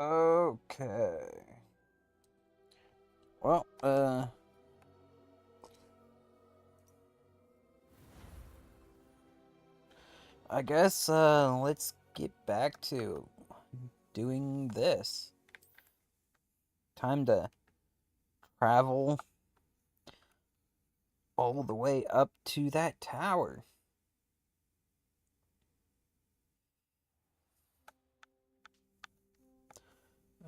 Okay. Well, I guess, let's get back to doing this. Time to travel all the way up to that tower.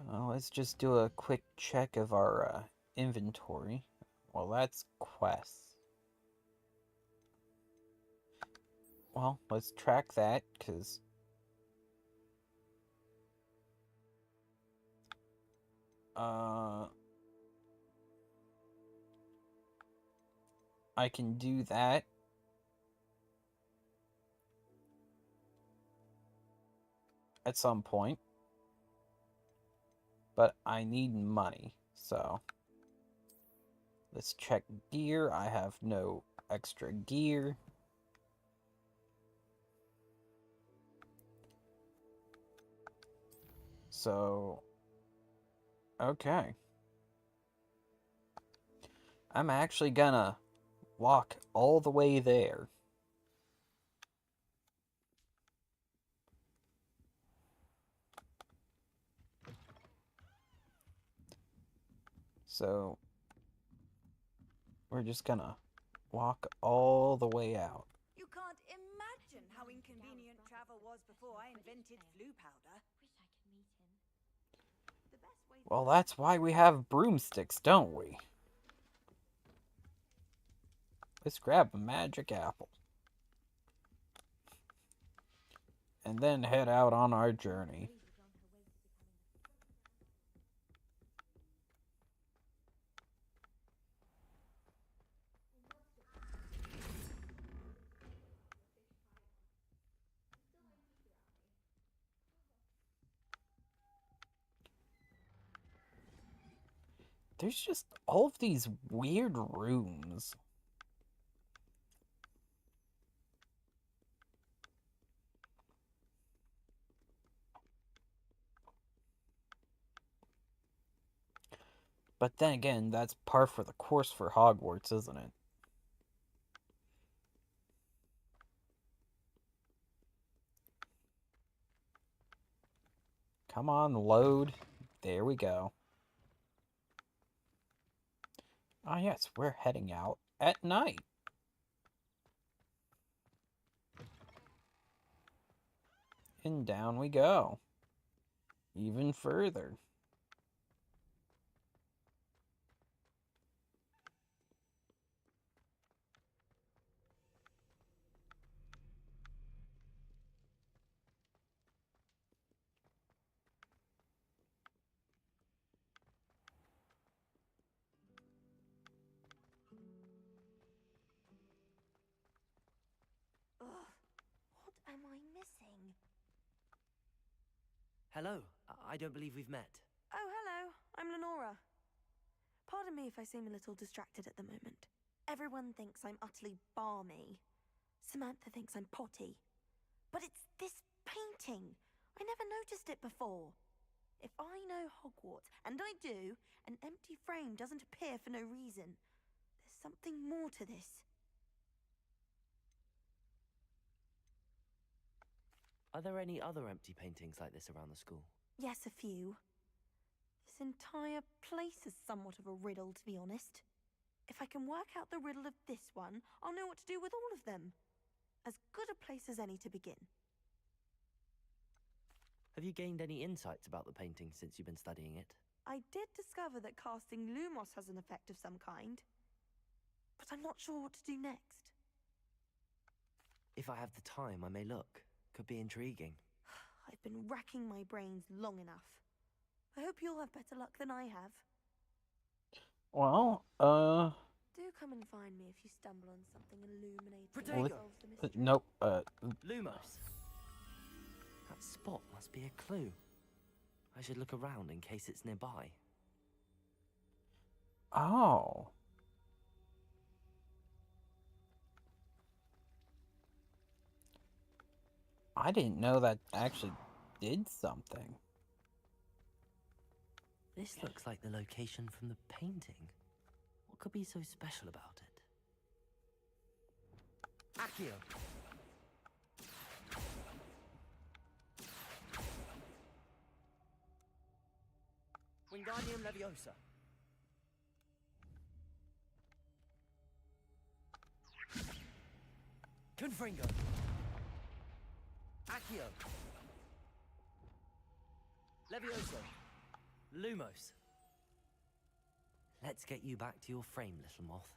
Let's just do a quick check of our inventory. Well, that's quests. Well, let's track that, because I can do that. At some point. But I need money, so let's check gear. I have no extra gear. So, okay. I'm actually gonna walk all the way there. So, we're just gonna walk all the way out. You can't imagine how inconvenient travel was before I invented flu powder. Well, that's why we have broomsticks, don't we? Let's grab a magic apple. And then head out on our journey. There's just all of these weird rooms. But then again, that's par for the course for Hogwarts, isn't it? Come on, load. There we go. Ah, yes, we're heading out at night. And down we go. Even further. Ugh, what am I missing? Hello. I don't believe we've met. Oh, hello. I'm Lenora. Pardon me if I seem a little distracted at the moment. Everyone thinks I'm utterly balmy. Samantha thinks I'm potty. But it's this painting. I never noticed it before. If I know Hogwarts, and I do, an empty frame doesn't appear for no reason. There's something more to this. Are there any other empty paintings like this around the school? Yes, a few. This entire place is somewhat of a riddle, to be honest. If I can work out the riddle of this one, I'll know what to do with all of them. As good a place as any to begin. Have you gained any insights about the painting since you've been studying it? I did discover that casting Lumos has an effect of some kind, but I'm not sure what to do next. If I have the time, I may look. Could be intriguing. I've been racking my brains long enough. I hope you'll have better luck than I have. Well, Do come and find me if you stumble on something illuminating Protego! that solves the mystery. nope, Lumos! That spot must be a clue. I should look around in case it's nearby. oh. I didn't know that actually did something. This looks like the location from the painting. What could be so special about it? Accio! Wingardium Leviosa. Confringo. Accio. Levioso. Lumos. Let's get you back to your frame, little moth.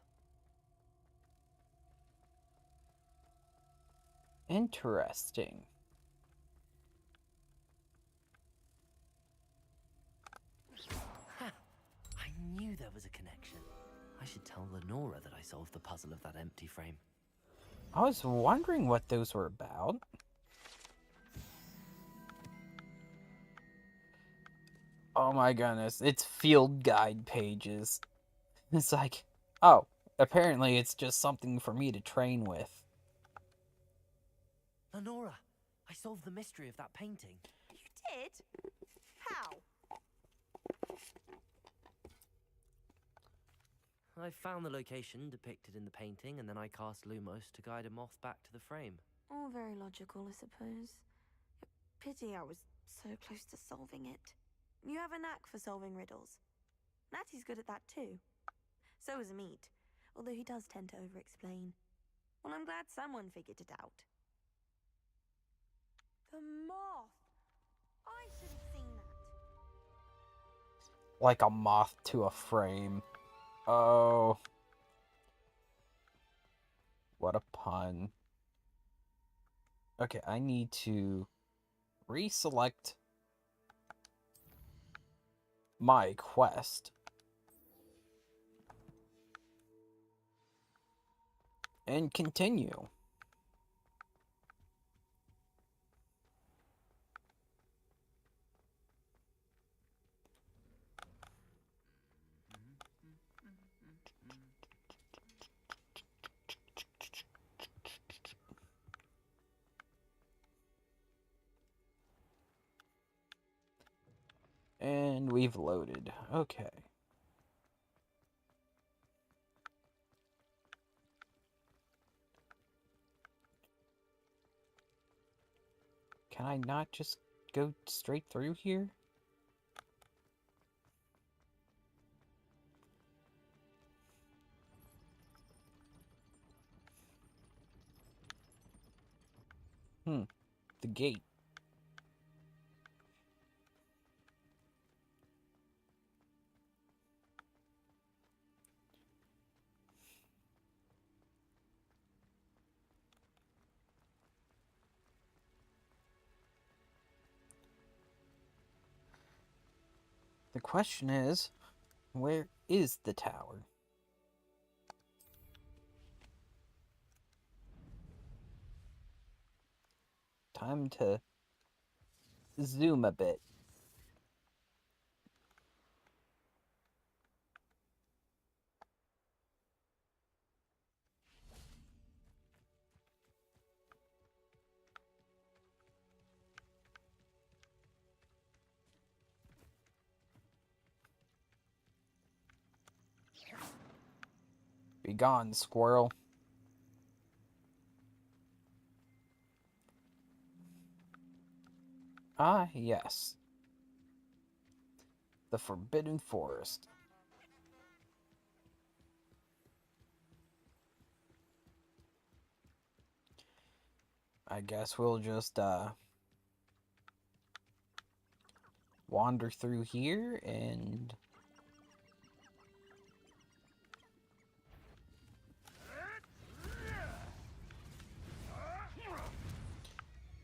Interesting. Ha! I knew there was a connection. I should tell Lenora that I solved the puzzle of that empty frame. I was wondering what those were about. Oh my goodness, it's field guide pages. It's like, oh, apparently it's just something for me to train with. Lenora, I solved the mystery of that painting. You did? How? I found the location depicted in the painting, and then I cast Lumos to guide a moth back to the frame. All very logical, I suppose. Pity I was so close to solving it. You have a knack for solving riddles. Natty's good at that too. So is Meat, although he does tend to over-explain. Well, I'm glad someone figured it out. The moth! I should have seen that. Like a moth to a frame. Oh. What a pun. Okay, I need to reselect my quest. And continue. And we've loaded. Okay. Can I not just go straight through here? The gate. The question is, where is the tower? Time to zoom a bit. Be gone, squirrel. Ah, yes. The Forbidden Forest. I guess we'll just, wander through here and...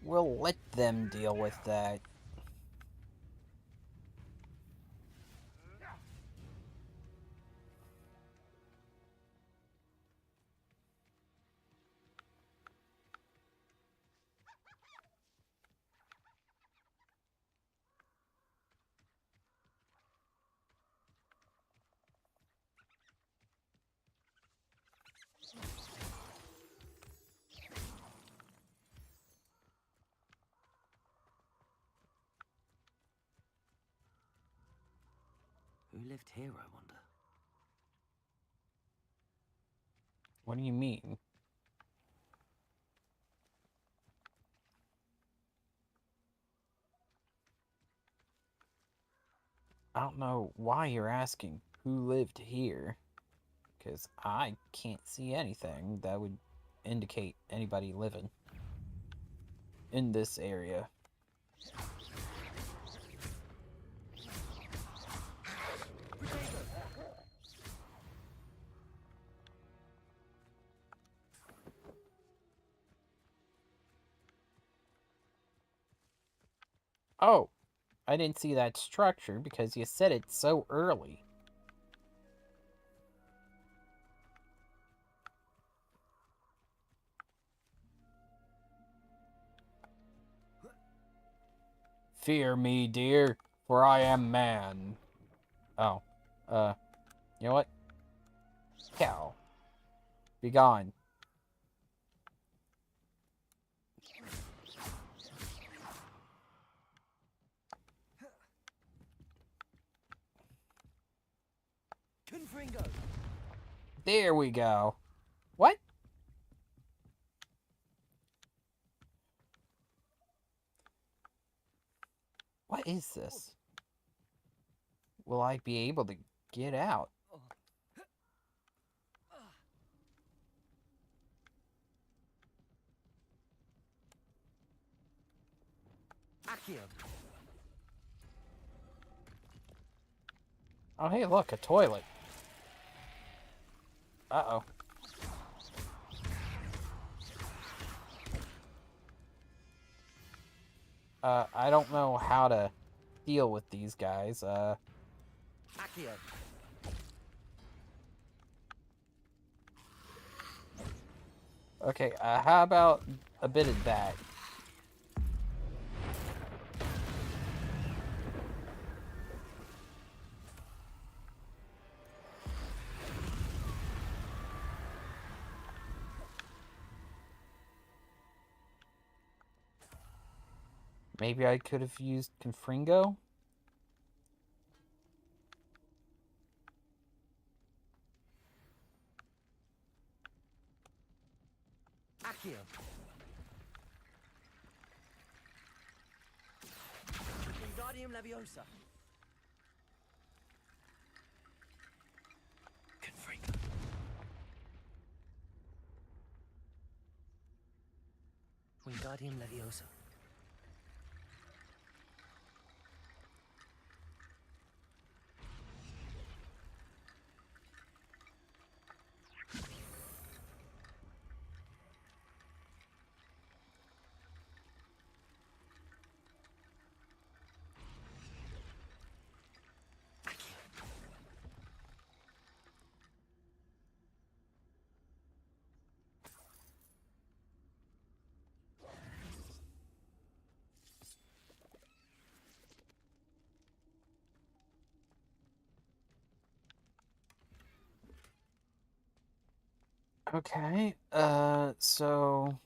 we'll let them deal with that. Who lived here, I wonder? What do you mean? I don't know why you're asking who lived here, because I can't see anything that would indicate anybody living in this area. Oh, I didn't see that structure because you said it so early. Fear me, dear, for I am man. Oh, you know what? Cow. Be gone. Confringo! There we go. What? What is this? Will I be able to get out? Accio! Oh, hey, look, a toilet. Uh-oh. I don't know how to deal with these guys. Accio! Okay, how about a bit of that? Maybe I could have used Confringo? Accio! Wingardium Leviosa! Confringo! Wingardium Leviosa! Okay, so...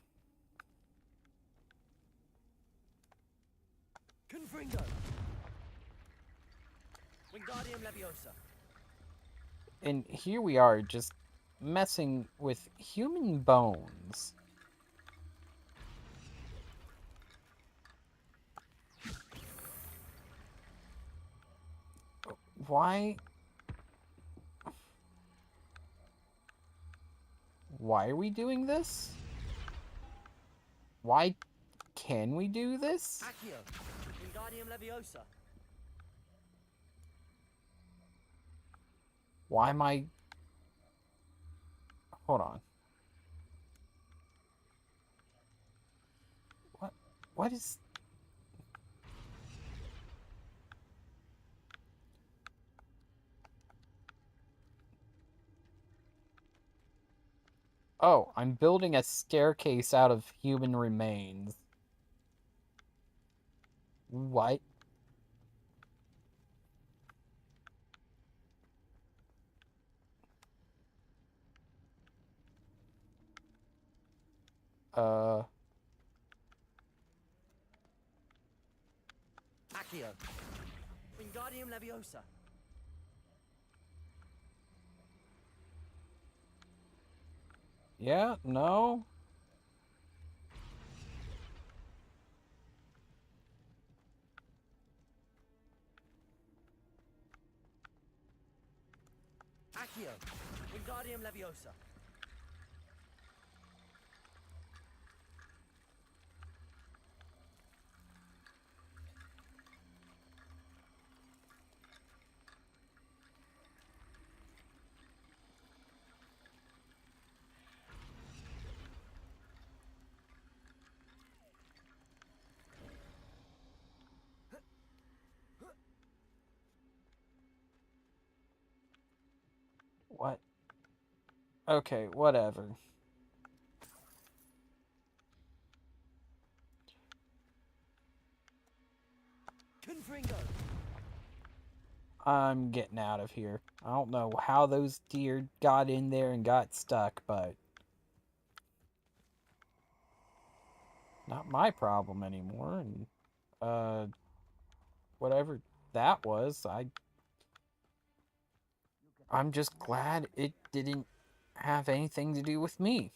Confringo! Wingardium Leviosa! And here we are, just messing with human bones. Why? Why are we doing this? Why can we do this? Accio! Wingardium Leviosa! Why am I... Hold on. What? What is... Oh, I'm building a staircase out of human remains. What? Uh... Accio! Wingardium Leviosa! Yeah, no? Accio, Wingardium Leviosa. What? Okay, whatever. Confringo. I'm getting out of here. I don't know how those deer got in there and got stuck, but not my problem anymore. And whatever that was, I'm just glad it didn't have anything to do with me.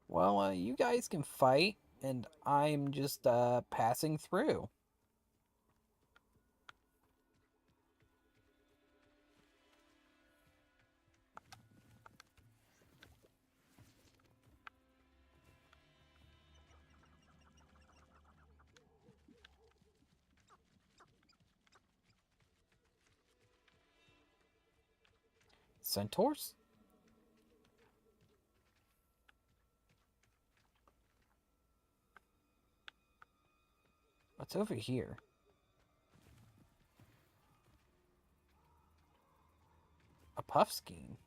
Well, you guys can fight, and I'm just passing through. Centaurs? What's over here? A puffskein.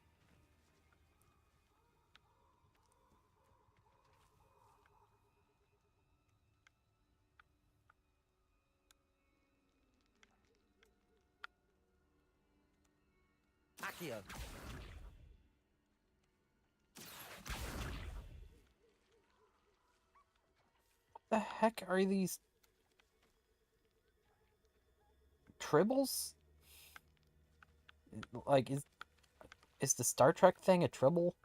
Accio. The heck are these tribbles? Like, is the Star Trek thing a tribble?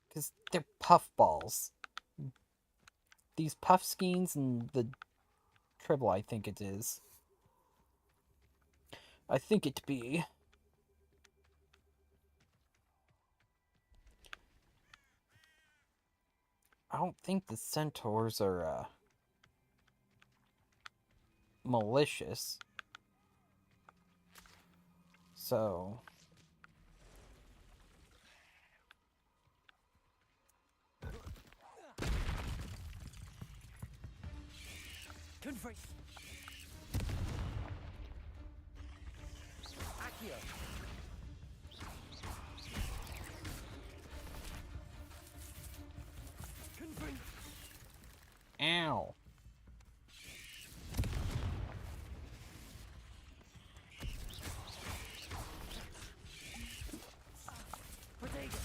Because they're puffballs. These puffskeins and the tribble, I think it is. I think it be. I don't think the centaurs are, malicious. So... Confringo. Accio. Confringo. Ow. Protego.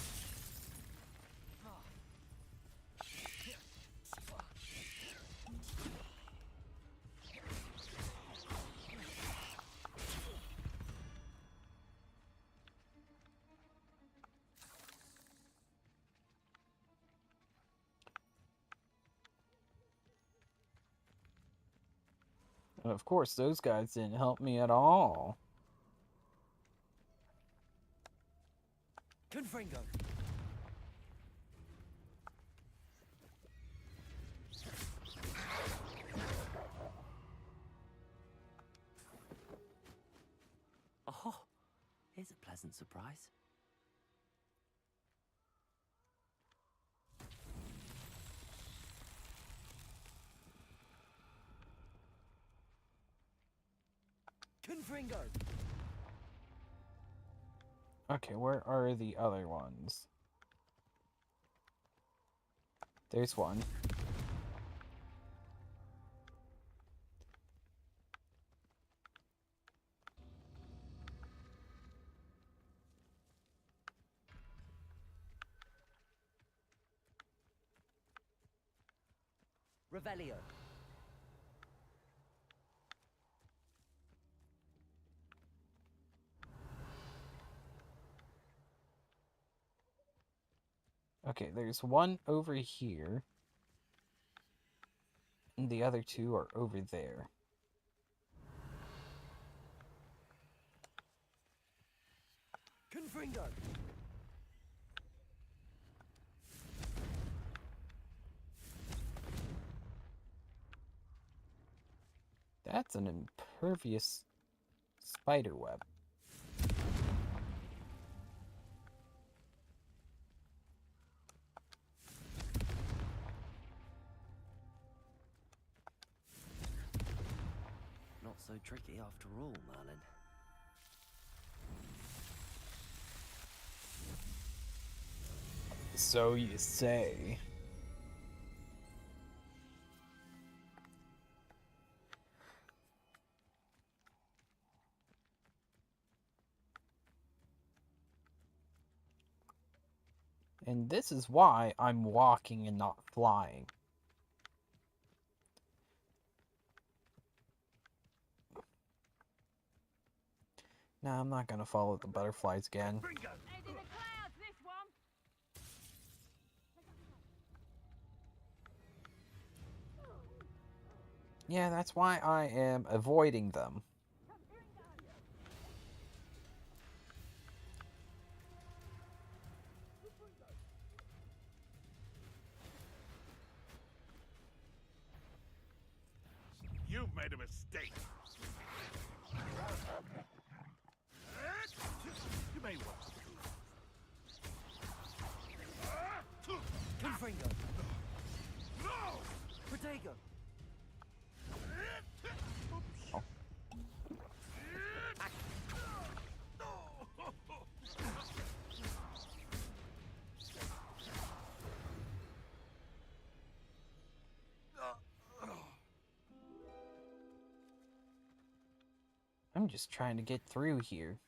And of course, those guys didn't help me at all. Confringo. Oh, here's a pleasant surprise. Confringo. Okay, where are the other ones? There's one. Revelio. Okay, there's one over here. And the other two are over there. Confringo! That's an impervious spider web. Not so tricky after all, Merlin. So you say. And this is why I'm walking and not flying. Nah, I'm not gonna follow the butterflies again. Head in the clouds, this one. Yeah, that's why I am avoiding them. You've made a mistake. You may well. Confringo! No! Protego! I'm just trying to get through here.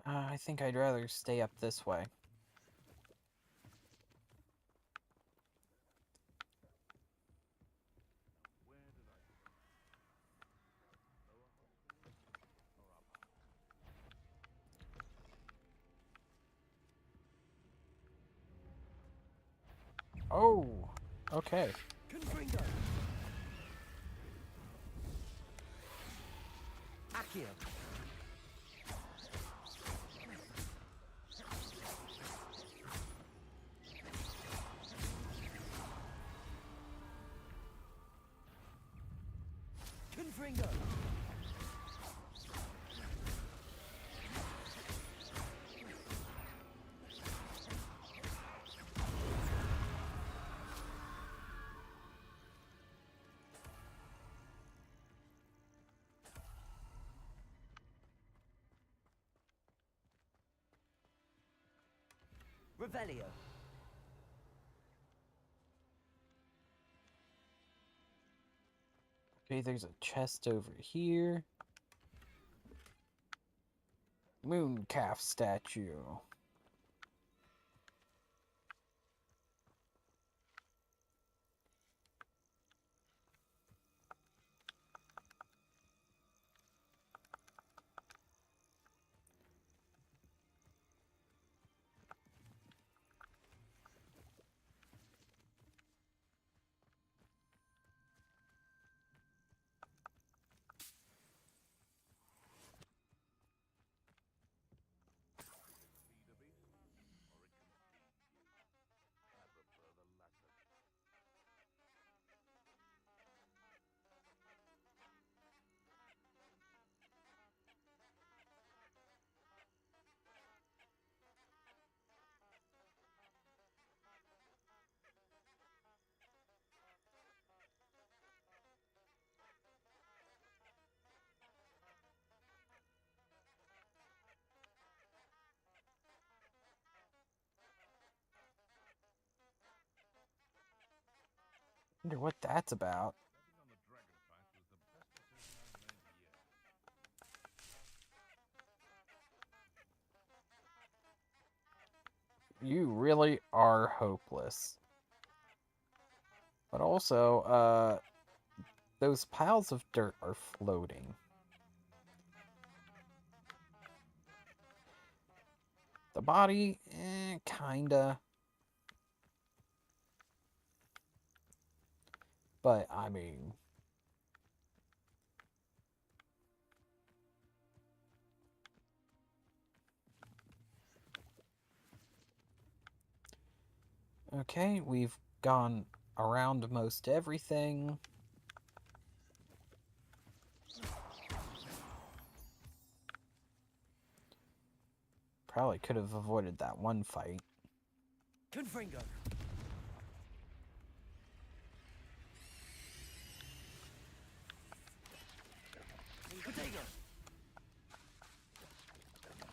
I think I'd rather stay up this way. Oh, okay. Confringo! Accio! Confringo! Revelio. Okay, there's a chest over here. Moon calf statue. Wonder what that's about. You really are hopeless. But also, those piles of dirt are floating. The body, kinda. But, I mean... Okay, we've gone around most everything. Probably could have avoided that one fight. Confringo. Potato.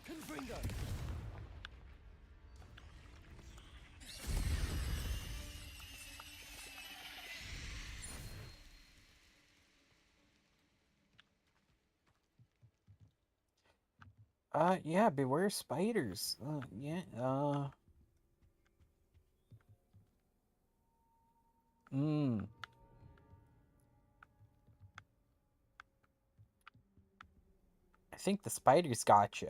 Confringo. Yeah, beware spiders. Yeah, I think the spiders got you.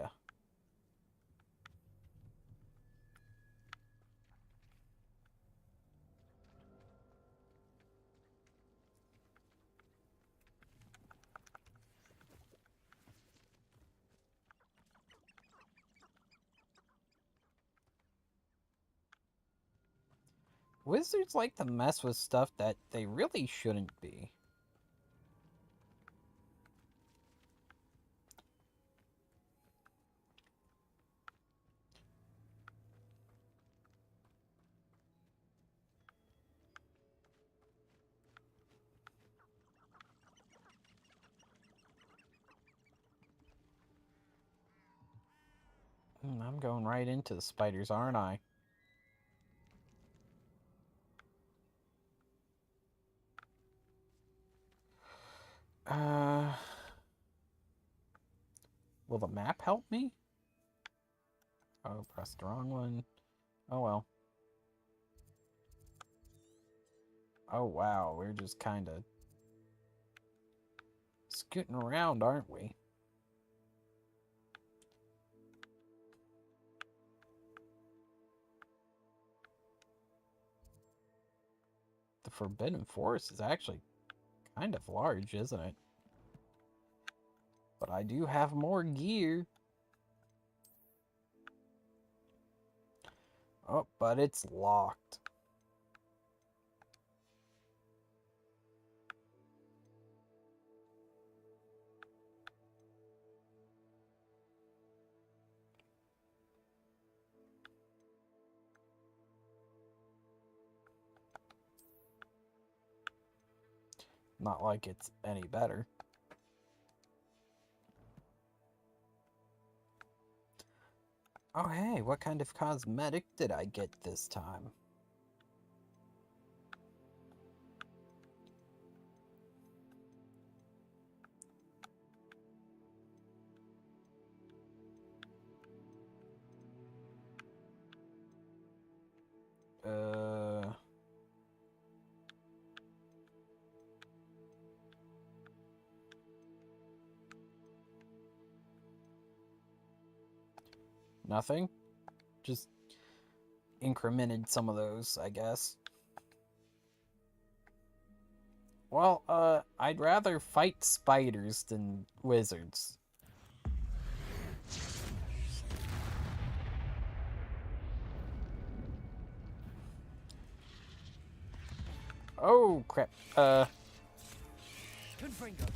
Wizards like to mess with stuff that they really shouldn't be. I'm going right into the spiders, aren't I? Uh... Will the map help me? Oh, pressed the wrong one. Oh well. Oh wow, we're just kinda... scooting around, aren't we? The Forbidden Forest is actually kind of large, isn't it? But I do have more gear. Oh, but it's locked. Not like it's any better. Oh hey, what kind of cosmetic did I get this time? Nothing? Just incremented some of those, I guess. Well, I'd rather fight spiders than wizards. Oh, crap. Confringo.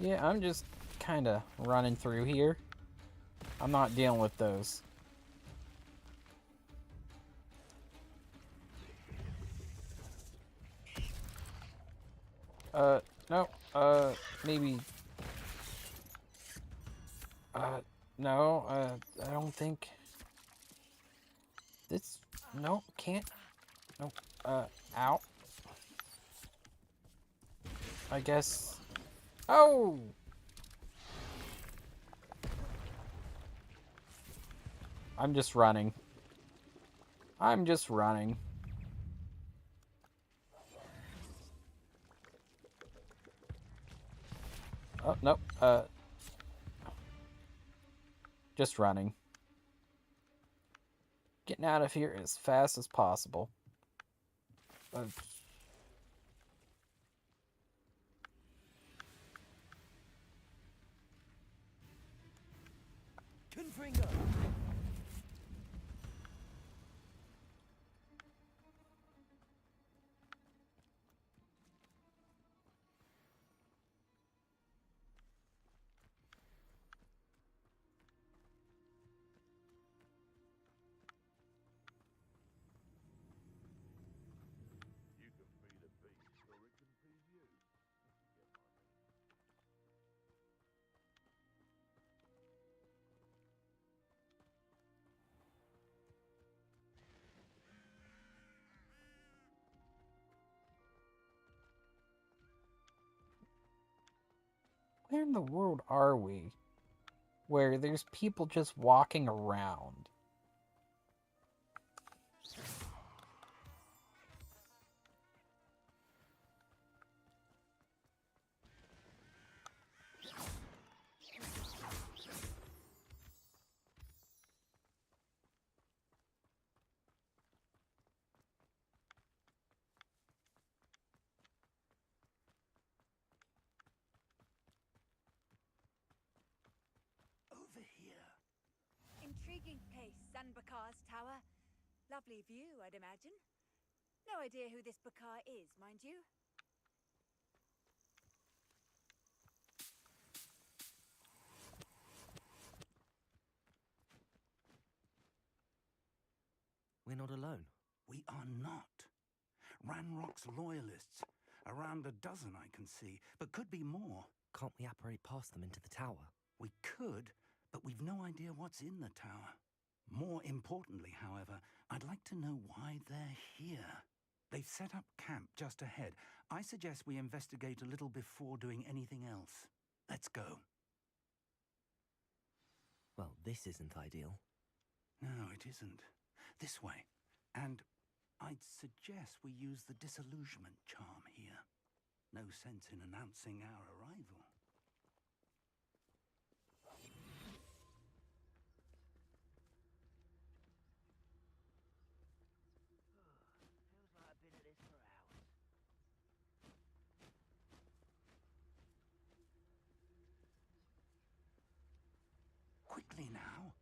Yeah, I'm just kind of running through here. I'm not dealing with those. No, maybe... no, I don't think... This... No, can't... No, ow. I guess... Oh! I'm just running. I'm just running. Oh, nope. Just running. Getting out of here as fast as possible. Confringo! You can feed a beast, or it can feed you. Get Where in the world are we? Where there's people just walking around. Over here. Intriguing place, Sanbakar's tower. Lovely view, I'd imagine. No idea who this Bakar is, mind you. We're not alone. We are not. Ranrock's loyalists. Around a dozen I can see, but could be more. Can't we apparate past them into the tower? We could, but we've no idea what's in the tower. More importantly, however, I'd like to know why they're here. They've set up camp just ahead. I suggest we investigate a little before doing anything else. Let's go. Well, this isn't ideal. No, it isn't. This way. And I'd suggest we use the disillusionment charm here. No sense in announcing our arrival. Feels like I've been at this for hours. Quickly now.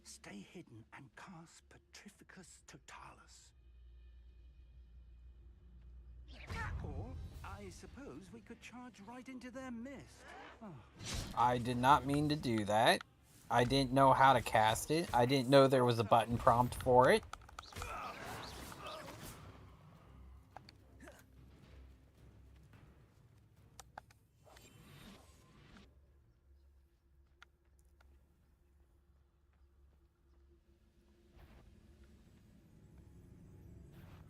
Stay hidden and cast Petrificus Totalis. Or, I suppose we could charge right into their mist. Oh. I did not mean to do that. I didn't know how to cast it. I didn't know there was a button prompt for it.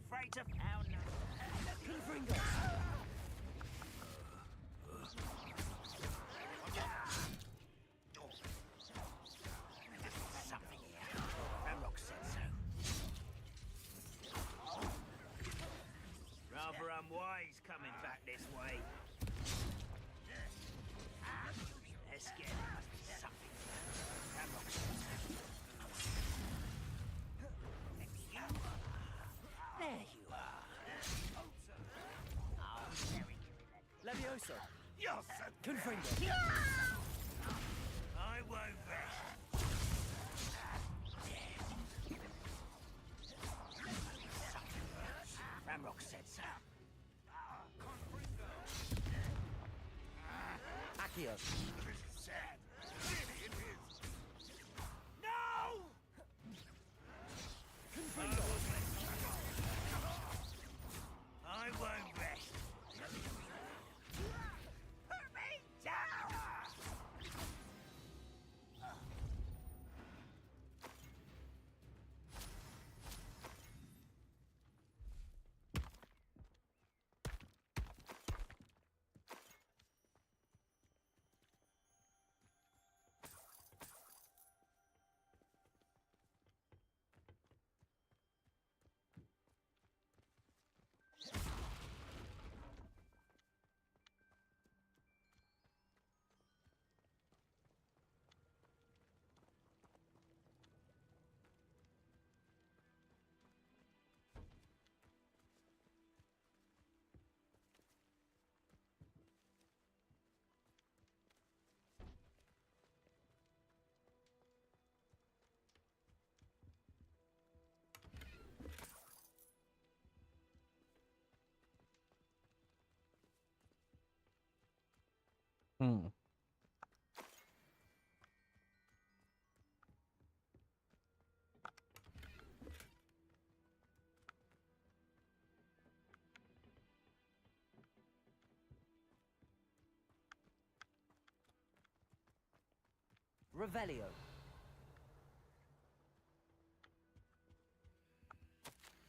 Freight of pound. Confringo! Something here. Ranrock said so. Rather unwise coming back this way. Let's get it. Must be something. Ranrock said so. There you are. Oh, very good. Levioso. Yes, Confringo. I won't rest. Ranrock said so. Accio. this is sad. Really, it is. No! I won't rest. Put me down! Hmm. Revelio.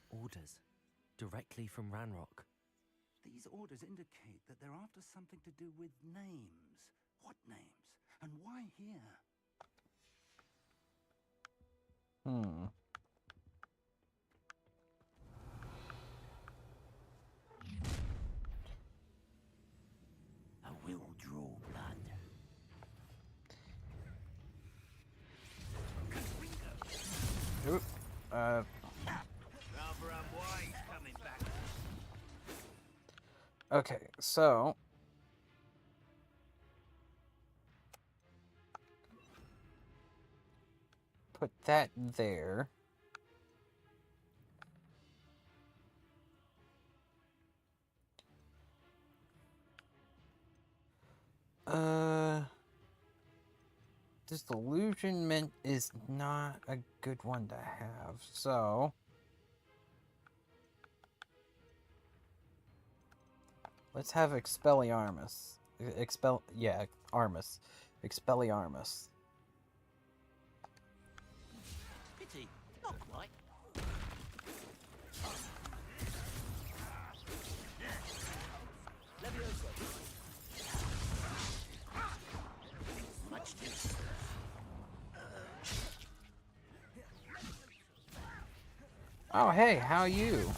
Orders. Directly from Ranrock. These orders indicate that they're after something to do with names. What names? And why here? Hmm. I will draw blood. Oop. Rather unwise coming back. Okay, so put that there. Disillusionment is not a good one to have, so let's have Expelliarmus. Armus. Expelliarmus. Pity. Not quite. Levioso. Much too. Oh, hey, how are you?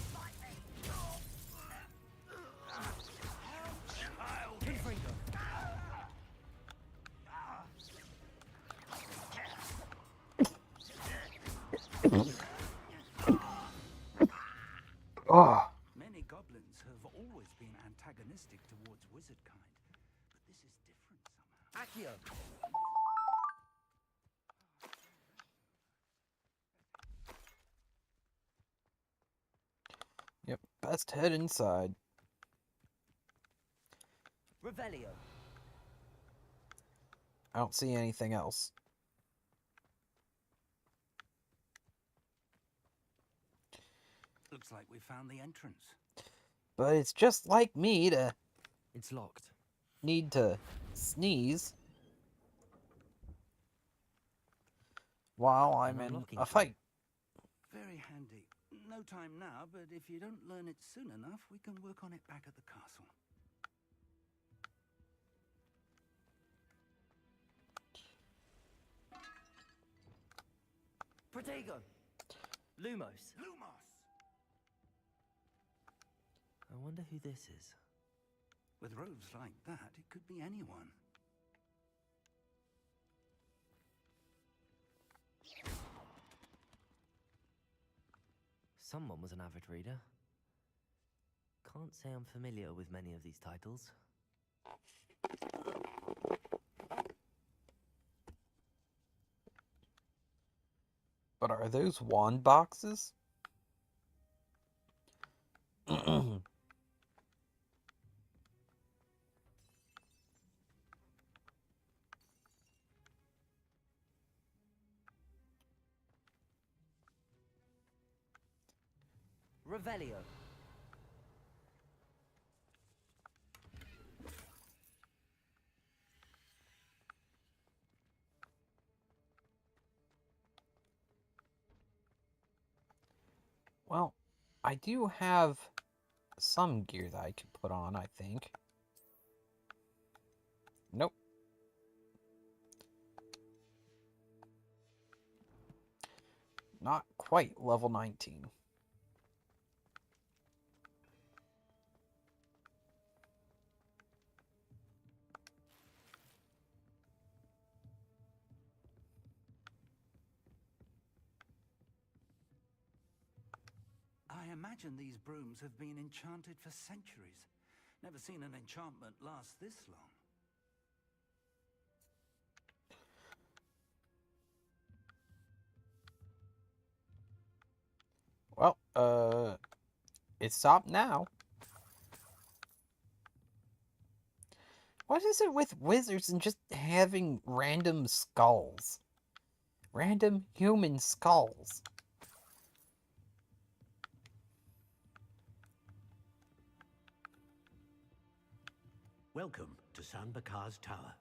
Oh, Many goblins have always been antagonistic towards wizard kind, but this is different somehow. Accio. yep, best head inside. Revelio. I don't see anything else. Looks like we found the entrance. But it's just like me to It's locked. need to sneeze while I'm An in unlocking a key. fight. Very handy. No time now, but if you don't learn it soon enough, we can work on it back at the castle. Protego. Lumos. Lumos! I wonder who this is. With robes like that, it could be anyone. Someone was an avid reader. Can't say I'm familiar with many of these titles. But are those wand boxes? Revelio. Well, I do have some gear that I could put on, I think. Nope. Not quite level 19. I imagine these brooms have been enchanted for centuries. Never seen an enchantment last this long. Well, it stopped now. What is it with wizards and just having random skulls? Random human skulls. Welcome to San Bakar's Tower.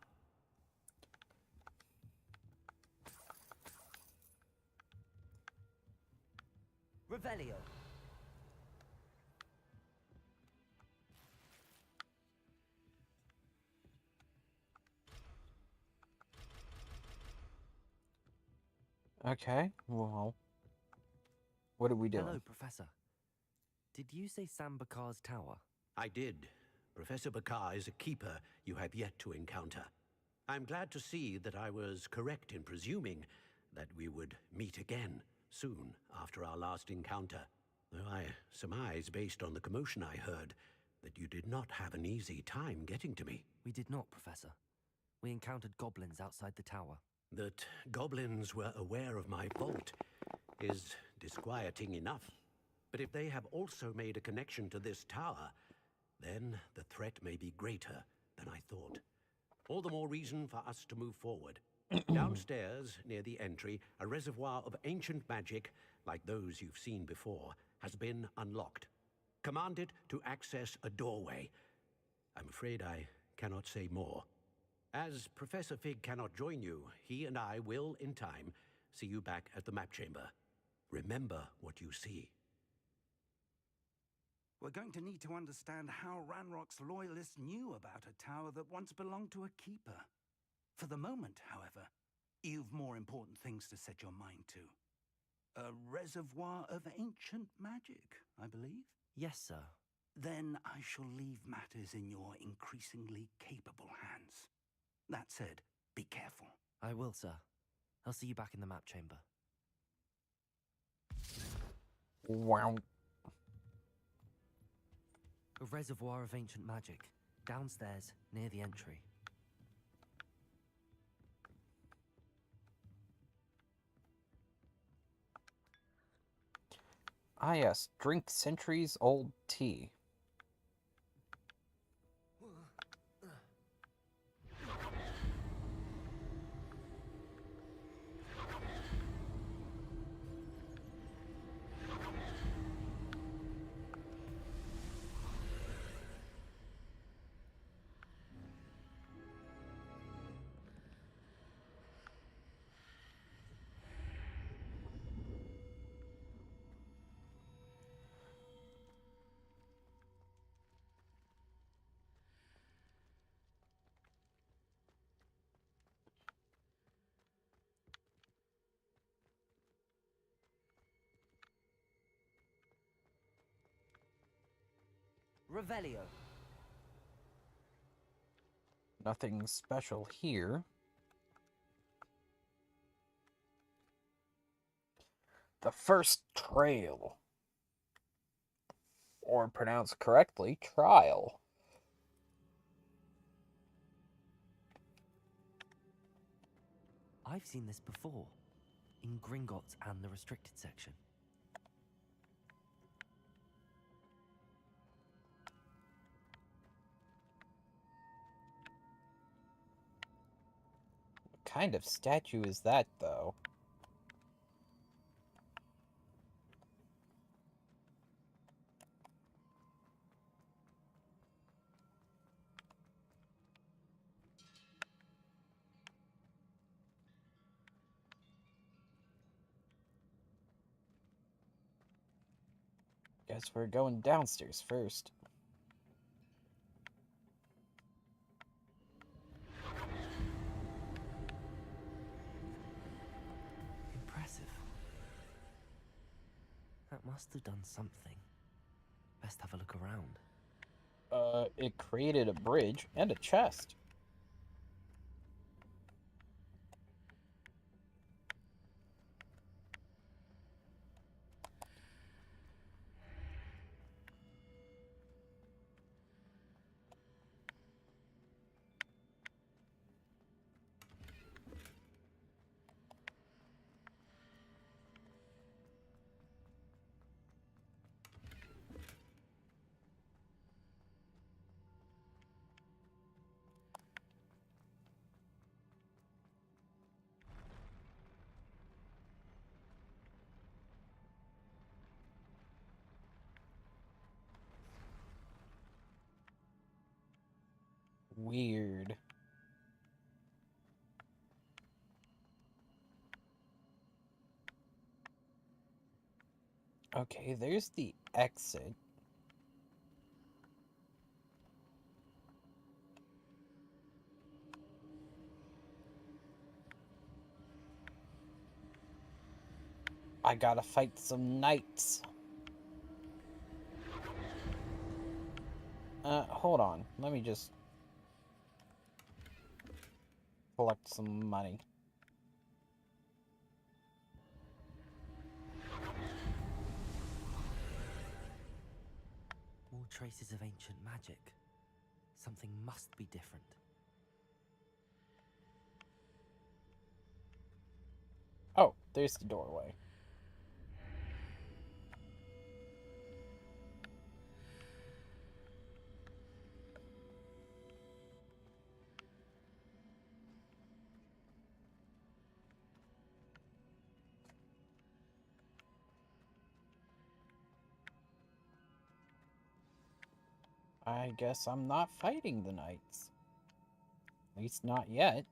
Revelio. Okay, well, what are we doing? Hello, Professor. Did you say Sambakar's tower? I did. Professor Bakar is a keeper you have yet to encounter. I'm glad to see that I was correct in presuming that we would meet again soon after our last encounter. Though I surmise, based on the commotion I heard, that you did not have an easy time getting to me. We did not, Professor. We encountered goblins outside the tower. That goblins were aware of my vault is disquieting enough. But if they have also made a connection to this tower, then the threat may be greater than I thought. All the more reason for us to move forward. Downstairs, near the entry, a reservoir of ancient magic, like those you've seen before, has been unlocked. Commanded to access a doorway. I'm afraid I cannot say more. As Professor Fig cannot join you, he and I will, in time, see you back at the map chamber. Remember what you see. We're going to need to understand how Ranrock's loyalists knew about a tower that once belonged to a keeper. For the moment, however, you've more important things to set your mind to. A reservoir of ancient magic, I believe? Yes, sir. Then I shall leave matters in your increasingly capable hands. That said, be careful. I will, sir. I'll see you back in the map chamber. Wow. A reservoir of ancient magic, downstairs, near the entry. Ah yes, drink centuries old tea. Revelio. Nothing special here. The first trail. Or pronounced correctly, trial. I've seen this before, in Gringotts and the restricted section. What kind of statue is that, though? Guess we're going downstairs first. Impressive. That must have done something. Best have a look around. It created a bridge and a chest. Weird. Okay, there's the exit. I gotta fight some knights. Hold on. Let me just collect some money. More traces of ancient magic. Something must be different. Oh, there's the doorway. I guess I'm not fighting the knights. At least not yet.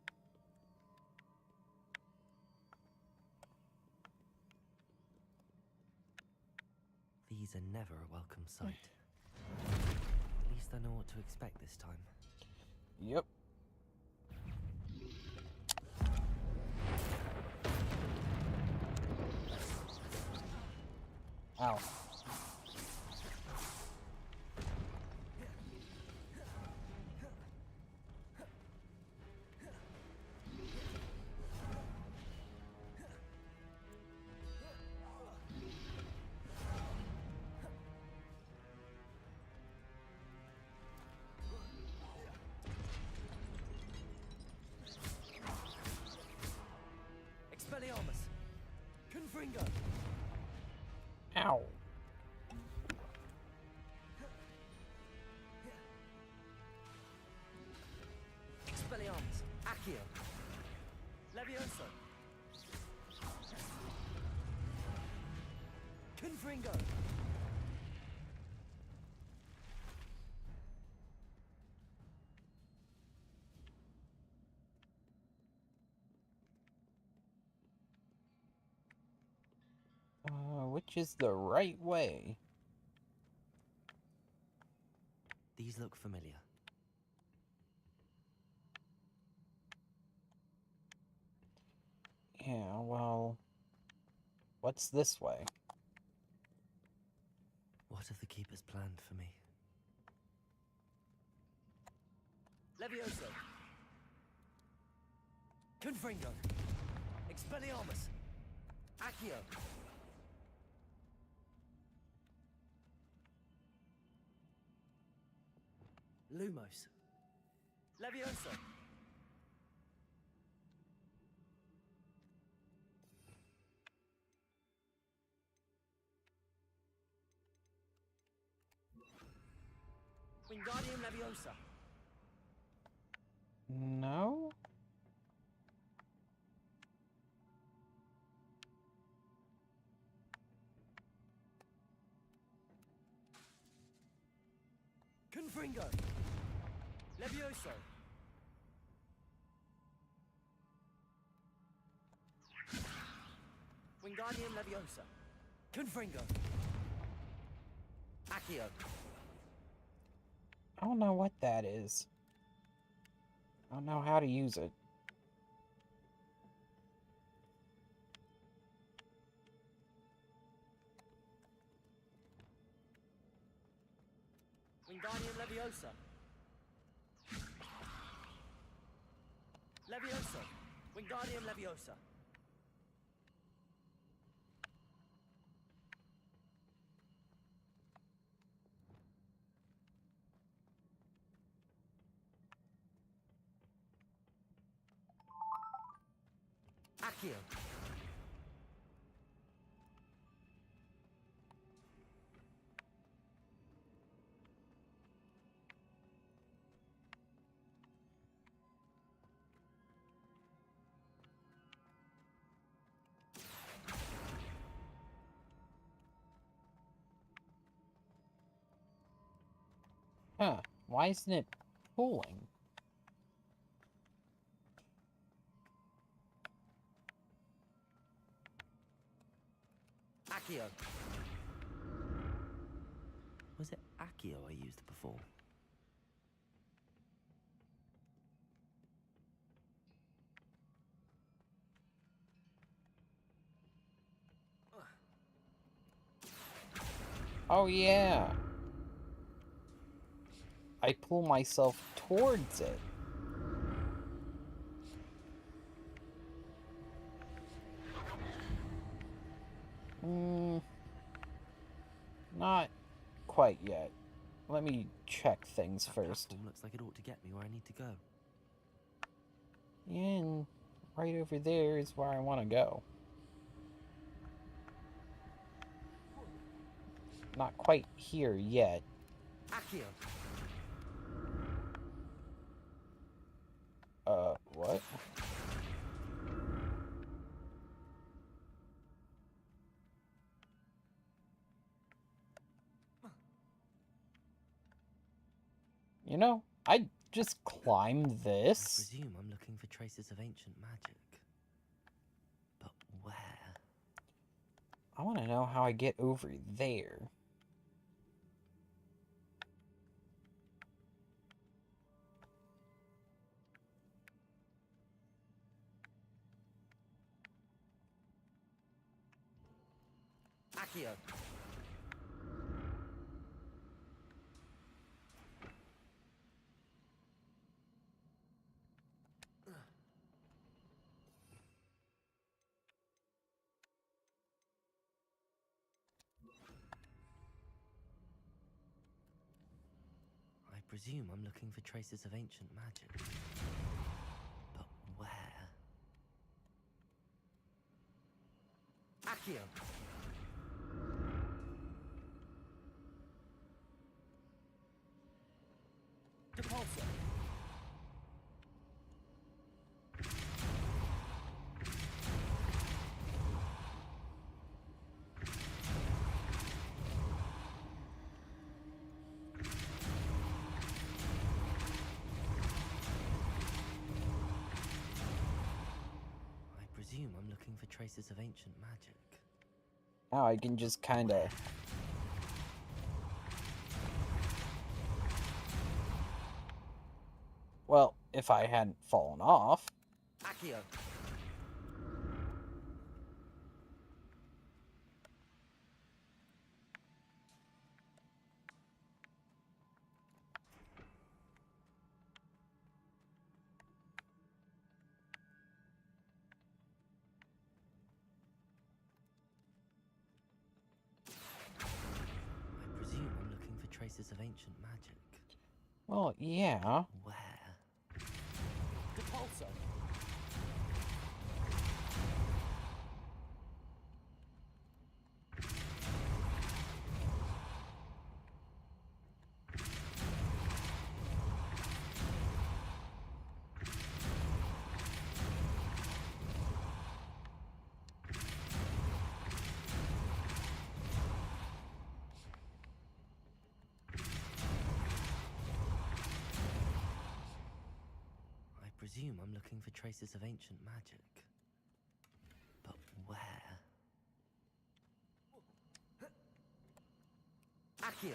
These are never a welcome sight. At least I know what to expect this time. Yep. Ow. Expelliarmus! Confringo! Ow. Expelliarmus! Accio! Levioso! Confringo! Which is the right way? These look familiar. Yeah, well... What's this way? What have the Keepers planned for me? Levioso! Confringo! Expelliarmus! Accio! Lumos! Levioso! Wingardium Leviosa! No? Confringo! Levioso! Wingardium Leviosa! Confringo! Accio! I don't know what that is. I don't know how to use it. Wingardium Leviosa! Levioso! Wingardium Leviosa! Accio! Huh. Why isn't it pulling? Accio. Was it Accio I used before? Oh yeah. I pull myself towards it. Not quite yet. Let me check things That first. platform looks like it ought to get me where I need to go. And right over there is where I want to go. Not quite here yet. Accio. What? You know, I'd just climb I this. presume I'm looking for traces of ancient magic. But where? I want to know how I get over there. Accio. I presume I'm looking for traces of ancient magic. But where? Accio. Depulso. I presume I'm looking for traces of ancient magic. Now I can just kind of... Well, if I hadn't fallen off. Accio. I presume I'm looking for traces of ancient magic. Well, yeah. Where? Depulso. I presume I'm looking for traces of ancient magic. But where? Accio.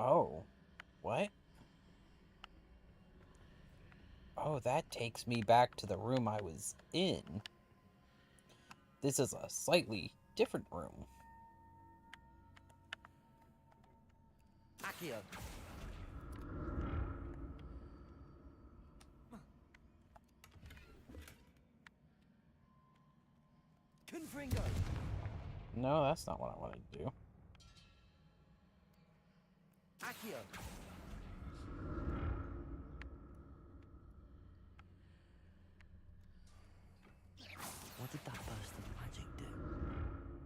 Oh. What? Oh, that takes me back to the room I was in. This is a slightly different room. Accio. Confringo. No, that's not what I wanted to do. Accio. What What did that burst of magic do?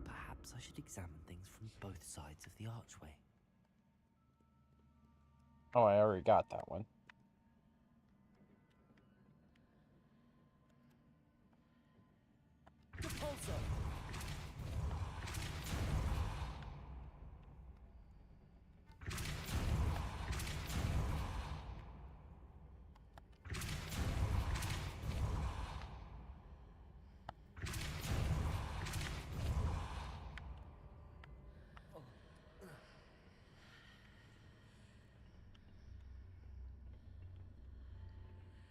Perhaps I should examine things from both sides of the archway. Oh, I already got that one. Repulsor!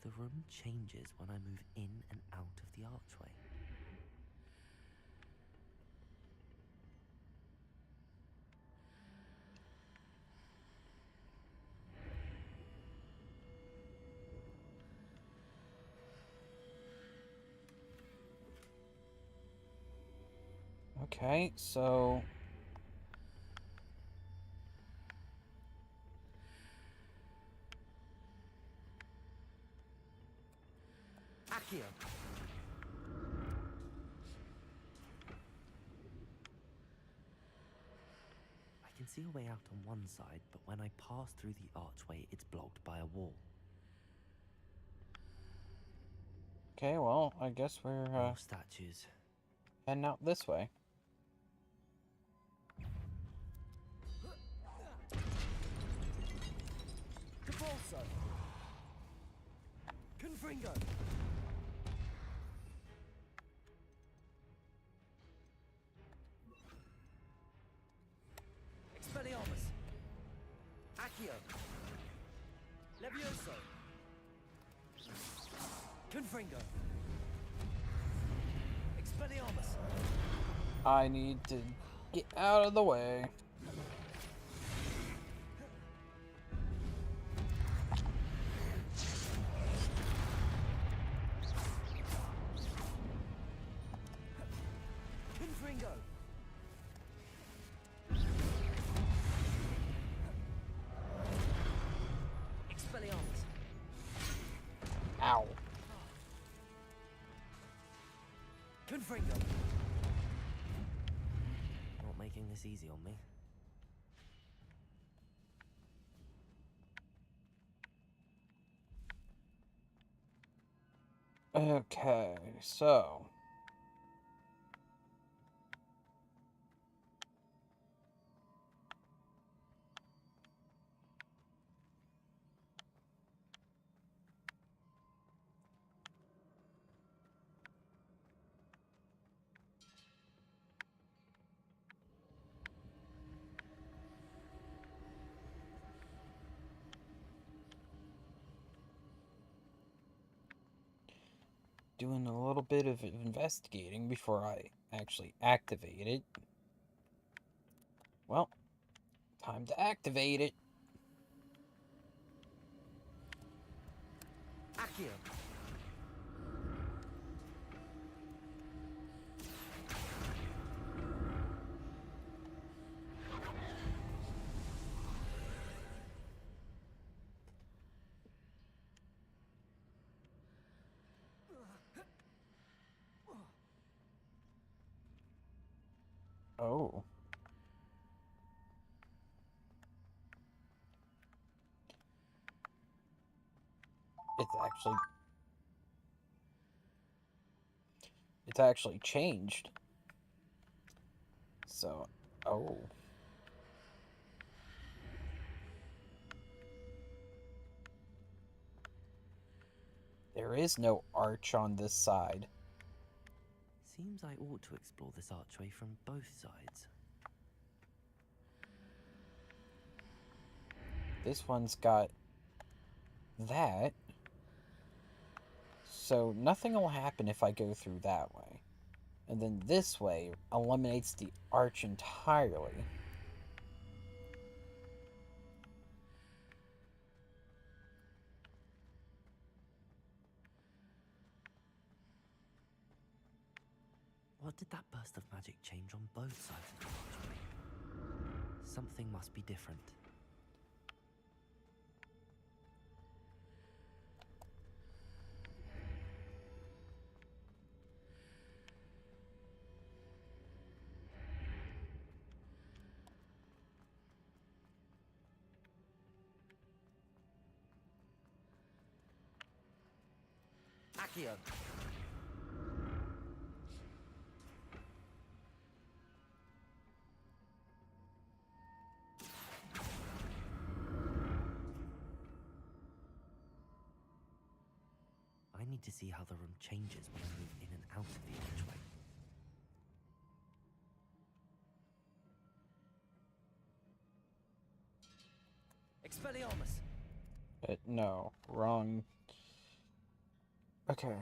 The room changes when I move in and out of the archway. Okay, so... Accio! I can see a way out on one side, but when I pass through the archway, it's blocked by a wall. Okay, well, I guess we're More statues. heading out this way. Capulso! Confringo! Expelliarmus! Accio! Levioso! Confringo! Expelliarmus! I need to get out of the way. Confringo! Expelliarmus! Ow. Confringo! Not making this easy on me. Okay, so... doing a little bit of investigating before I actually activate it. Well, time to activate it. Accio! Oh. It's actually changed. So, oh. There is no arch on this side. Seems I ought to explore this archway from both sides. This one's got that. So nothing will happen if I go through that way. And then this way eliminates the arch entirely. What did that burst of magic change on both sides of the archway? Something must be different. Accio. I need to see how the room changes when I move in and out of the archway. Expelliarmus! No, wrong. Okay.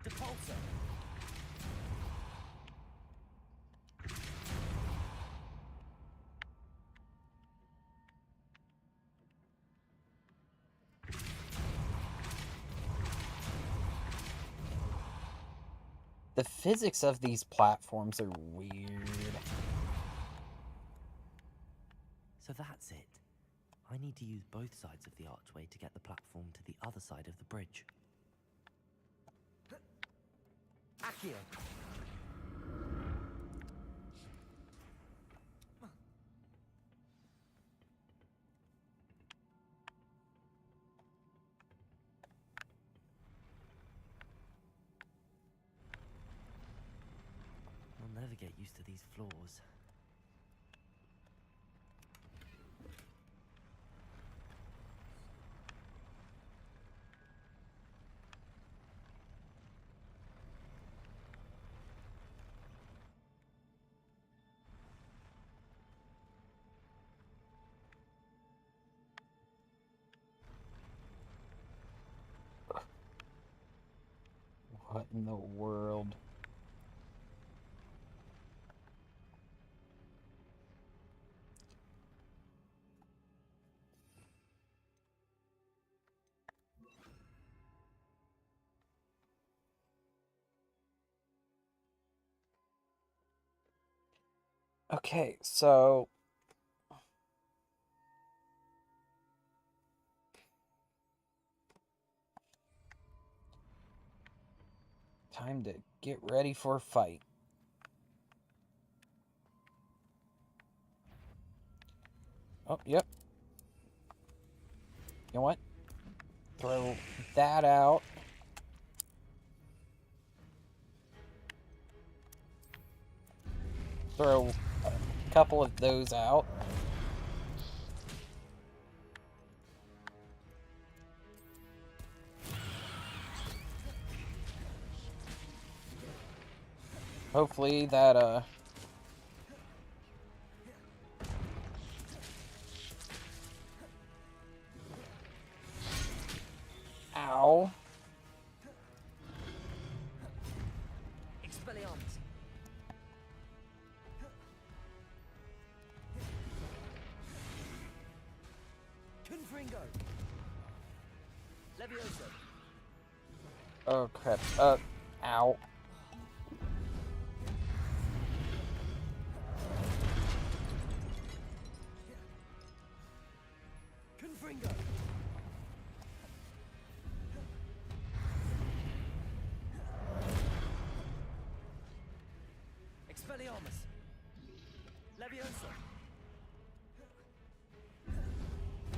Depulso! The physics of these platforms are weird. So that's it. I need to use both sides of the archway to get the platform to the other side of the bridge. Accio! I'll never get used to these floors. What in the world? Okay, so time to get ready for a fight. Oh, yep. You know what? Throw that out. Throw a couple of those out. Hopefully that, ow. Expelliarmus! Confringo! Levioso! Oh, crap. Ow. Confringo! Expelliarmus! Levioso!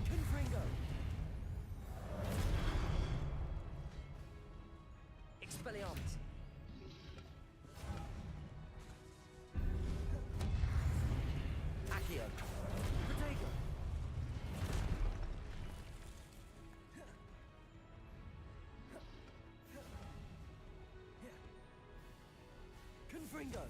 Confringo! Expelliarmus! Accio! Protego! Confringo!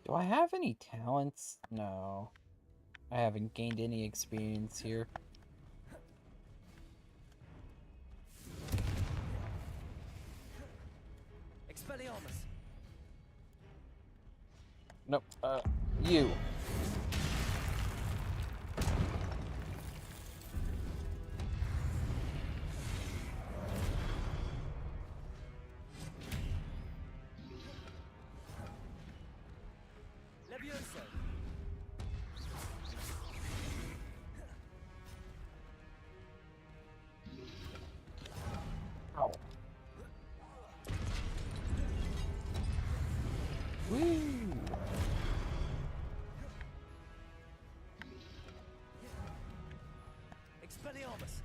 Do I have any talents? No. I haven't gained any experience here. Expelliarmus! Nope. You. Levioso! Ow. Expelliarmus!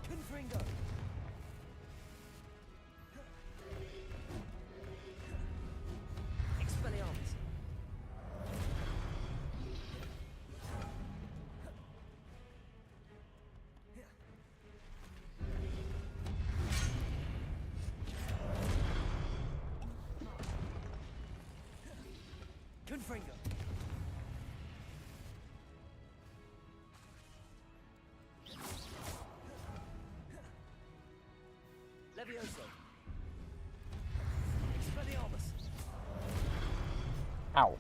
Confringo! Expelliarmus! Confringo! Levioso! Expelliarmus! Ow.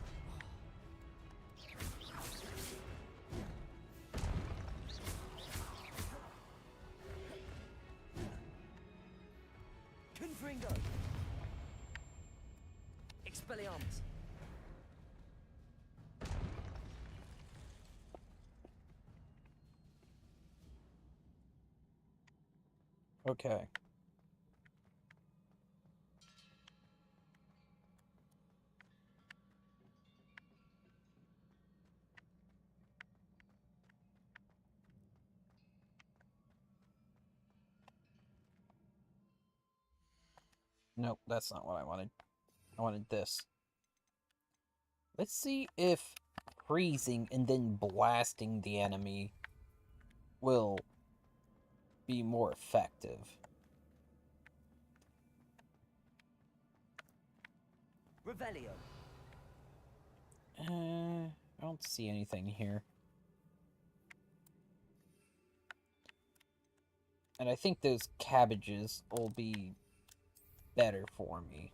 Confringo! Expelliarmus! Okay. Nope, that's not what I wanted. I wanted this. Let's see if freezing and then blasting the enemy will be more effective. Revelio! I don't see anything here. And I think those cabbages will be better for me.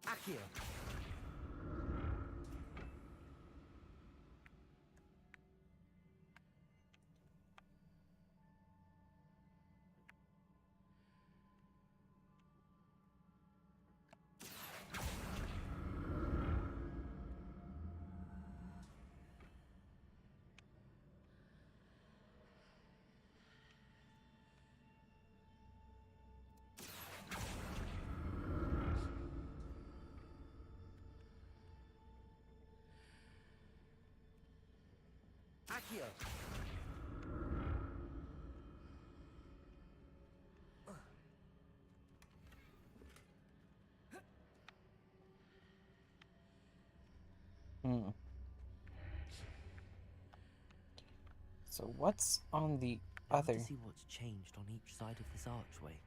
Accio! Accio! Hmm. So what's on the I want other? to see what's changed on each side of this archway.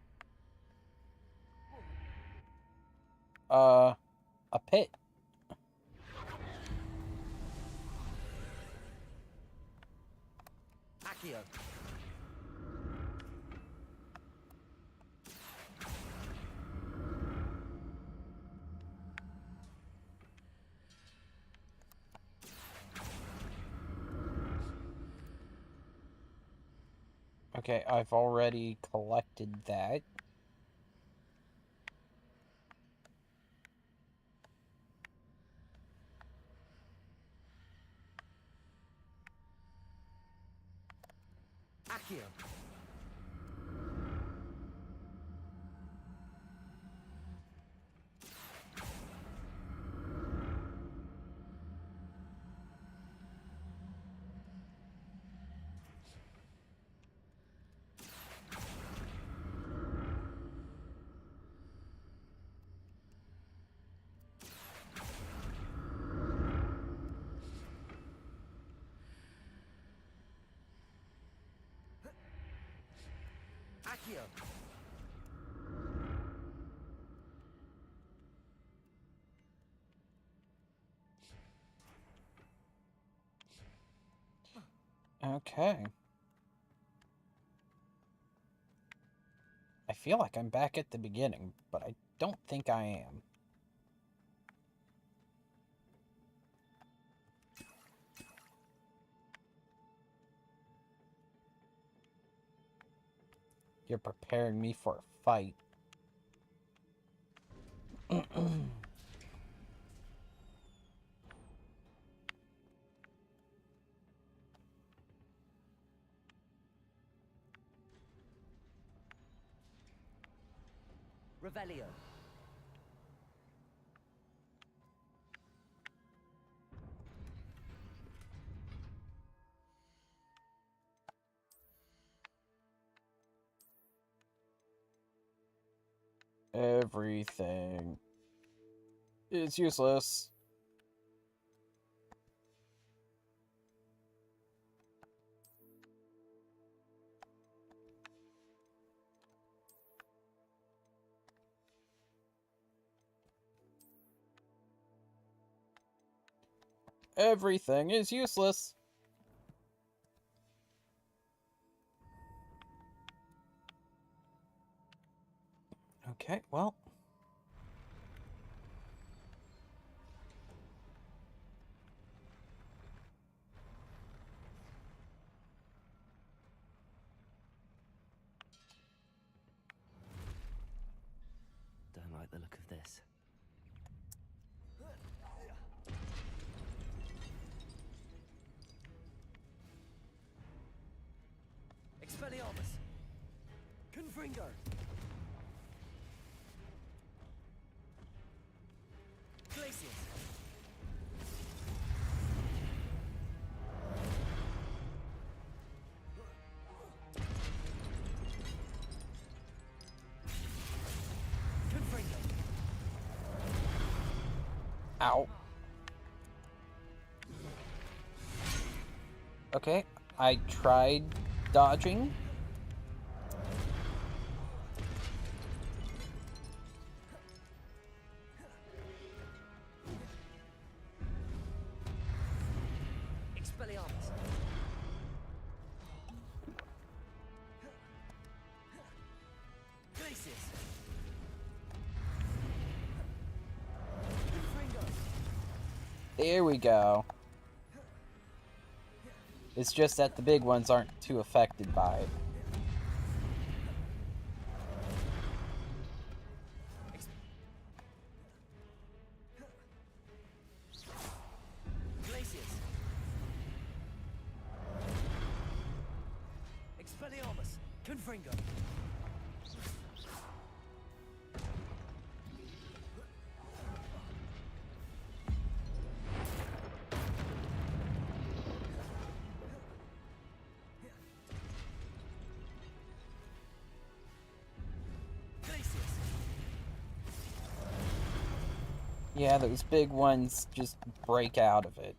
A pit. Accio! Okay, I've already collected that. Accio! Accio! Okay. I feel like I'm back at the beginning, but I don't think I am. You're preparing me for a fight. Revelio. Everything is useless. Everything is useless. Okay, well. Don't like the look of this. Expelliarmus! Confringo! Glacius! Confringo! Ow. Okay, I tried dodging. Expelliarmus! Glacius! Confringo! There we go. It's just that the big ones aren't too affected by it. Glacius! Expelliarmus! Confringo! Glacius! Yeah, those big ones just break out of it.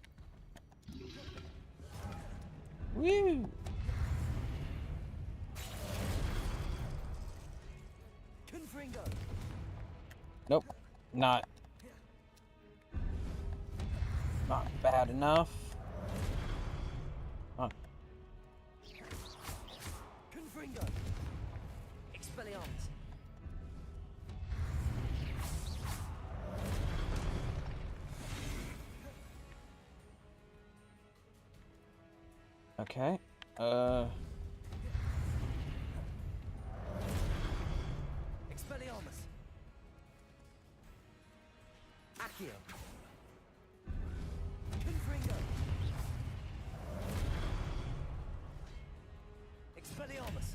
Woo! Confringo! Nope, not bad enough. Huh. Confringo! Expelliarmus! Okay. Expelliarmus! Accio! Confringo! Expelliarmus!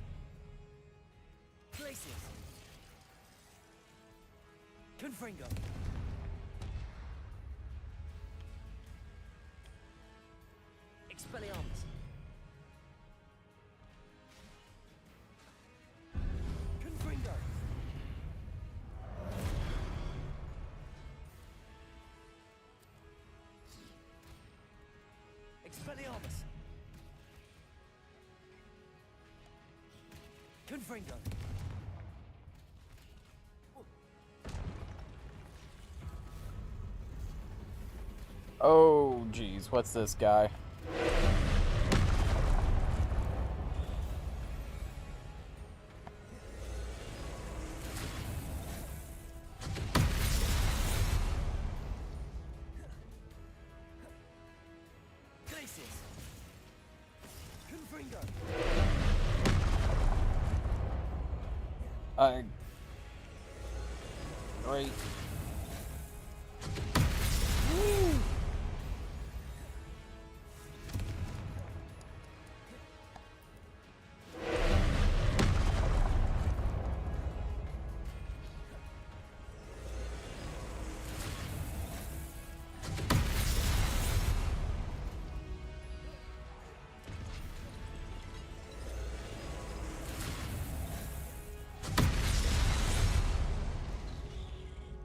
Glacius! Confringo! Expelliarmus! Confringo! Expelliarmus! Confringo! Oh, geez, what's this guy? Glacius! Confringo! Great.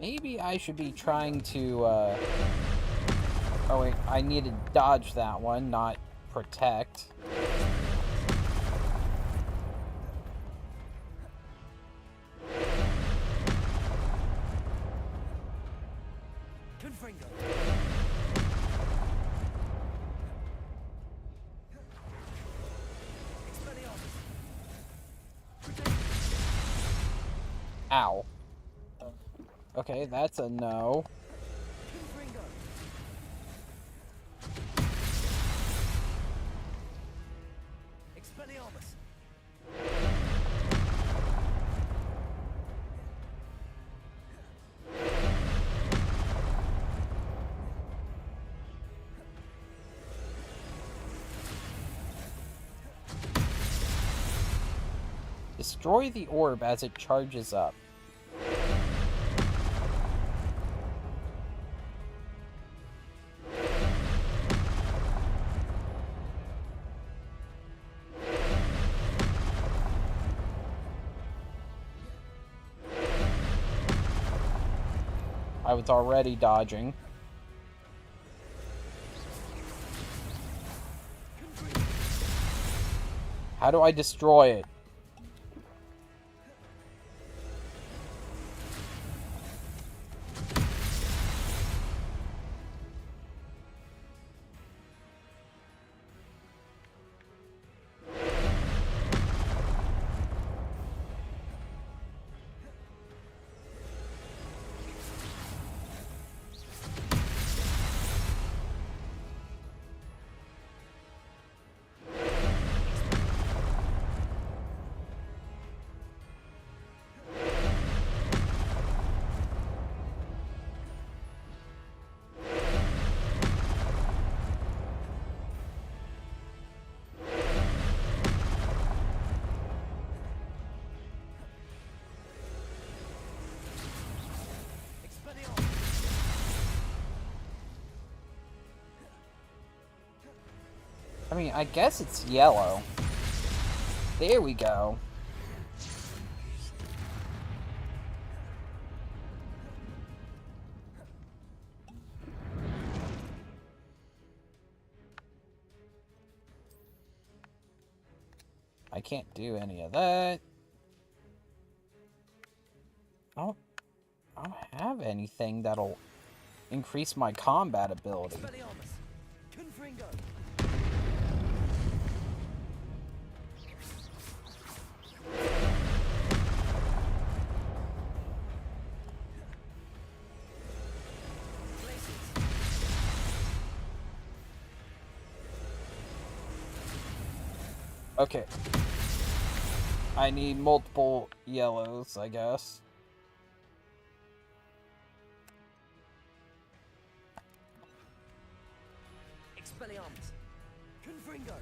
maybe I should be trying to, Oh wait, I need to dodge that one, not protect. Ow. Okay, that's a no. Destroy the orb as it charges up. I was already dodging. How do I destroy it? I mean, I guess it's yellow. There we go. I can't do any of that. I don't have anything that'll increase my combat ability. Okay. I need multiple yellows, I guess. Expelliarmus. Confringo.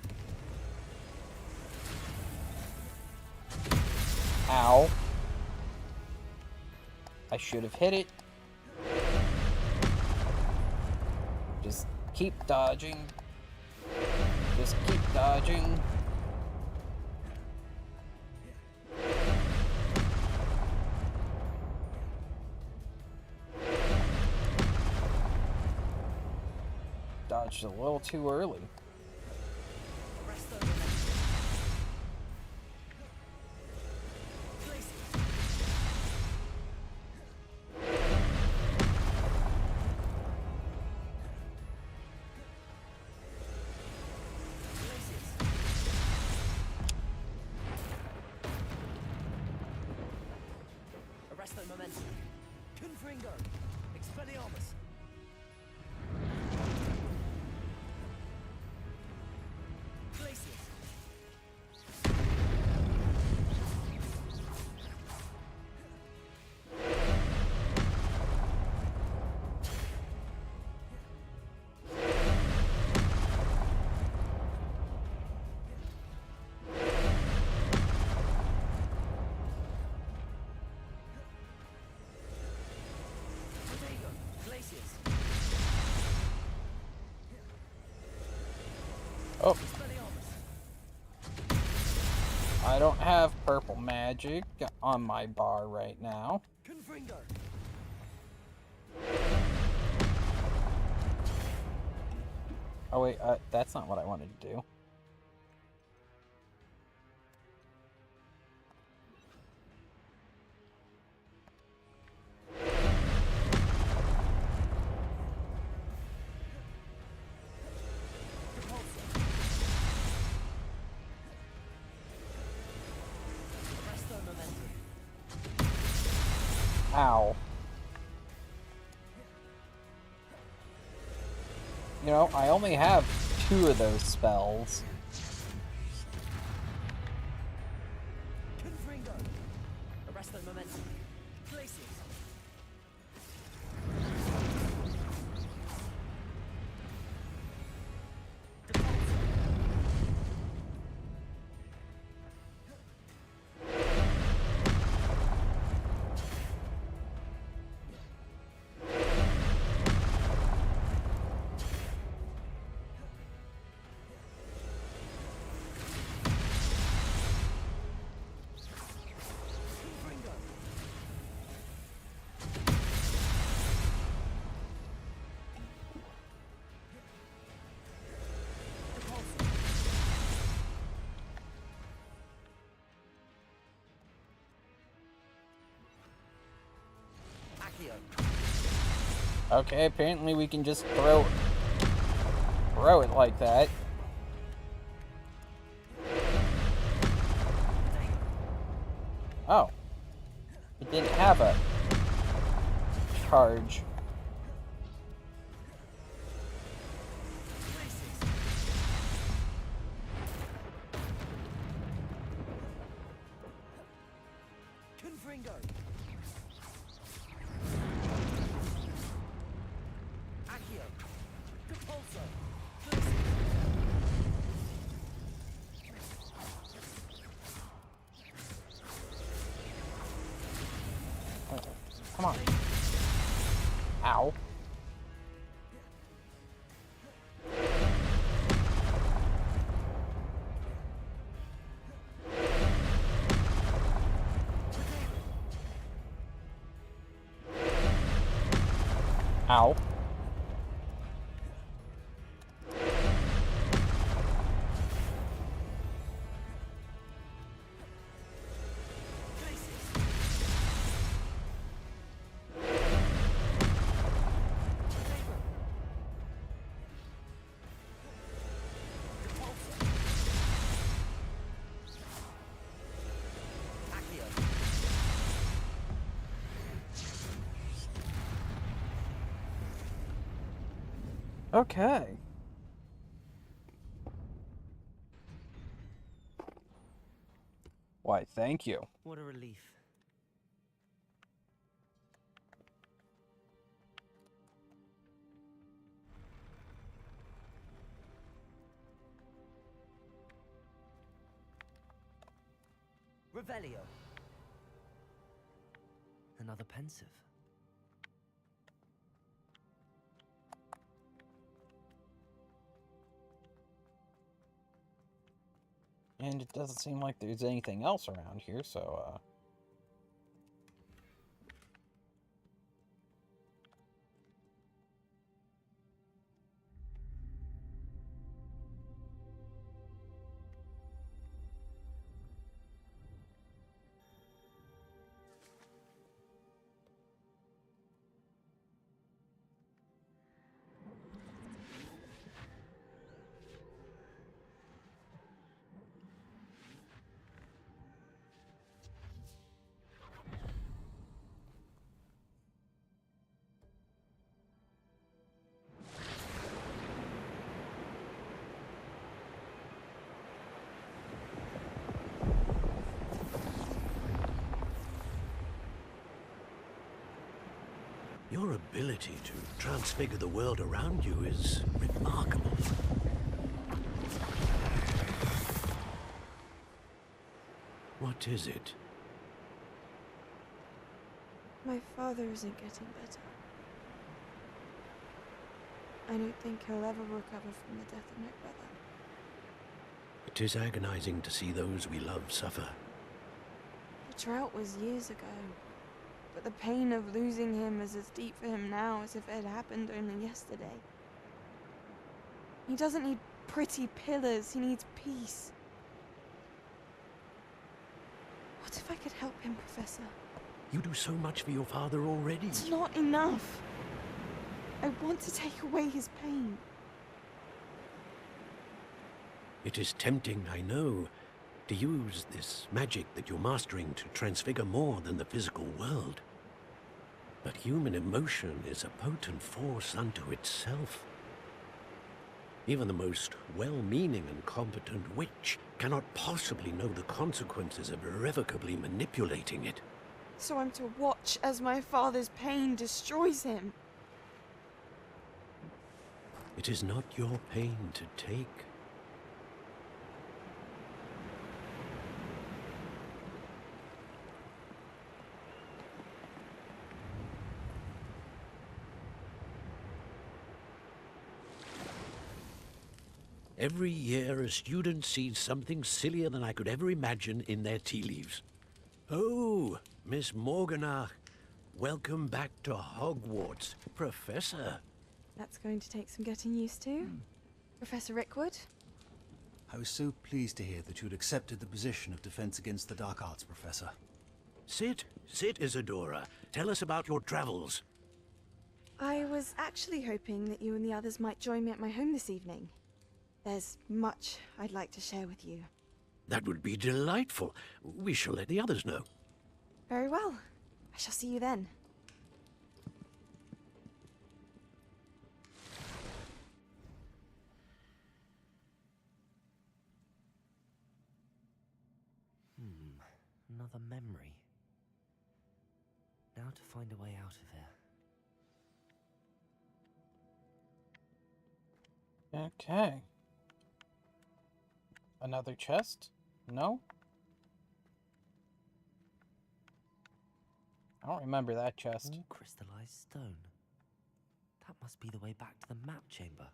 Ow. I should have hit it. Just keep dodging. Just keep dodging. Dodged a little too early. Arresto momentum. Confringo. Expelliarmus. Oh. I don't have purple magic on my bar right now. Confringo. Oh wait, that's not what I wanted to do. Ow. You know, I only have 2 of those spells. Confringo. Arresto momentum. Places. Okay, apparently we can just throw it like that. Oh. It didn't have a charge. Confringo. Accio. Depulso. Come on. Ow. Ow. Okay. Why, thank you. What a relief. Revelio. Another pensive. And it doesn't seem like there's anything else around here, so, Your ability to transfigure the world around you is remarkable. What is it? My father isn't getting better. I don't think he'll ever recover from the death of my brother. It is agonizing to see those we love suffer. The drought was years ago, but the pain of losing him is as deep for him now as if it had happened only yesterday. He doesn't need pretty pillars, he needs peace. What if I could help him, Professor? You do so much for your father already. It's not enough. I want to take away his pain. It is tempting, I know, to use this magic that you're mastering to transfigure more than the physical world. But human emotion is a potent force unto itself. Even the most well-meaning and competent witch cannot possibly know the consequences of irrevocably manipulating it. So I'm to watch as my father's pain destroys him. It is not your pain to take. Every year, a student sees something sillier than I could ever imagine in their tea leaves. Oh, Miss Morganach, welcome back to Hogwarts, Professor. That's going to take some getting used to. Professor Rickwood? I was so pleased to hear that you'd accepted the position of Defense Against the Dark Arts, Professor. Sit, Isadora. Tell us about your travels. I was actually hoping that you and the others might join me at my home this evening. There's much I'd like to share with you. That would be delightful. We shall let the others know. Very well. I shall see you then. Another memory. Now to find a way out of here. Okay. Another chest? No? I don't remember that chest. All crystallized stone. That must be the way back to the map chamber.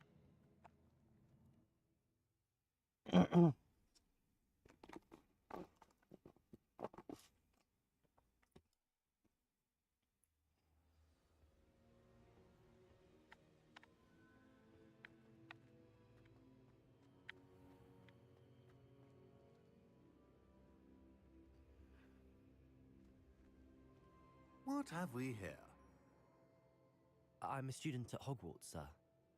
What have we here? I'm a student at Hogwarts, sir.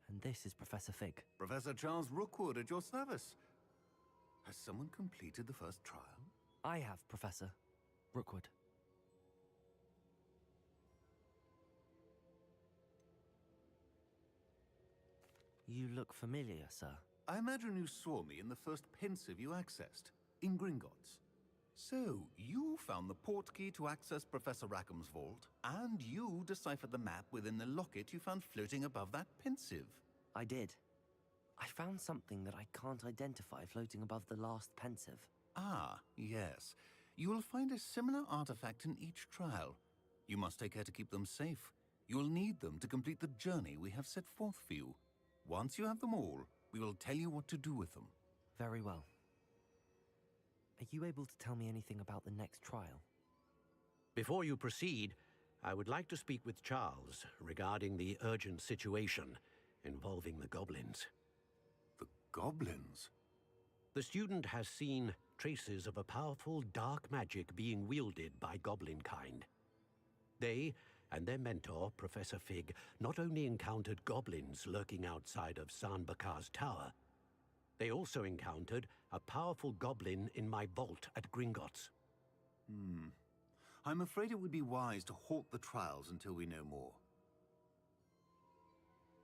And this is Professor Fig. Professor Charles Rookwood at your service. Has someone completed the first trial? I have, Professor Rookwood. You look familiar, sir. I imagine you saw me in the first pensive you accessed, in Gringotts. So, you found the portkey to access Professor Rackham's vault, and you deciphered the map within the locket you found floating above that pensive. I did. I found something that I can't identify floating above the last pensive. Ah, yes. You will find a similar artifact in each trial. You must take care to keep them safe. You will need them to complete the journey we have set forth for you. Once you have them all, we will tell you what to do with them. Very well. Are you able to tell me anything about the next trial? Before you proceed, I would like to speak with Charles regarding the urgent situation involving the goblins. The goblins? The student has seen traces of a powerful dark magic being wielded by goblin kind. They and their mentor, Professor Fig, not only encountered goblins lurking outside of Sanbakar's tower, they also encountered a powerful goblin in my vault at Gringotts. I'm afraid it would be wise to halt the trials until we know more.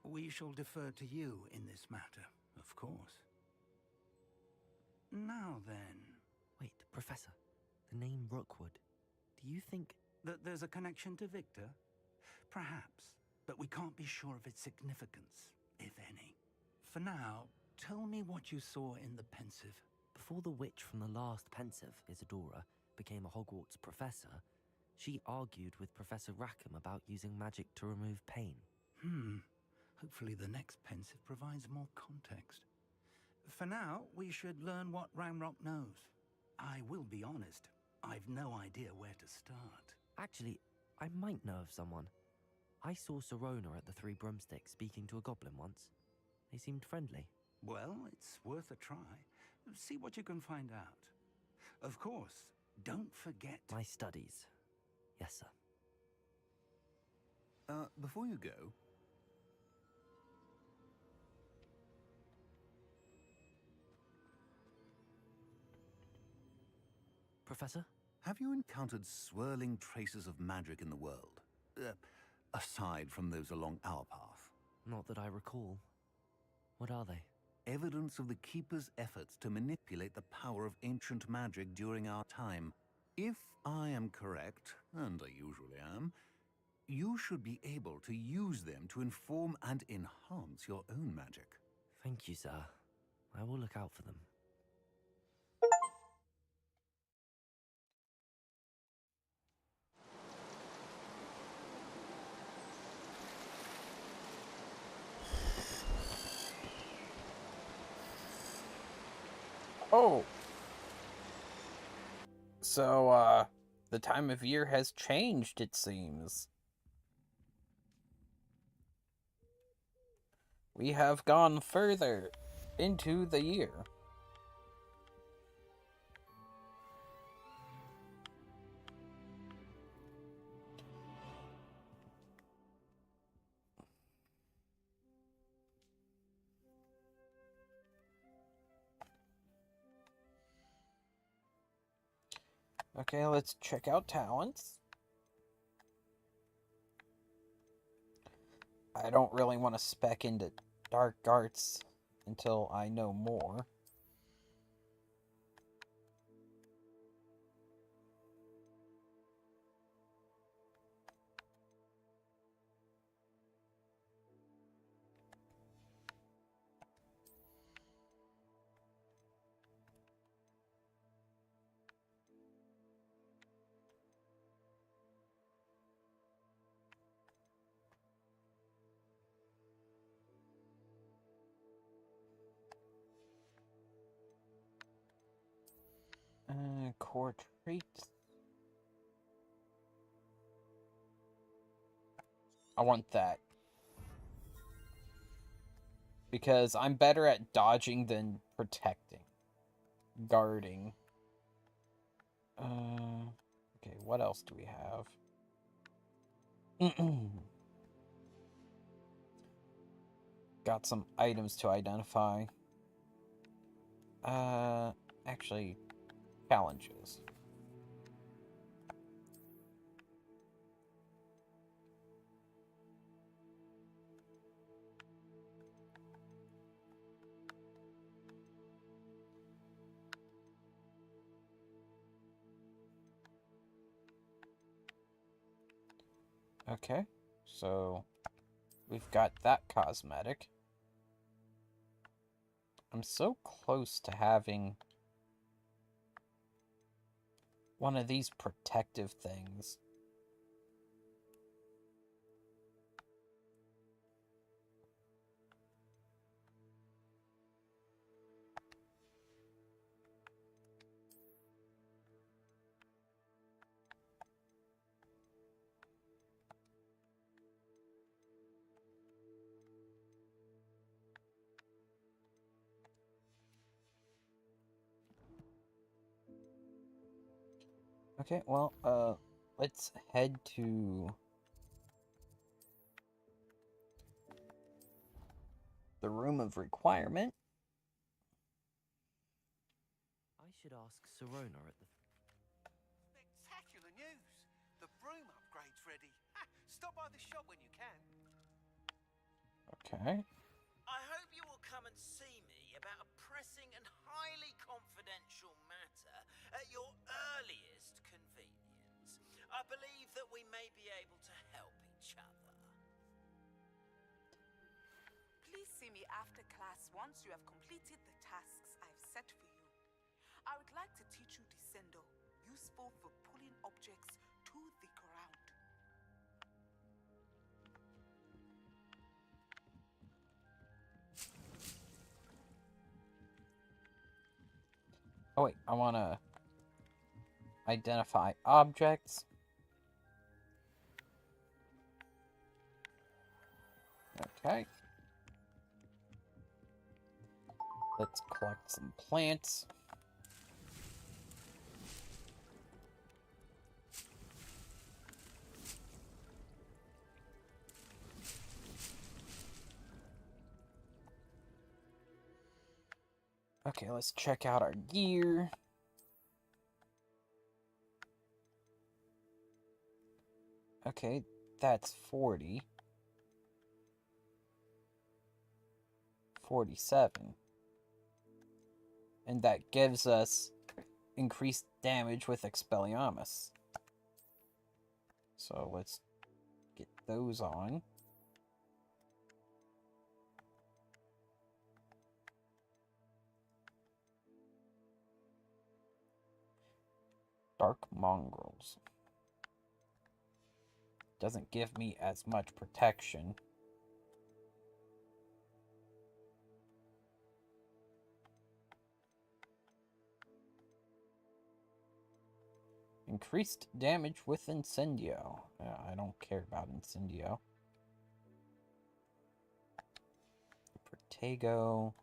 We shall defer to you in this matter, of course. Now then... Wait, Professor. The name Rookwood. Do you think... that there's a connection to Victor? Perhaps, but we can't be sure of its significance, if any. For now, tell me what you saw in the pensive. Before the witch from the last pensive, Isadora, became a Hogwarts professor, she argued with Professor Rackham about using magic to remove pain. Hopefully the next pensive provides more context. For now, we should learn what Ramrock knows. I will be honest, I've no idea where to start. Actually, I might know of someone. I saw Serona at the Three Broomsticks speaking to a goblin once. They seemed friendly. Well, it's worth a try. See what you can find out. Of course, don't forget... My studies. Yes, sir. Before you go... Professor? Have you encountered swirling traces of magic in the world? Aside from those along our path? Not that I recall. What are they? Evidence of the Keeper's efforts to manipulate the power of ancient magic during our time. If I am correct, and I usually am, you should be able to use them to inform and enhance your own magic. Thank you, sir. I will look out for them. Oh! So, the time of year has changed, it seems. We have gone further into the year. Okay, let's check out talents. I don't really want to spec into dark arts until I know more. Core traits. I want that. Because I'm better at dodging than protecting. Guarding. Okay, what else do we have? Got some items to identify. Actually, challenges. Okay, so we've got that cosmetic. I'm so close to having one of these protective things. Okay, well, let's head to the room of requirement. I should ask Sirona at the... Spectacular news! The broom upgrade's ready. Ha! Stop by the shop when you can. Okay. I hope you will come and see me about a pressing and highly confidential matter at your earliest convenience. I believe that we may be able to help each other. Please see me after class once you have completed the tasks I've set for you. I would like to teach you Descendo, useful for pulling objects to the ground. Oh wait, I want to identify objects. Okay. Let's collect some plants. Okay, let's check out our gear. Okay, that's 40. 47. And that gives us increased damage with Expelliarmus. So let's get those on. Dark Mongrels. Doesn't give me as much protection. Increased damage with Incendio. I don't care about Incendio. Protego.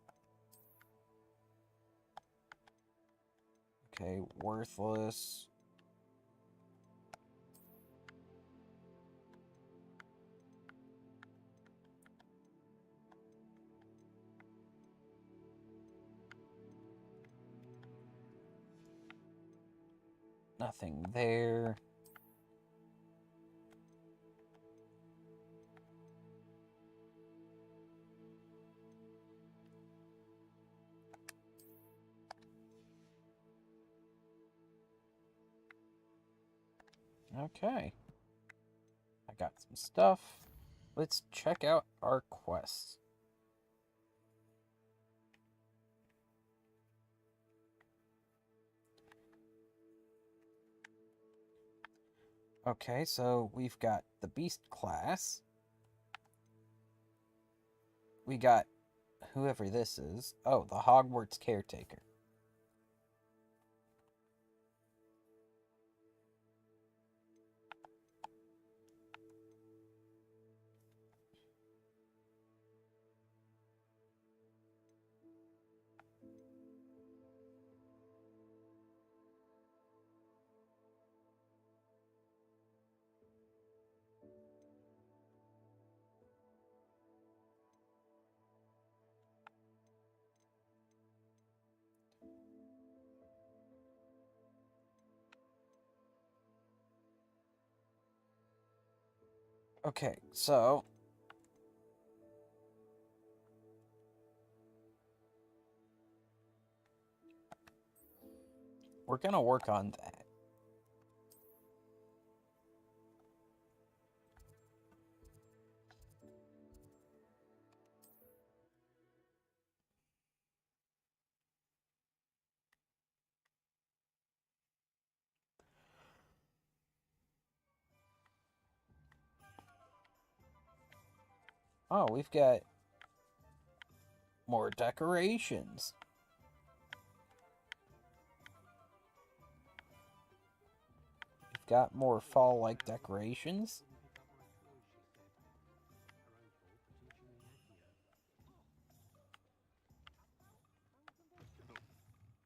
Okay, worthless. Nothing there. Okay. I got some stuff. Let's check out our quests. Okay, so we've got the Beast class. We got whoever this is. Oh, the Hogwarts caretaker. Okay, so we're gonna work on that. Oh, we've got more decorations. We've got more fall-like decorations.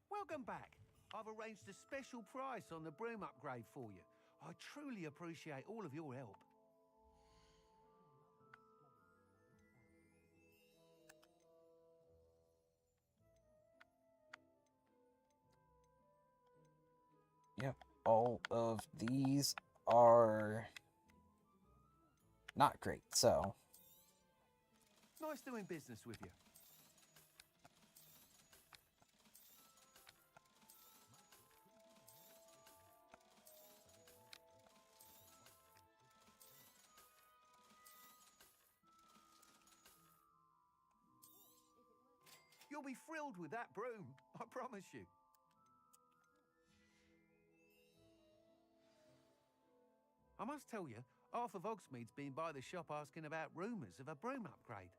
Welcome back. I've arranged a special price on the broom upgrade for you. I truly appreciate all of your help. Yep, all of these are not great, so... Nice doing business with you. You'll be thrilled with that broom, I promise you. I must tell you, half of Hogsmeade's been by the shop asking about rumours of a broom upgrade.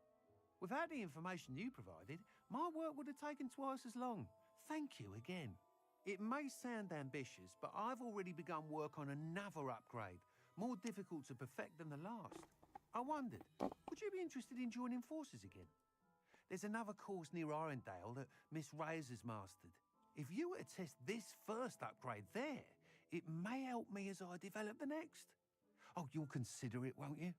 Without the information you provided, my work would have taken twice as long. Thank you again. It may sound ambitious, but I've already begun work on another upgrade, more difficult to perfect than the last. I wondered, would you be interested in joining forces again? There's another course near Arendelle that Miss Reyes has mastered. If you were to test this first upgrade there, it may help me as I develop the next. Oh, you'll consider it, won't you?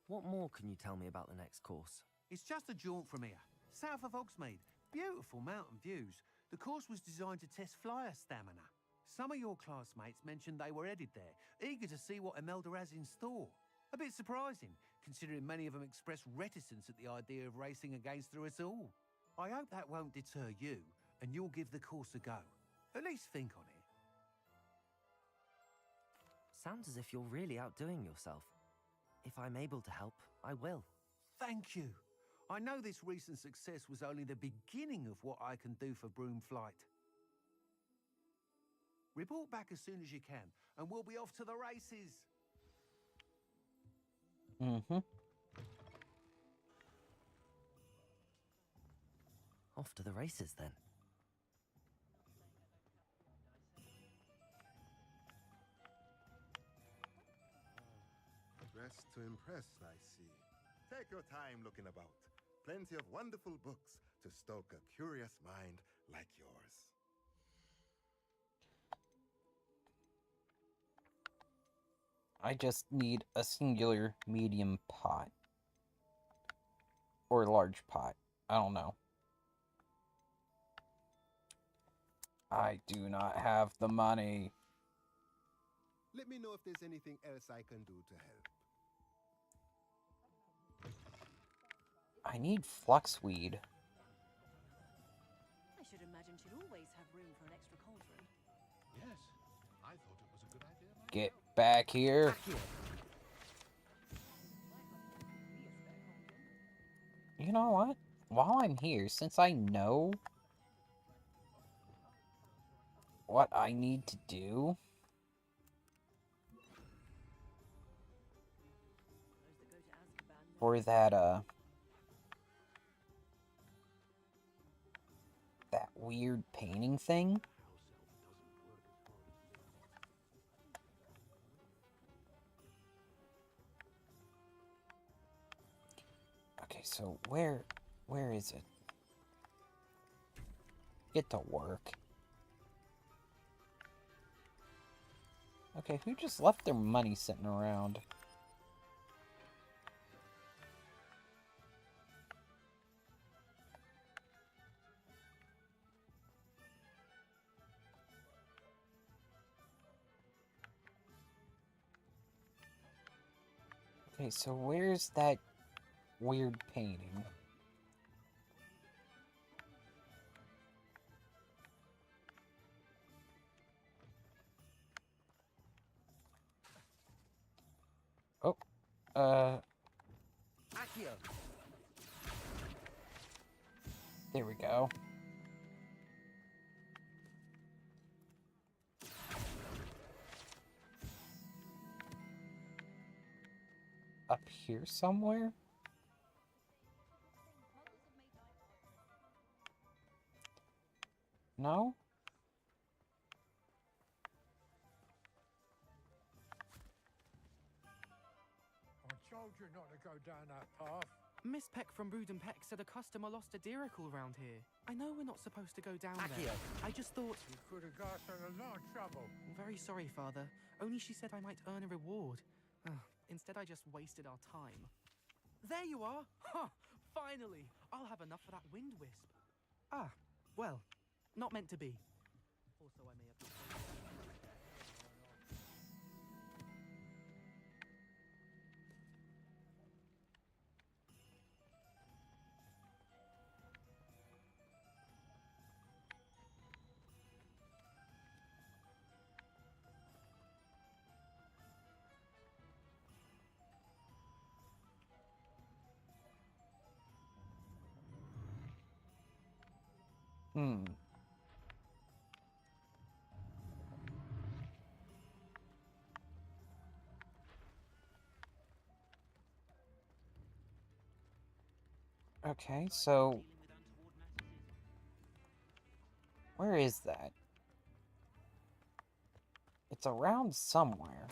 What more can you tell me about the next course? It's just a jaunt from here, south of Hogsmeade. Beautiful mountain views. The course was designed to test flyer stamina. Some of your classmates mentioned they were headed there, eager to see what Imelda has in store. A bit surprising, considering many of them expressed reticence at the idea of racing against her at all. I hope that won't deter you, and you'll give the course a go. At least think on it. Sounds as if you're really outdoing yourself. If I'm able to help, I will. Thank you. I know this recent success was only the beginning of what I can do for Broomflight. Report back as soon as you can, and we'll be off to the races. Mm-hmm. Off to the races, then. Dressed to impress, I see. Take your time looking about. Plenty of wonderful books to stoke a curious mind like yours. I just need a singular medium pot. Or large pot. I don't know. I do not have the money. Let me know if there's anything else I can do to help. I need fluxweed. I should imagine she'd always have room for an extra cauldron. Yes, I thought it was a good idea. Get back here. You know what? While I'm here, since I know what I need to do, for that weird painting thing. Okay, so where is it? Get to work. Okay, who just left their money sitting around? Okay, so where's that weird painting? Oh, Accio. there we go. Up here somewhere? No? I told you not to go down that path. Miss Peck from Brood and Peck said a customer lost a deeracle around here. I know we're not supposed to go down there. I just thought... You could have got us in a lot of trouble. I'm very sorry, Father. Only she said I might earn a reward. Instead, I just wasted our time. There you are! Ha! Finally! I'll have enough for that wind wisp. Ah, well, not meant to be. Also, I may have... Okay, so... where is that? It's around somewhere.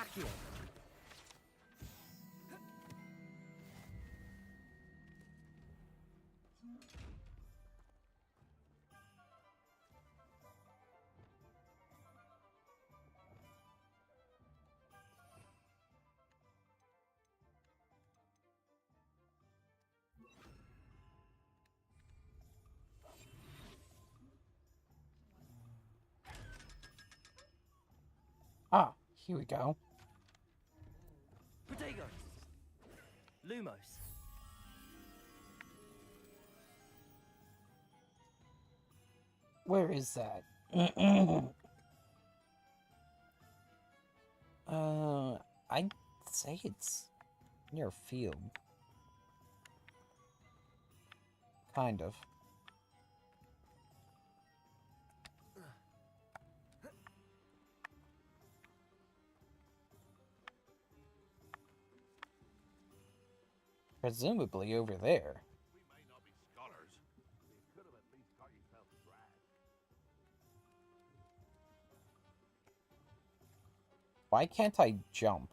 Accio. Ah, here we go. Protego. Lumos. Where is that? I'd say it's near a field. Kind of. Presumably over there. We may not be scholars. You could have at least got yourself dragged. Why can't I jump?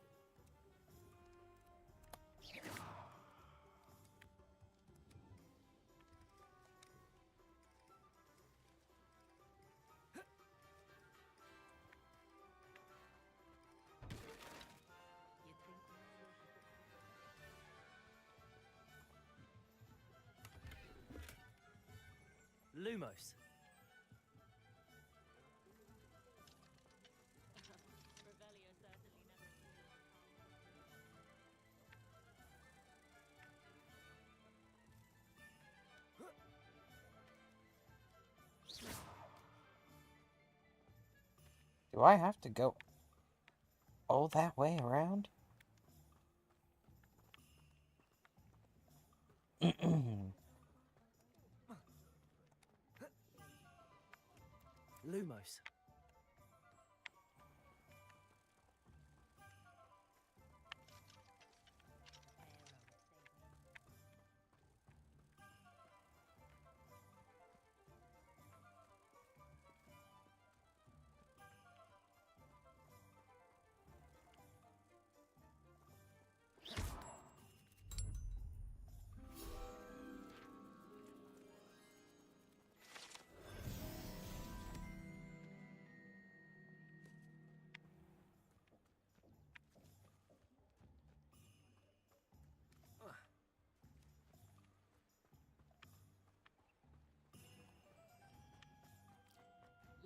Lumos. Do I have to go all that way around? Lumos.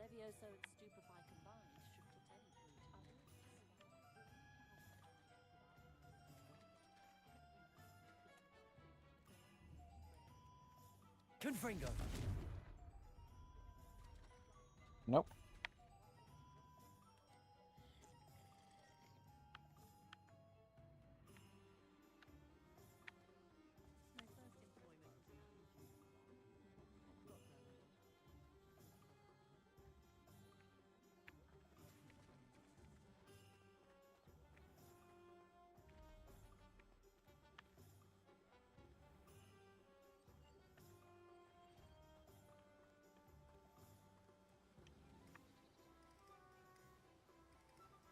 Levioso and Stupefy combined should put any brute out of its. Confringo. Nope.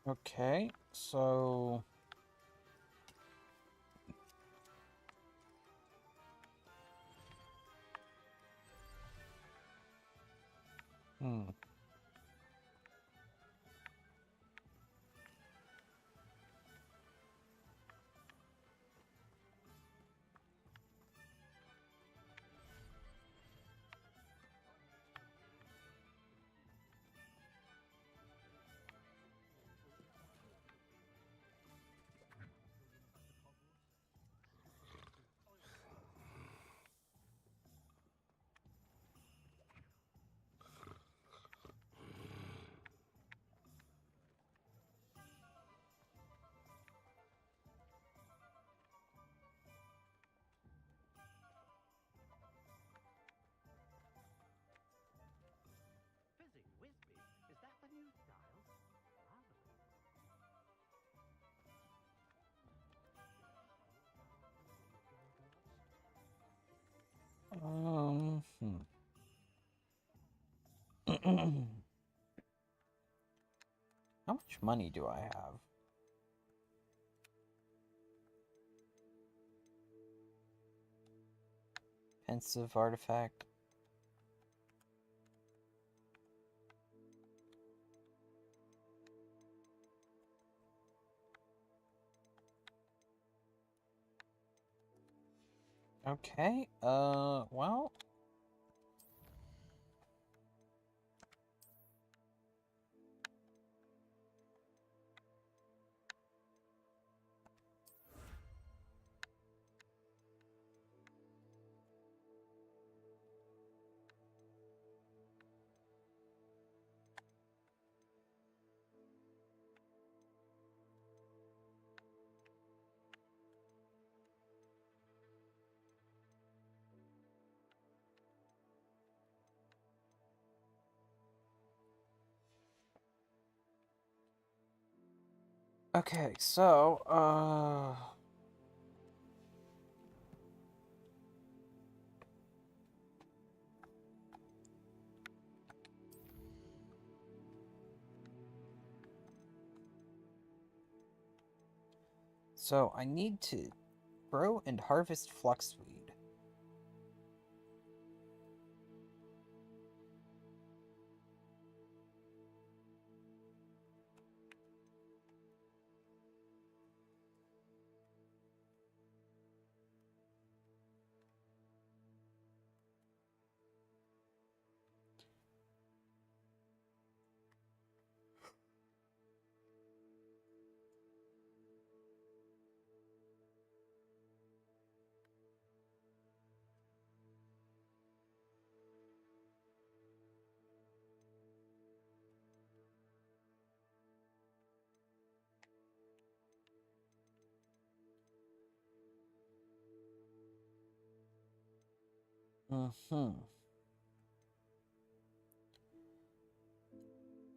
Okay, so... Hmm. Fizzy Whizby? Is that the new style? Hmm. How much money do I have? pensive artifact. Okay, well... Okay, so, So, I need to grow and harvest fluxweed.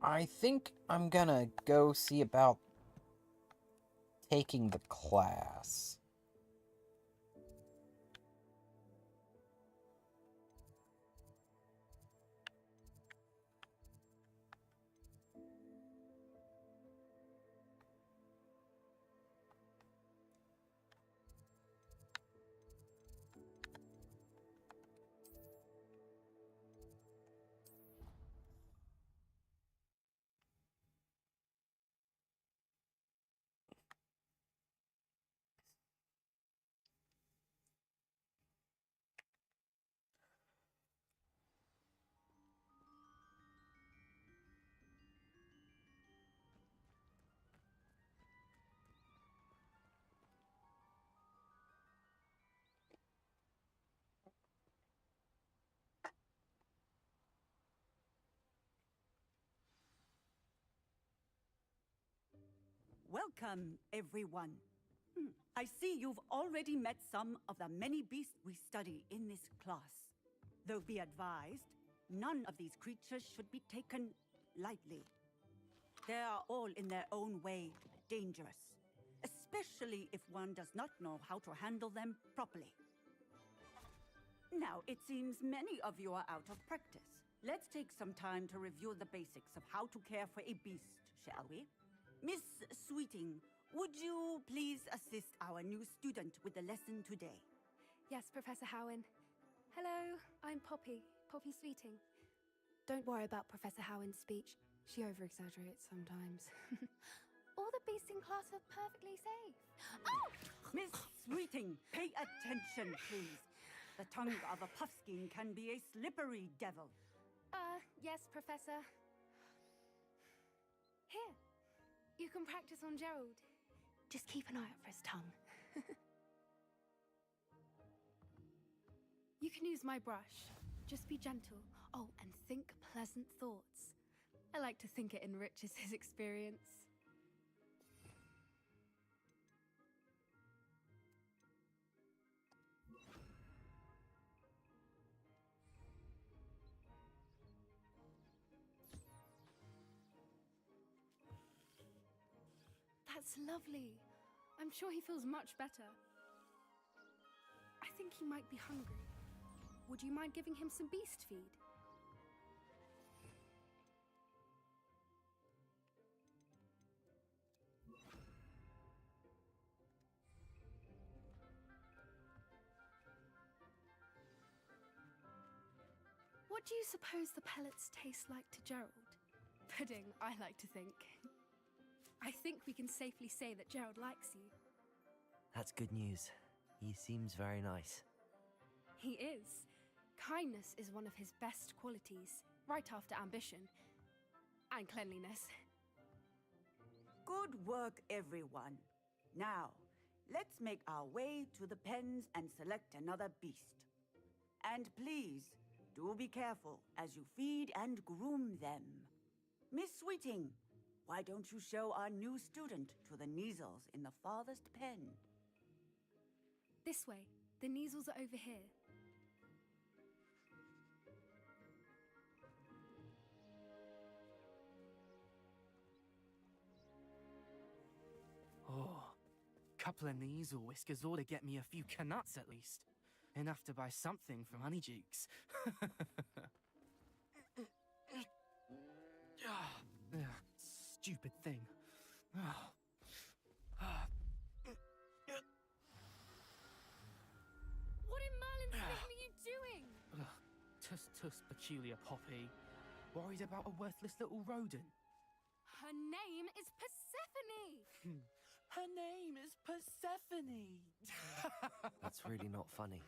I think I'm gonna go see about taking the class. Welcome, everyone. I see you've already met some of the many beasts we study in this class. Though be advised, none of these creatures should be taken lightly. They are all in their own way dangerous, especially if one does not know how to handle them properly. Now, it seems many of you are out of practice. Let's take some time to review the basics of how to care for a beast, shall we? Miss Sweeting, would you please assist our new student with the lesson today? Yes, Professor Howen. Hello, I'm Poppy Sweeting. Don't worry about Professor Howen's speech. She over-exaggerates sometimes. All the beasts in class are perfectly safe. Oh! Miss Sweeting, pay attention, please. The tongue of a puffskein can be a slippery devil. Yes, Professor. Here, you can practice on Gerald. Just keep an eye out for his tongue. You can use my brush. Just be gentle. Oh, and think pleasant thoughts. I like to think it enriches his experience. That's lovely. I'm sure he feels much better. I think he might be hungry. Would you mind giving him some beast feed? What do you suppose the pellets taste like to Gerald? Pudding, I like to think. I think we can safely say that Gerald likes you. That's good news. He seems very nice. He is. Kindness is one of his best qualities, right after ambition. And cleanliness. Good work, everyone. Now, let's make our way to the pens and select another beast. And please, do be careful as you feed and groom them. Miss Sweeting, why don't you show our new student to the Kneazles in the farthest pen? This way. The Kneazles are over here. Oh, couple of Kneazle whiskers ought to get me a few canuts at least. Enough to buy something from Honeydukes. Stupid thing. What in Merlin's name are you doing? Tuss tuss, peculiar Poppy. Worried about a worthless little rodent? Her name is Persephone! Her name is Persephone! That's really not funny.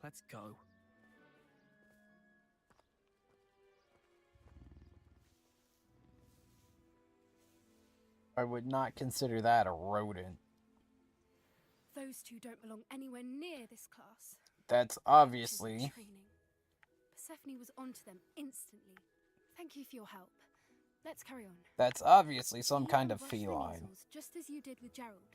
Let's go. I would not consider that a rodent. Those two don't belong anywhere near this class. That's obviously... Training. Persephone was onto them instantly. Thank you for your help. Let's carry on. That's obviously some You kind of rush the feline. Kneazles, just as you did with Gerald.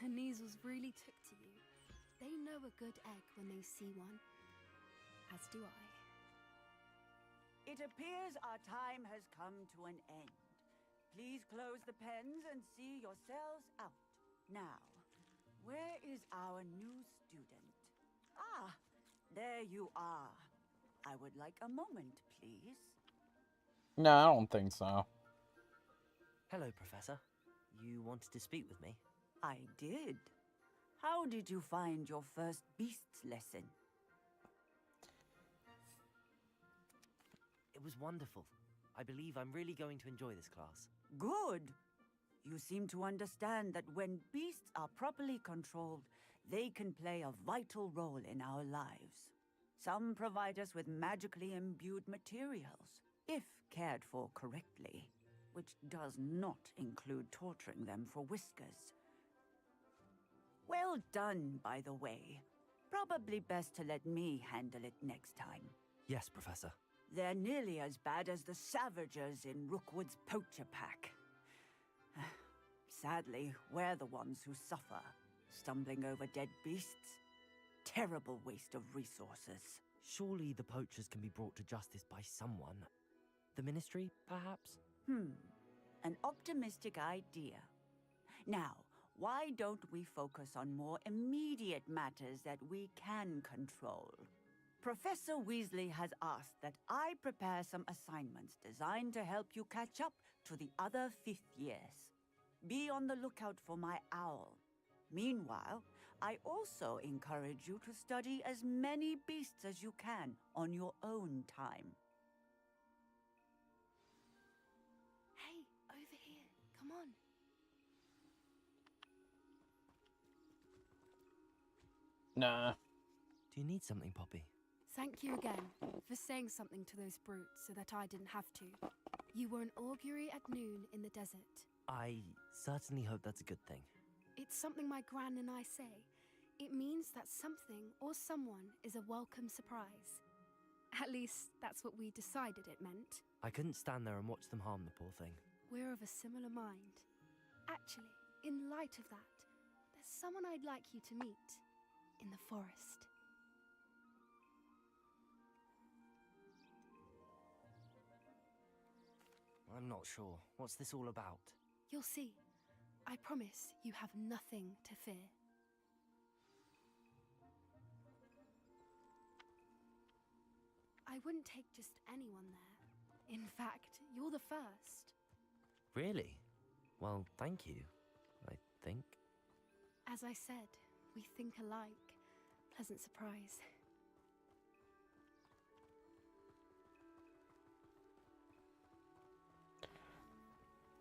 The Kneazles really took to you. They know a good egg when they see one. As do I. It appears our time has come to an end. Please close the pens and see yourselves out. Now, where is our new student? Ah, there you are. I would like a moment, please. No, I don't think so. Hello, Professor. You wanted to speak with me? I did. How did you find your first beasts lesson? It was wonderful. I believe I'm really going to enjoy this class. Good. You seem to understand that when beasts are properly controlled, they can play a vital role in our lives. Some provide us with magically imbued materials, if cared for correctly, which does not include torturing them for whiskers. Well done, by the way. Probably best to let me handle it next time. Yes, Professor. They're nearly as bad as the Savagers in Rookwood's poacher pack. Sadly, we're the ones who suffer, stumbling over dead beasts. Terrible waste of resources. Surely the poachers can be brought to justice by someone. The Ministry, perhaps? An optimistic idea. Now, why don't we focus on more immediate matters that we can control? Professor Weasley has asked that I prepare some assignments designed to help you catch up to the other 5th years. Be on the lookout for my owl. Meanwhile, I also encourage you to study as many beasts as you can on your own time. Hey, over here. Come on. Nah. Do you need something, Poppy? Thank you again for saying something to those brutes so that I didn't have to. You were an augury at noon in the desert. I certainly hope that's a good thing. It's something my gran and I say. It means that something or someone is a welcome surprise. At least, that's what we decided it meant. I couldn't stand there and watch them harm the poor thing. We're of a similar mind. Actually, in light of that, there's someone I'd like you to meet in the forest. I'm not sure. What's this all about? You'll see. I promise you have nothing to fear. I wouldn't take just anyone there. In fact, you're the first. Really? Well, thank you, I think. As I said, we think alike. Pleasant surprise.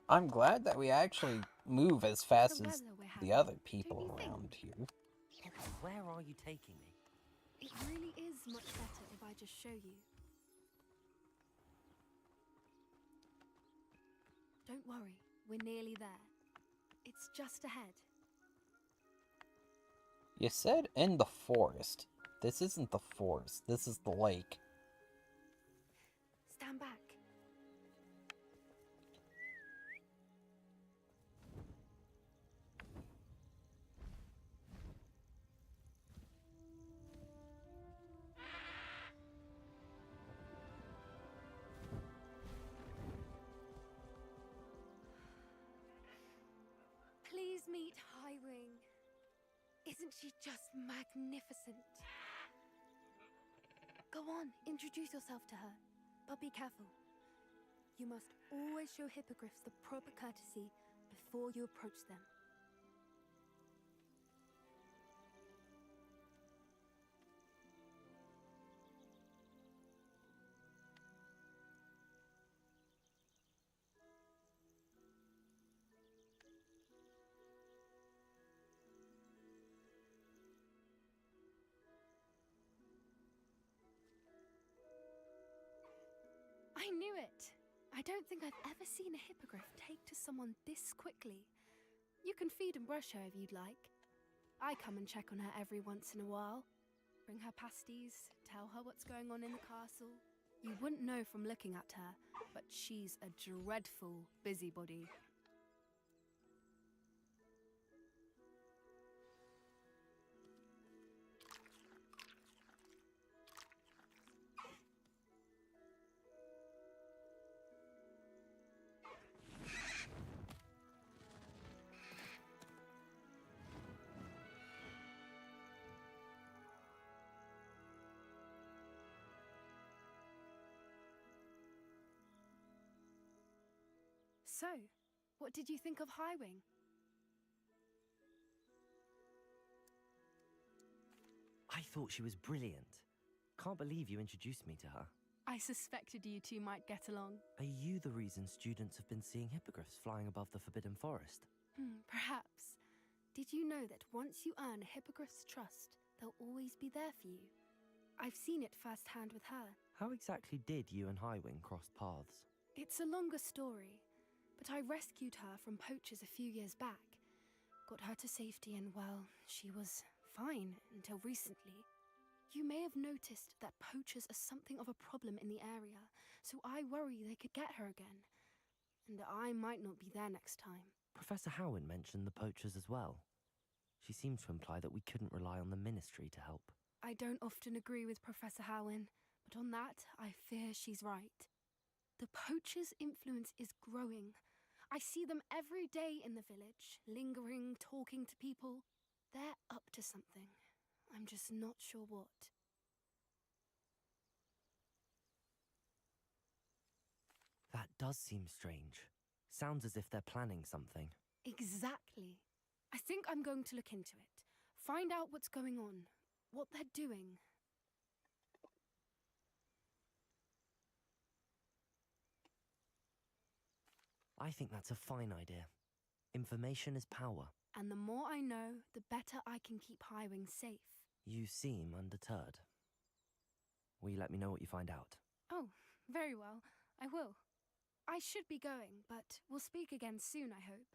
I'm glad that we actually move as fast as the other people around here. Where are you taking me? It really is much better if I just show you. Don't worry, we're nearly there. It's just ahead. You said in the forest. This isn't the forest, this is the lake. Stand back. Please meet Highwing. Isn't she just magnificent? Go on, introduce yourself to her. But be careful. You must always show hippogriffs the proper courtesy before you approach them. I knew it! I don't think I've ever seen a hippogriff take to someone this quickly. You can feed and brush her if you'd like. I come and check on her every once in a while. Bring her pasties, tell her what's going on in the castle. You wouldn't know from looking at her, but she's a dreadful busybody. So, what did you think of Highwing? I thought she was brilliant. Can't believe you introduced me to her. I suspected you two might get along. Are you the reason students have been seeing hippogriffs flying above the Forbidden Forest? Perhaps. Did you know that once you earn a hippogriff's trust, they'll always be there for you? I've seen it firsthand with her. How exactly did you and Highwing cross paths? It's a longer story, but I rescued her from poachers a few years back. Got her to safety and, well, she was fine until recently. You may have noticed that poachers are something of a problem in the area, so I worry they could get her again. And I might not be there next time. Professor Howen mentioned the poachers as well. She seemed to imply that we couldn't rely on the Ministry to help. I don't often agree with Professor Howen, but on that, I fear she's right. The poachers' influence is growing. I see them every day in the village, lingering, talking to people. They're up to something. I'm just not sure what. That does seem strange. Sounds as if they're planning something. Exactly. I think I'm going to look into it. Find out what's going on, what they're doing. I think that's a fine idea. Information is power. And the more I know, the better I can keep Highwing safe. You seem undeterred. Will you let me know what you find out? Oh, very well. I will. I should be going, but we'll speak again soon, I hope.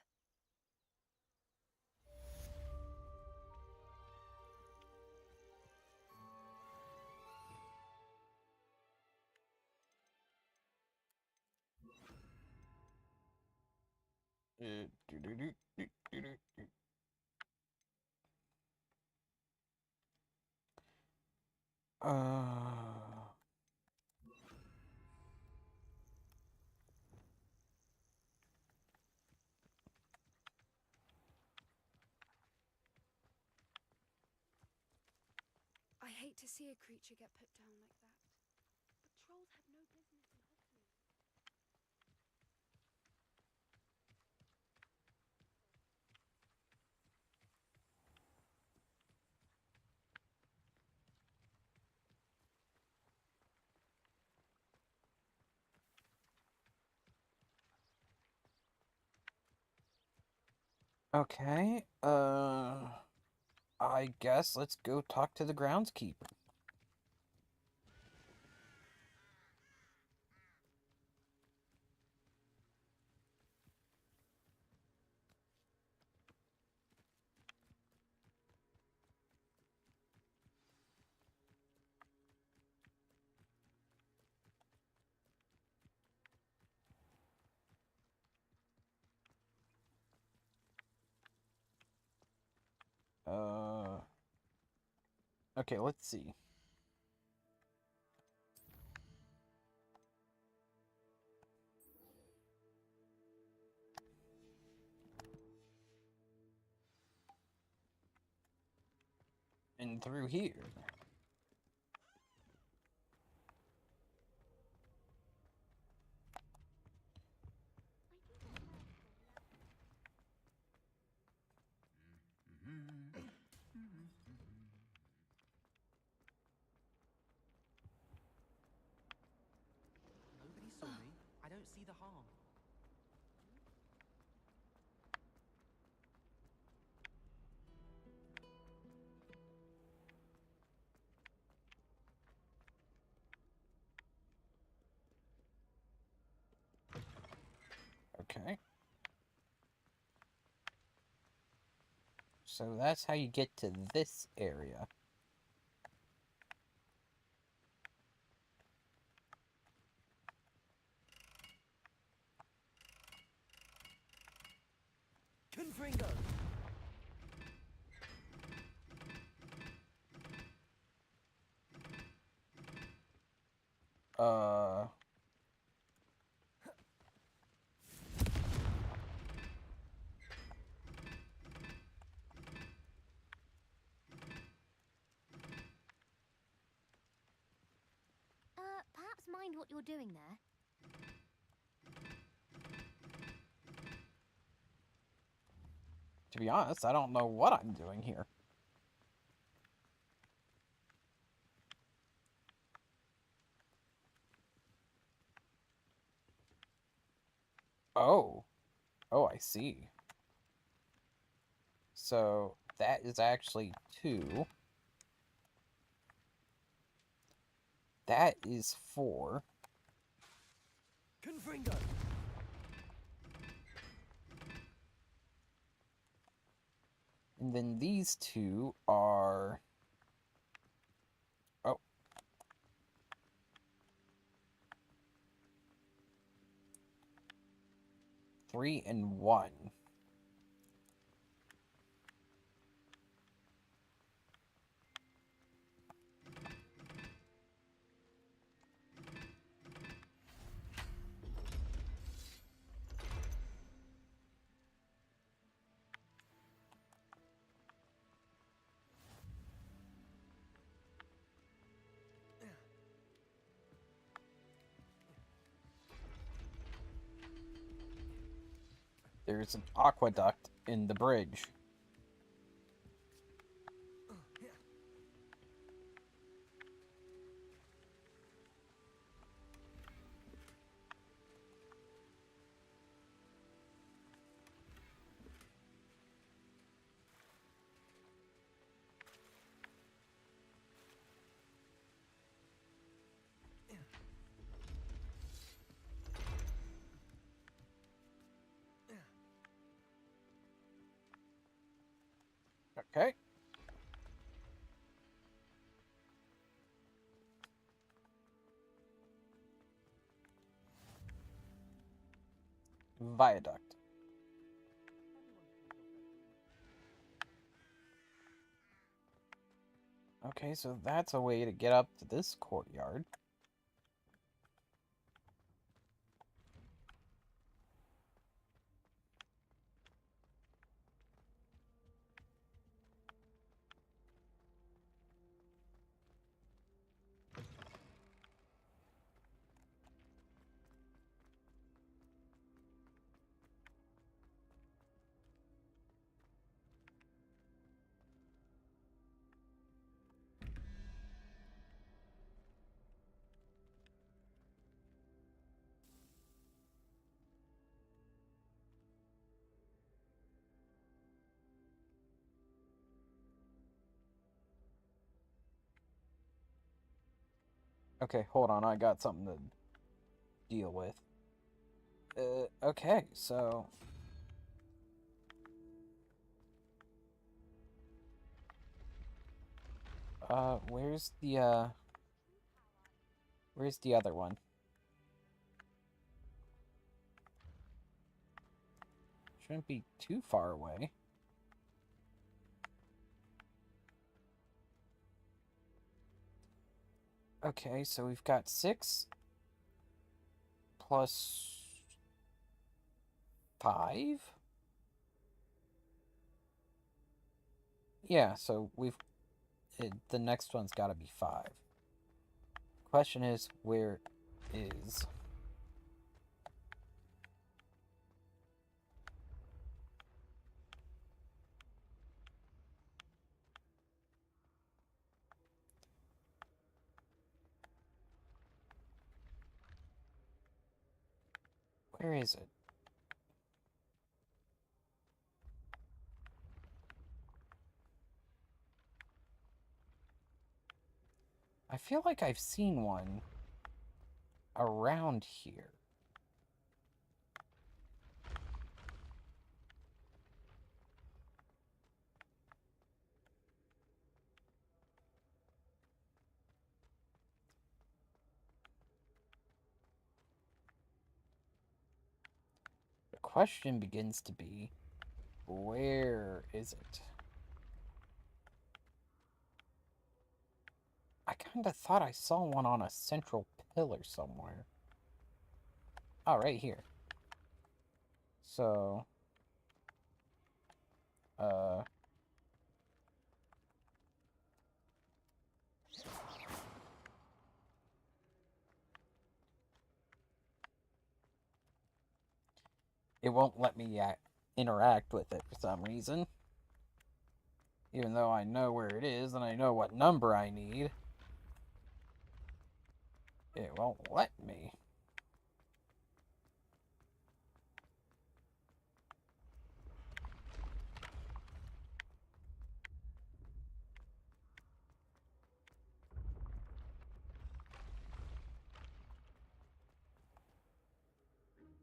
hate to see a creature get put down like that. But trolls have no business in Hogsmeade. Okay, I guess let's go talk to the groundskeeper. Okay, let's see. And through here. Nobody saw me. I don't see the harm. Okay. So that's how you get to this area. Confringo! Perhaps mind what you're doing there? To be honest, I don't know what I'm doing here. Oh. Oh, I see. So, that is actually 2. That is 4. Confringo! And then these 2 are... Oh. 3 and 1. There's an aqueduct in the bridge. Okay. Viaduct. Okay, so that's a way to get up to this courtyard. Okay, hold on, I got something to deal with. Okay, so... where's the other one? Shouldn't be too far away. Okay, so we've got 6 plus 5? Yeah, so the next one's got to be 5. Question is, where is... Where is it? I feel like I've seen one around here. The question begins to be, where is it? I kinda thought I saw one on a central pillar somewhere. Oh, right here. So... It won't let me interact with it for some reason. Even though I know where it is and I know what number I need. It won't let me.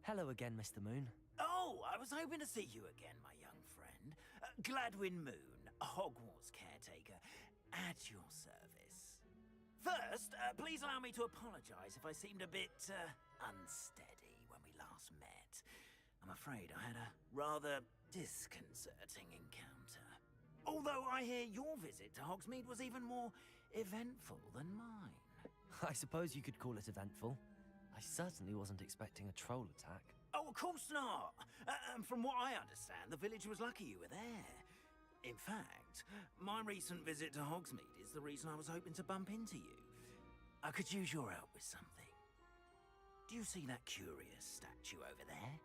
Hello again, Mr. Moon. Oh, I was hoping to see you again, my young friend. Gladwin Moon, Hogwarts caretaker, at your service. First, please allow me to apologize if I seemed a bit, unsteady when we last met. I'm afraid I had a rather disconcerting encounter. Although I hear your visit to Hogsmeade was even more eventful than mine. I suppose you could call it eventful. I certainly wasn't expecting a troll attack. Oh, of course not. From what I understand, the village was lucky you were there. In fact, my recent visit to Hogsmeade is the reason I was hoping to bump into you. I could use your help with something. Do you see that curious statue over there?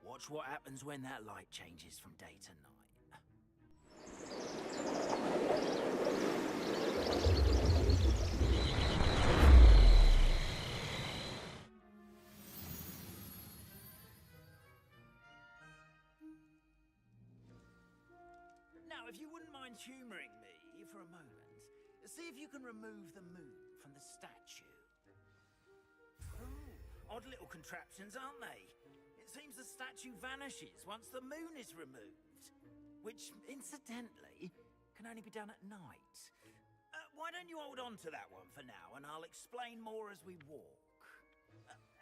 Watch what happens when that light changes from day to night. Now, if you wouldn't mind humoring me for a moment, see if you can remove the moon from the statue. Ooh, odd little contraptions, aren't they? It seems the statue vanishes once the moon is removed, which, incidentally, can only be done at night. Why don't you hold on to that one for now, and I'll explain more as we walk.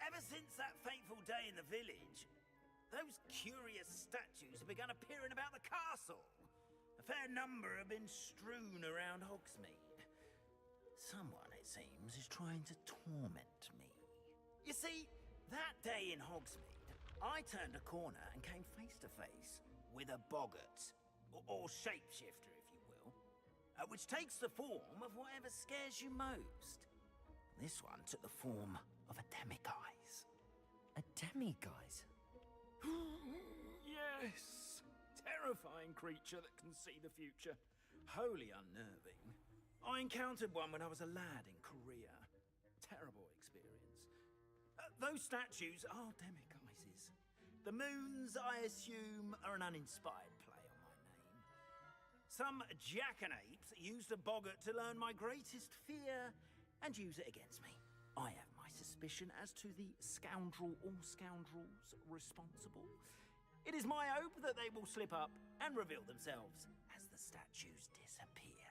Ever since that fateful day in the village, those curious statues have begun appearing about the castle. A fair number have been strewn around Hogsmeade. Someone, it seems, is trying to torment me. You see, that day in Hogsmeade, I turned a corner and came face to face with a boggart, or shapeshifter, if you will, which takes the form of whatever scares you most. This one took the form of a demiguise. A demiguise? Yes! Terrifying creature that can see the future. Wholly unnerving. I encountered one when I was a lad in Korea. Terrible experience. Those statues are demiguises. The moons, I assume, are an uninspired play on my name. Some jackanapes used a boggart to learn my greatest fear and use it against me. I have my suspicion as to the scoundrel or scoundrels responsible. It is my hope that they will slip up and reveal themselves as the statues disappear.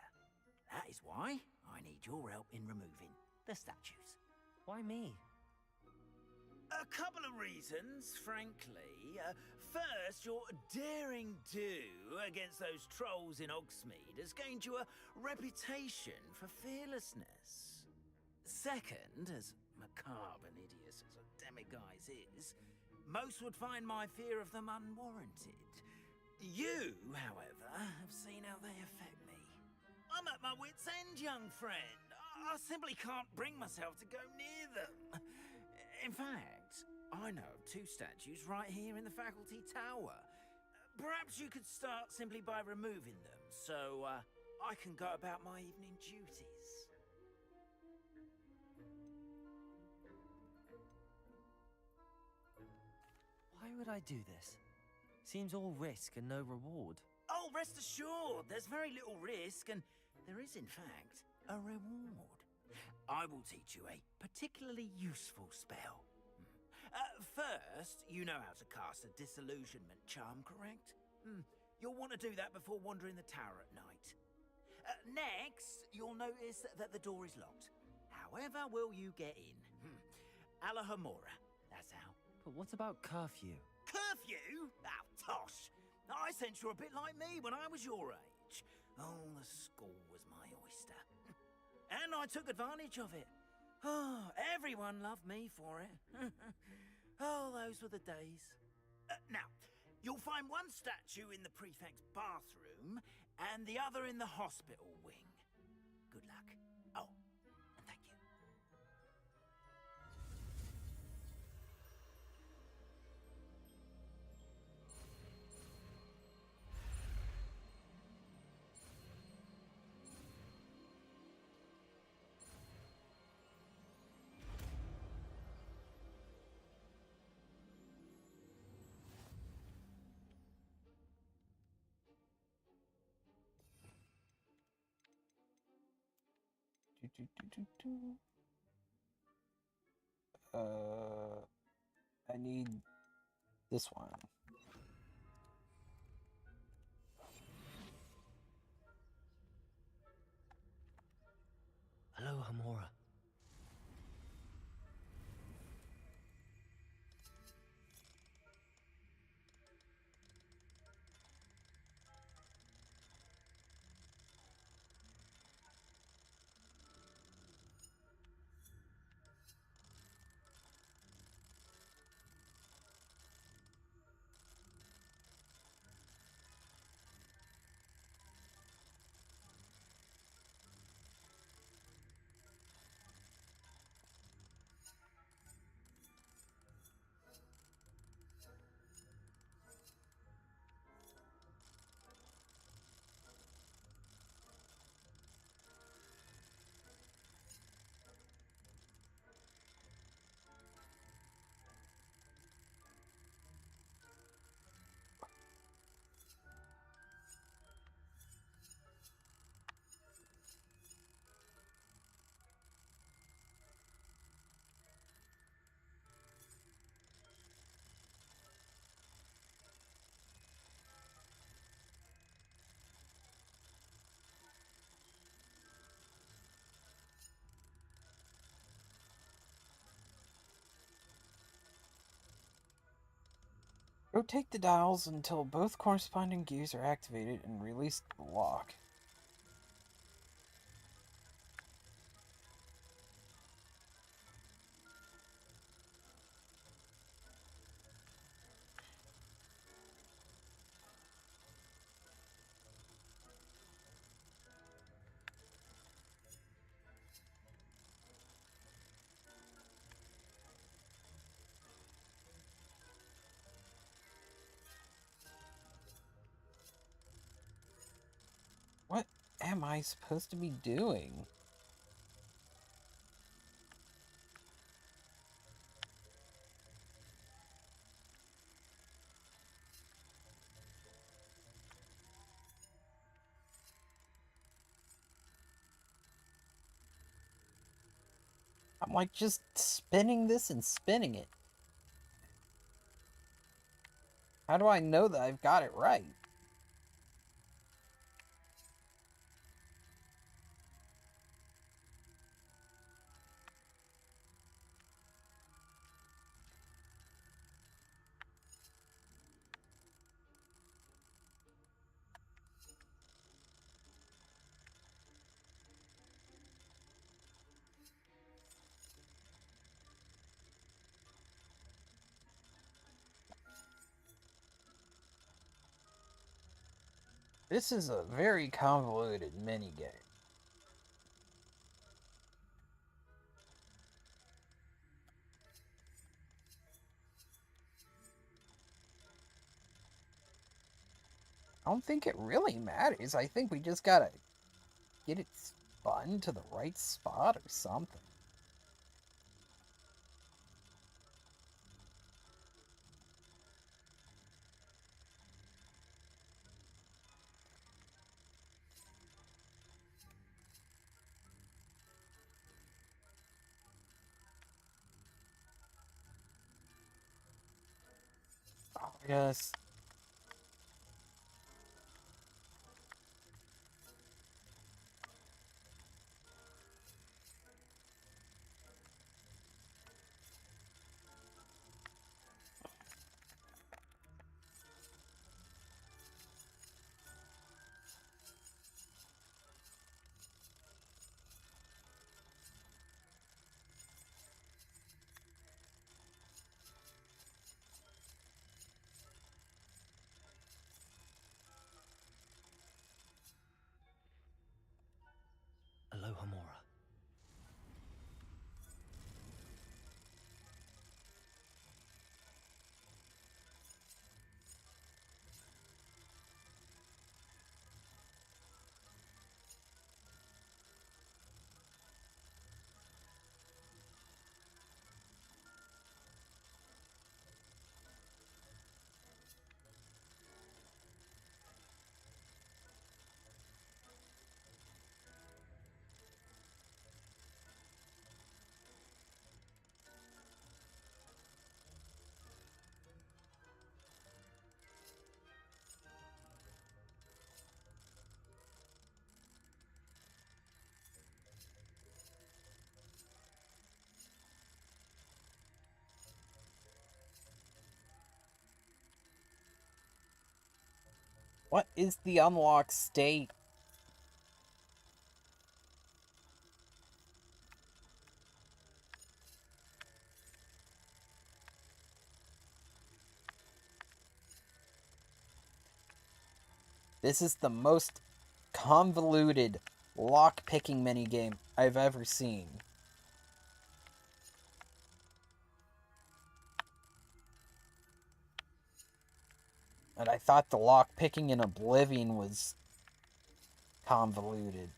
That is why I need your help in removing the statues. Why me? A couple of reasons, frankly. First, your daring do against those trolls in Hogsmeade has gained you a reputation for fearlessness. Second, as macabre and hideous as a demiguise is, most would find my fear of them unwarranted. You, however, have seen how they affect me. I'm at my wit's end, young friend. I simply can't bring myself to go near them. In fact, I know of 2 statues right here in the faculty tower. Perhaps you could start simply by removing them, so I can go about my evening duties. Why would I do this? Seems all risk and no reward. Oh, rest assured, there's very little risk, and there is, in fact, a reward. I will teach you a particularly useful spell. First, you know how to cast a disillusionment charm, correct? You'll want to do that before wandering the tower at night. Next, you'll notice that the door is locked. However will you get in? Alahomora, that's how. But what about curfew? Curfew? Oh, tosh. I sense you're a bit like me when I was your age. Oh, the school was my oyster. And I took advantage of it. Oh, everyone loved me for it. Oh, those were the days. Now, you'll find one statue in the prefect's bathroom and the other in the hospital wing. Good luck. Oh, and thank you. I need this one. Hello, Hamora. Rotate the dials until both corresponding gears are activated and release the lock. What am I supposed to be doing? I'm like just spinning this and spinning it. How do I know that I've got it right? This is a very convoluted minigame. I don't think it really matters. I think we just gotta get it spun to the right spot or something. Oh, yes. Aloha Mora. What is the unlock state? This is the most convoluted lock-picking minigame I've ever seen. And I thought the lock-picking in Oblivion was convoluted.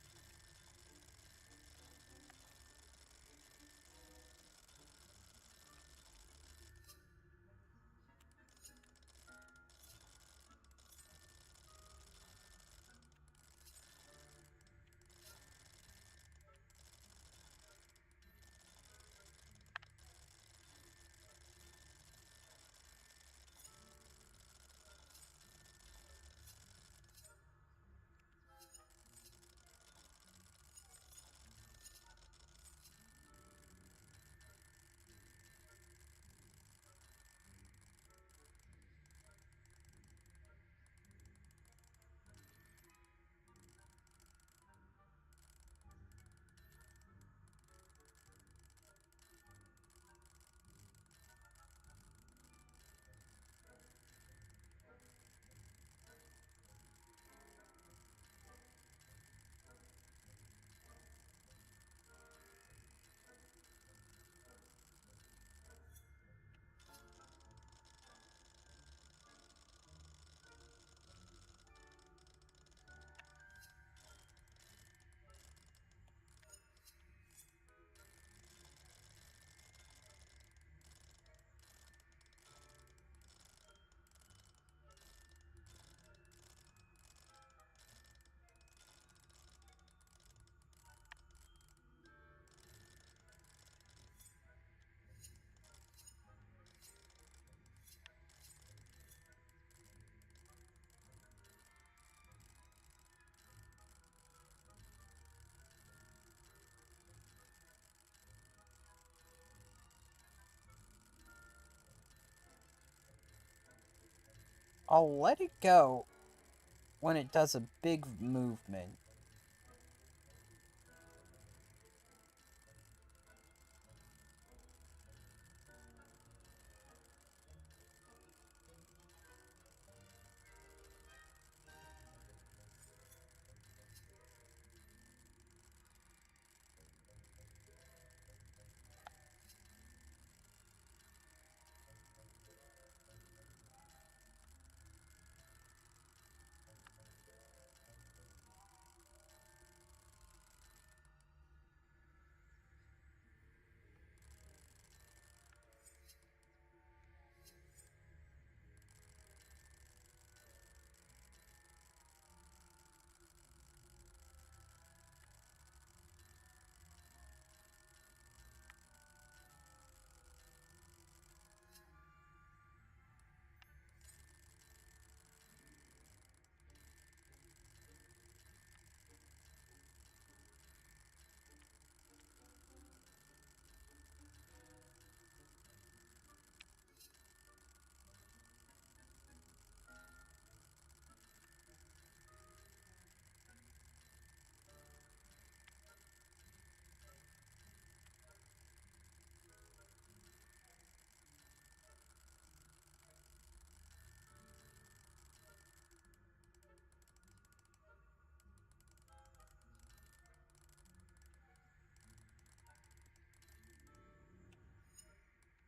I'll let it go when it does a big movement.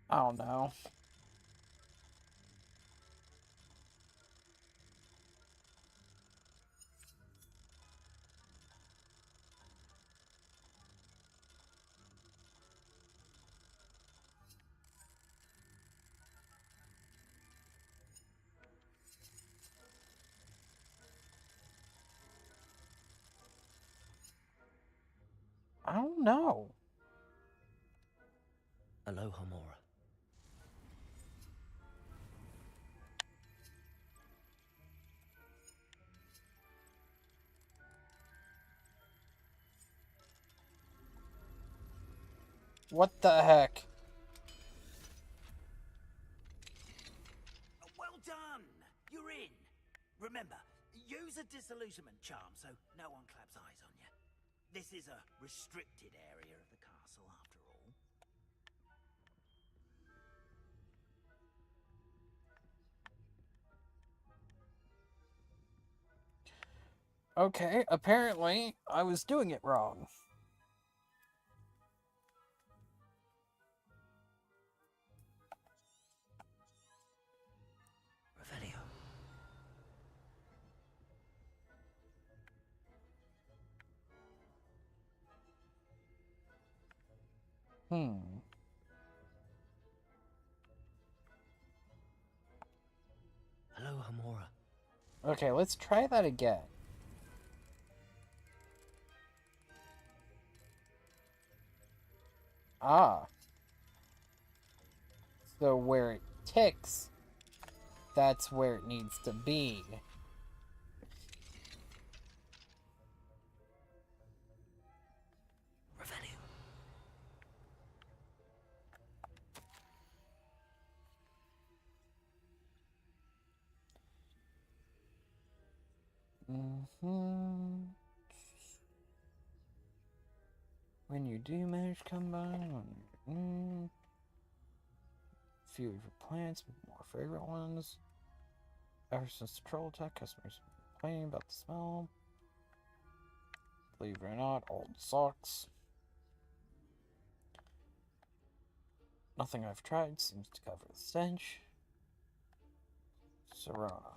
I don't know. I don't know. Aloha, Mora. What the heck? Well done! You're in. Remember, use a disillusionment charm so no one claps eyes on you. This is a restricted area of the castle, after all. Okay, apparently I was doing it wrong. Revelio. Aloha, Mora. Okay, let's try that again. Ah. So where it ticks, that's where it needs to be. Revelio. When you do manage to combine few of your plants with more favorite ones. Ever since the troll attack, customers have been complaining about the smell. Believe it or not, old socks. Nothing I've tried seems to cover the stench. Serona.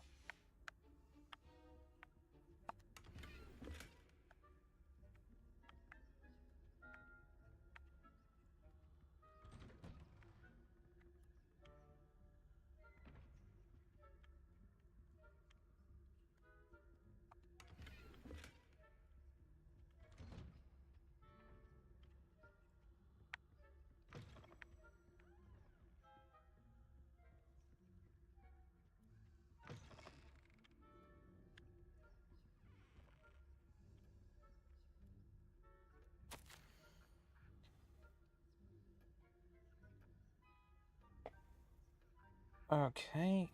Okay.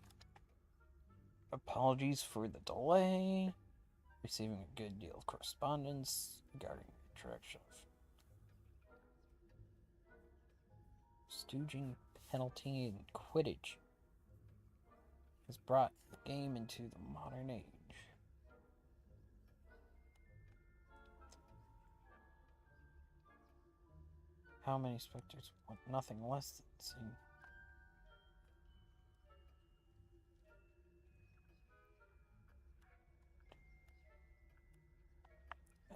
Apologies for the delay. Receiving a good deal of correspondence regarding the introduction of stooging penalty and Quidditch has brought the game into the modern age. How many spectators want nothing less than seeing?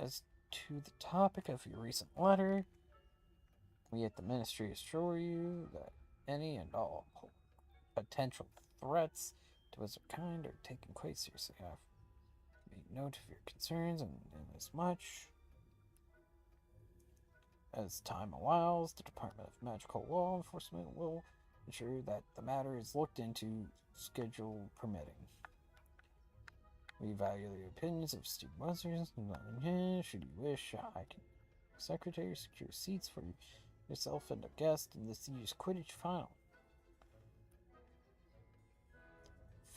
As to the topic of your recent letter, we at the Ministry assure you that any and all potential threats to us of kind are taken quite seriously. I have made note of your concerns, and as much as time allows, the Department of Magical Law Enforcement will ensure that the matter is looked into, schedule permitting. We value the opinions of student wizards. Should you wish, I can secretary secure seats for yourself and a guest in this year's Quidditch final.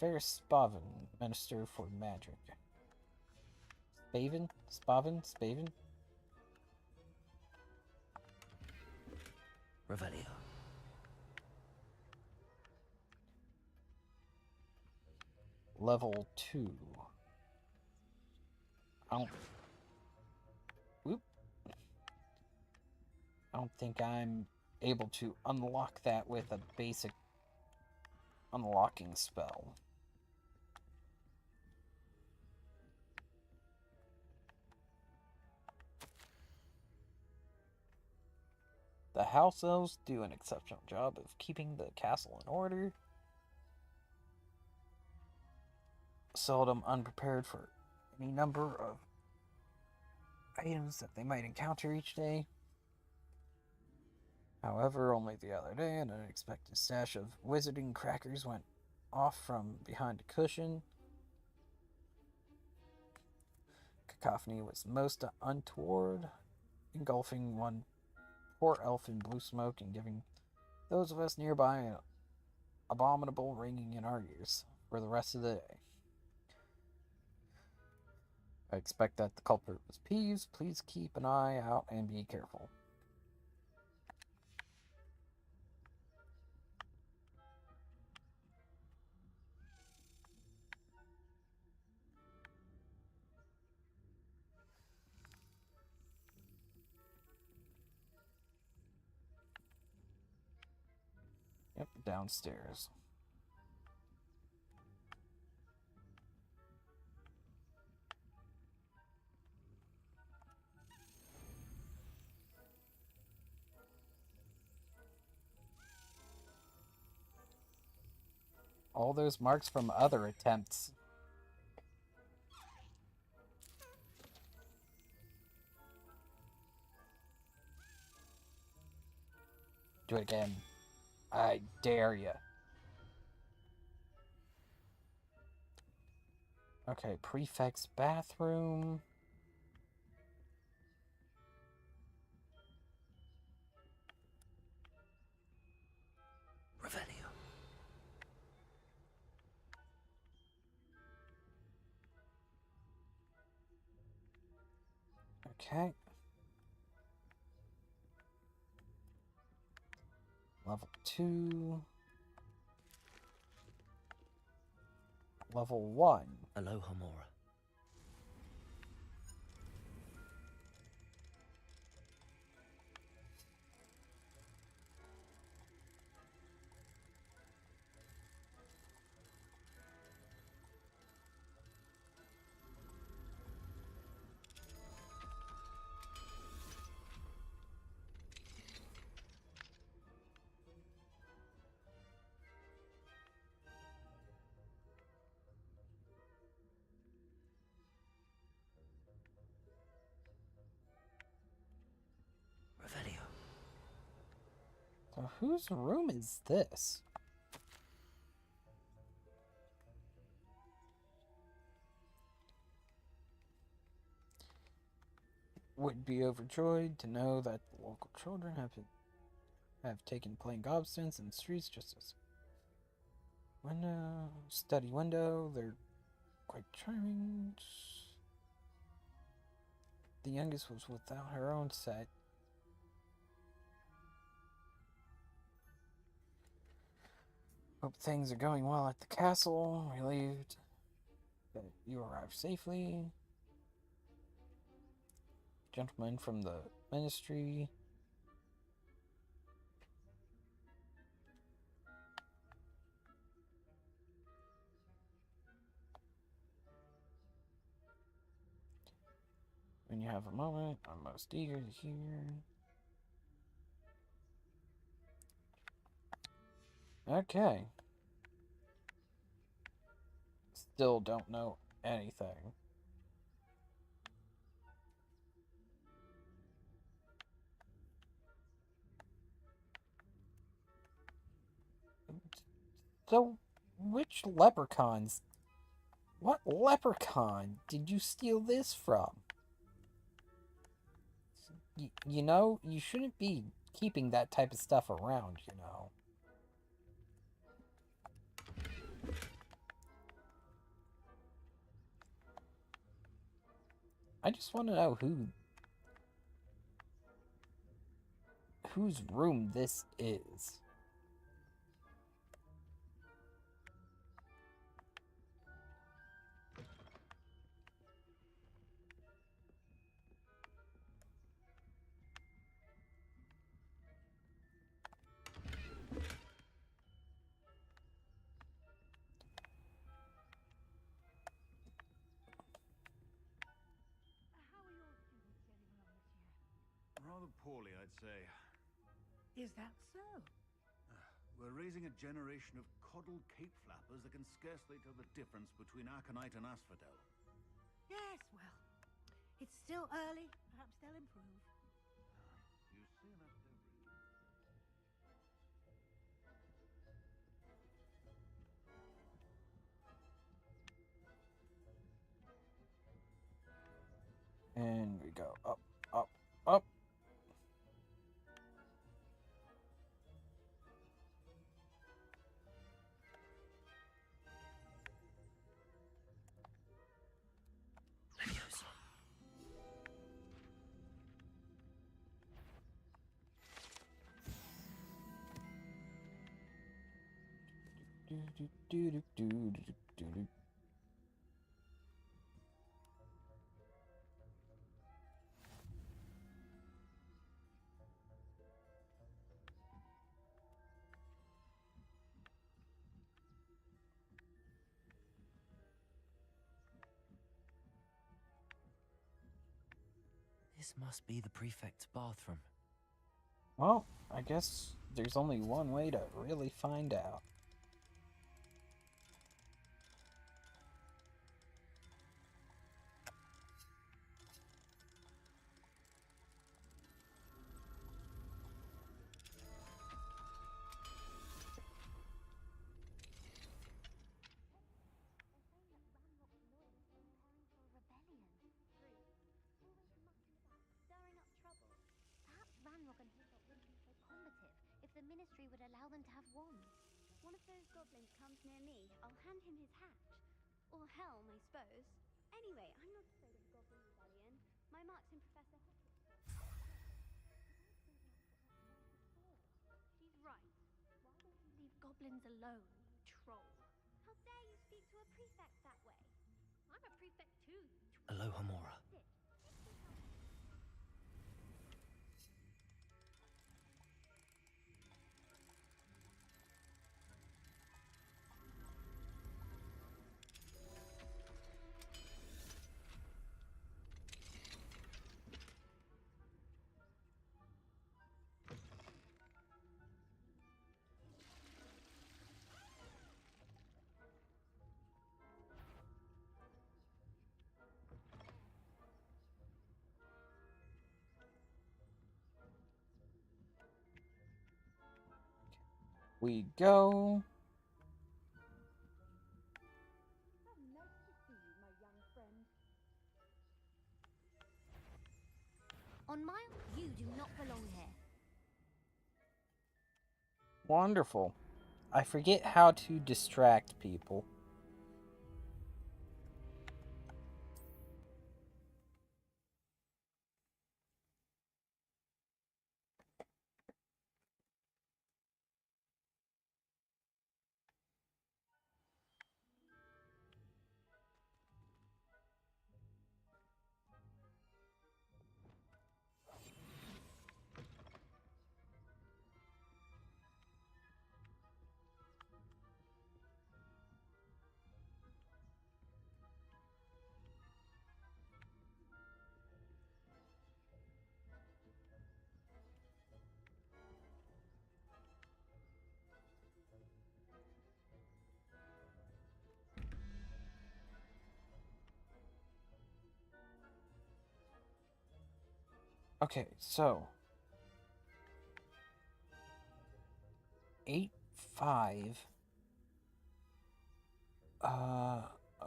Fair Spavin, Minister for Magic. Spavin? Revelio. Level 2. I don't think I'm able to unlock that with a basic unlocking spell. The house elves do an exceptional job of keeping the castle in order. Seldom unprepared for any number of items that they might encounter each day. However, only the other day, an unexpected stash of wizarding crackers went off from behind a cushion. Cacophony was most untoward, engulfing one poor elf in blue smoke and giving those of us nearby an abominable ringing in our ears for the rest of the day. I expect that the culprit was Peeves. Please keep an eye out and be careful. Yep, downstairs. All those marks from other attempts. Do it again. I dare you. Okay, prefect's bathroom. Revelio. Okay. Level 2. Level 1. Aloha Mora. So whose room is this? Would be overjoyed to know that the local children have taken playing gobstones in the streets just as Window, study window, they're quite charming. The youngest was without her own set. Hope things are going well at the castle. Relieved that you arrived safely. Gentleman from the ministry. When you have a moment, I'm most eager to hear. Okay. Still don't know anything. So, which leprechauns? What leprechaun did you steal this from? You know, you shouldn't be keeping that type of stuff around, you know. I just want to know whose room this is. Rather poorly, I'd say. Is that so? We're raising a generation of coddled cape flappers that can scarcely tell the difference between aconite and asphodel. Yes, well, it's still early. Perhaps they'll improve. You say that every year. And we go up, up, up. This must be the prefect's bathroom. Well, I guess there's only one way to really find out. Perhaps Ranrock and his lot wouldn't be so combative if the Ministry would allow them to have wands. One of those goblins comes near me, I'll hand him his hatch. Or helm, I suppose. Anyway, I'm not afraid of a goblin rebellion. My mark's in Professor Hogwarts. She's right. Why don't you leave goblins alone, you troll? How dare you speak to a prefect that way? I'm a prefect too, you troll. Aloha Mora. We go. Nice to see you, my young friend. On my... You do not belong here. Wonderful. I forget how to distract people. Okay, so 8, 5.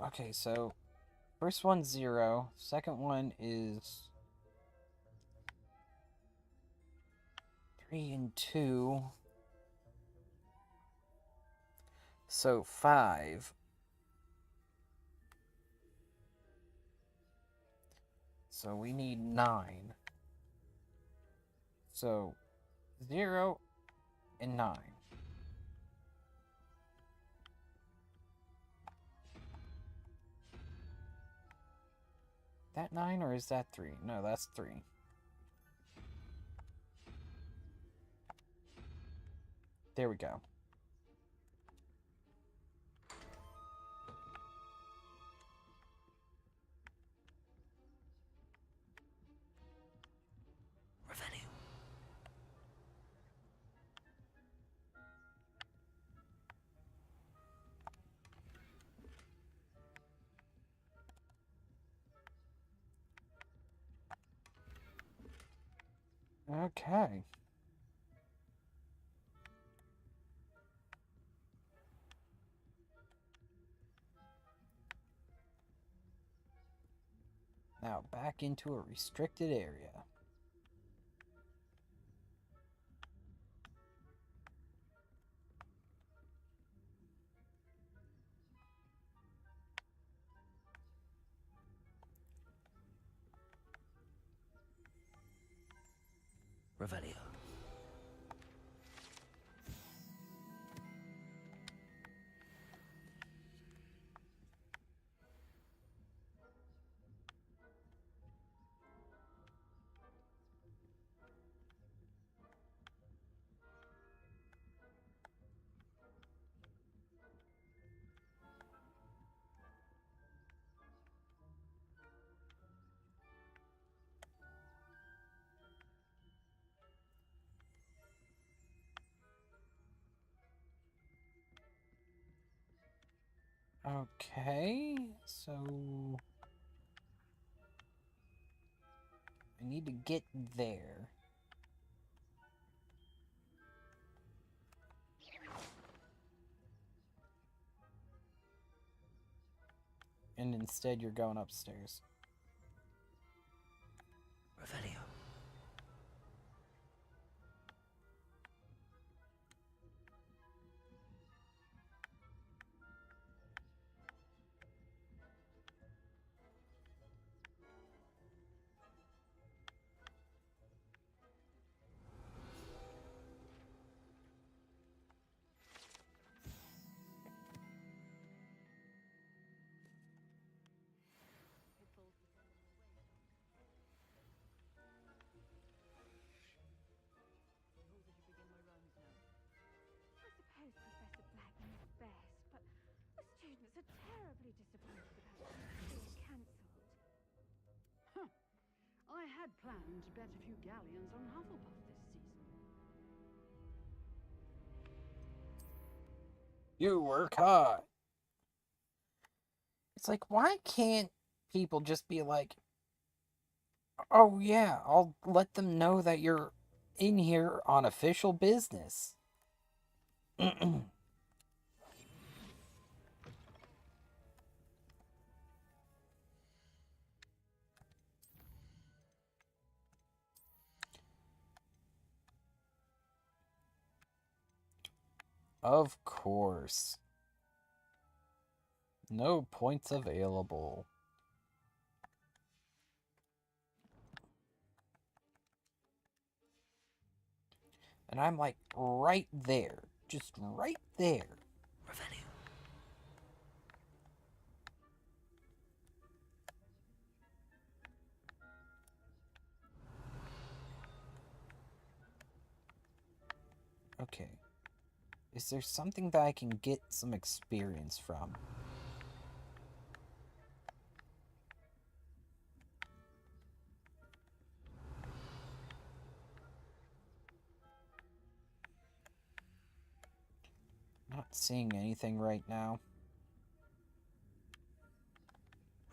Okay, so first one's 0. Second one is 3 and 2. So 5. So we need 9. So 0 and 9. That 9 or is that 3? No, that's 3. There we go. Okay. Now back into a restricted area. Revelio. Okay, so I need to get there. And instead you're going upstairs. Revelio. I suppose Professor Black knows best, but the students are terribly disappointed about being cancelled. Huh. I had planned to bet a few galleons on Hufflepuff this season. You work hard. It's like, why can't people just be like, oh yeah, I'll let them know that you're in here on official business. Of course. No points available. And I'm like right there. Just right there. Okay. Is there something that I can get some experience from? Not seeing anything right now.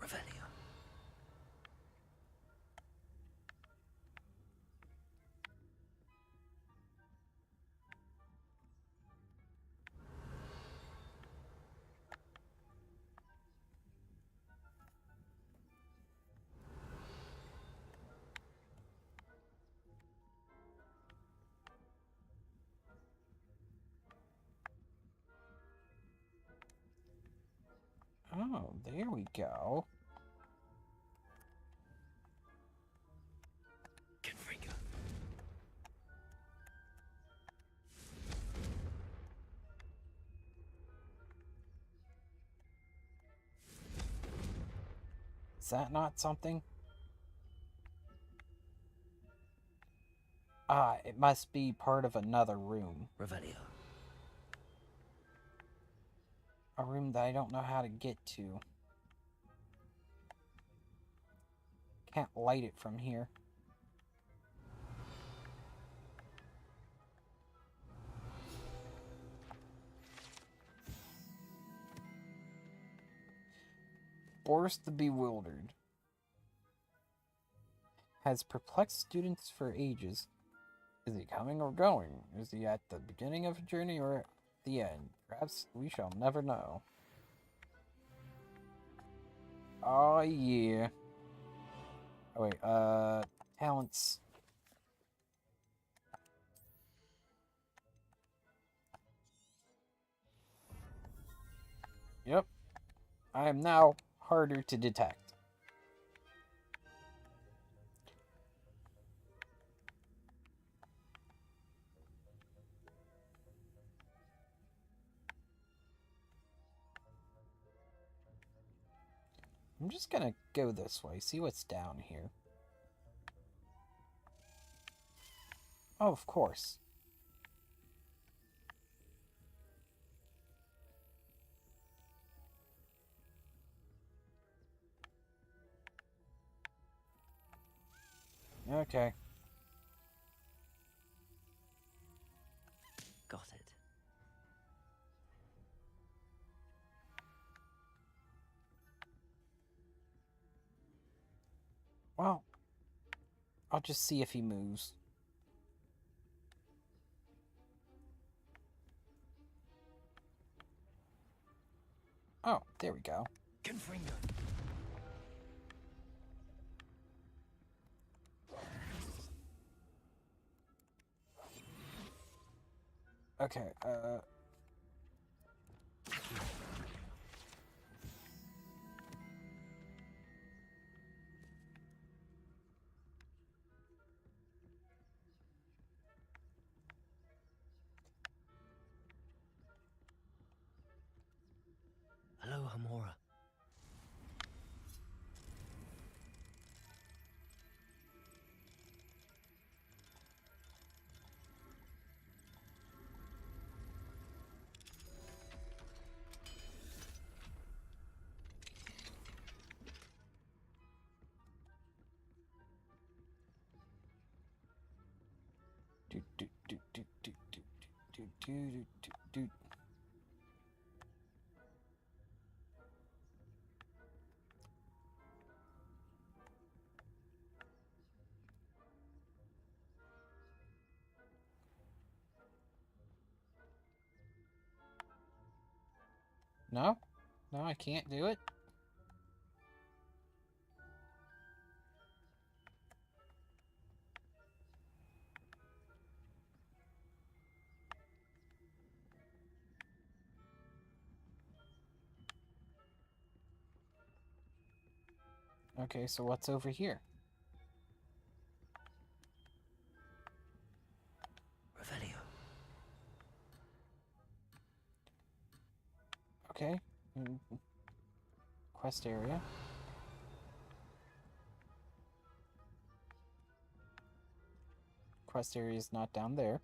Revelio. Oh, there we go. Confringo. Is that not something? Ah, it must be part of another room. Revelio. A room that I don't know how to get to. Can't light it from here. Boris the Bewildered has perplexed students for ages. Is he coming or going? Is he at the beginning of a journey or at the end? Perhaps we shall never know. Oh yeah. Oh wait, talents. Yep. I am now harder to detect. I'm just gonna go this way, see what's down here. Oh, of course. Okay. Got it. Well, I'll just see if he moves. Oh, there we go. Confringo. Okay, Hello, Hamora. No? No, I can't do it? Okay, so what's over here? Revelio. Okay. Quest area. Quest area is not down there.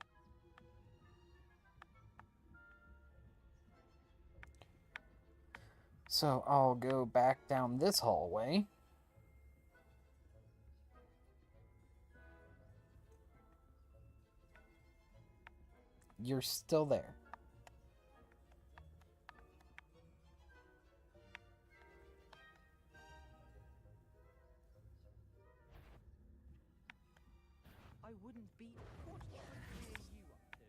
So I'll go back down this hallway. You're still there. I wouldn't be. What trickery are you up to?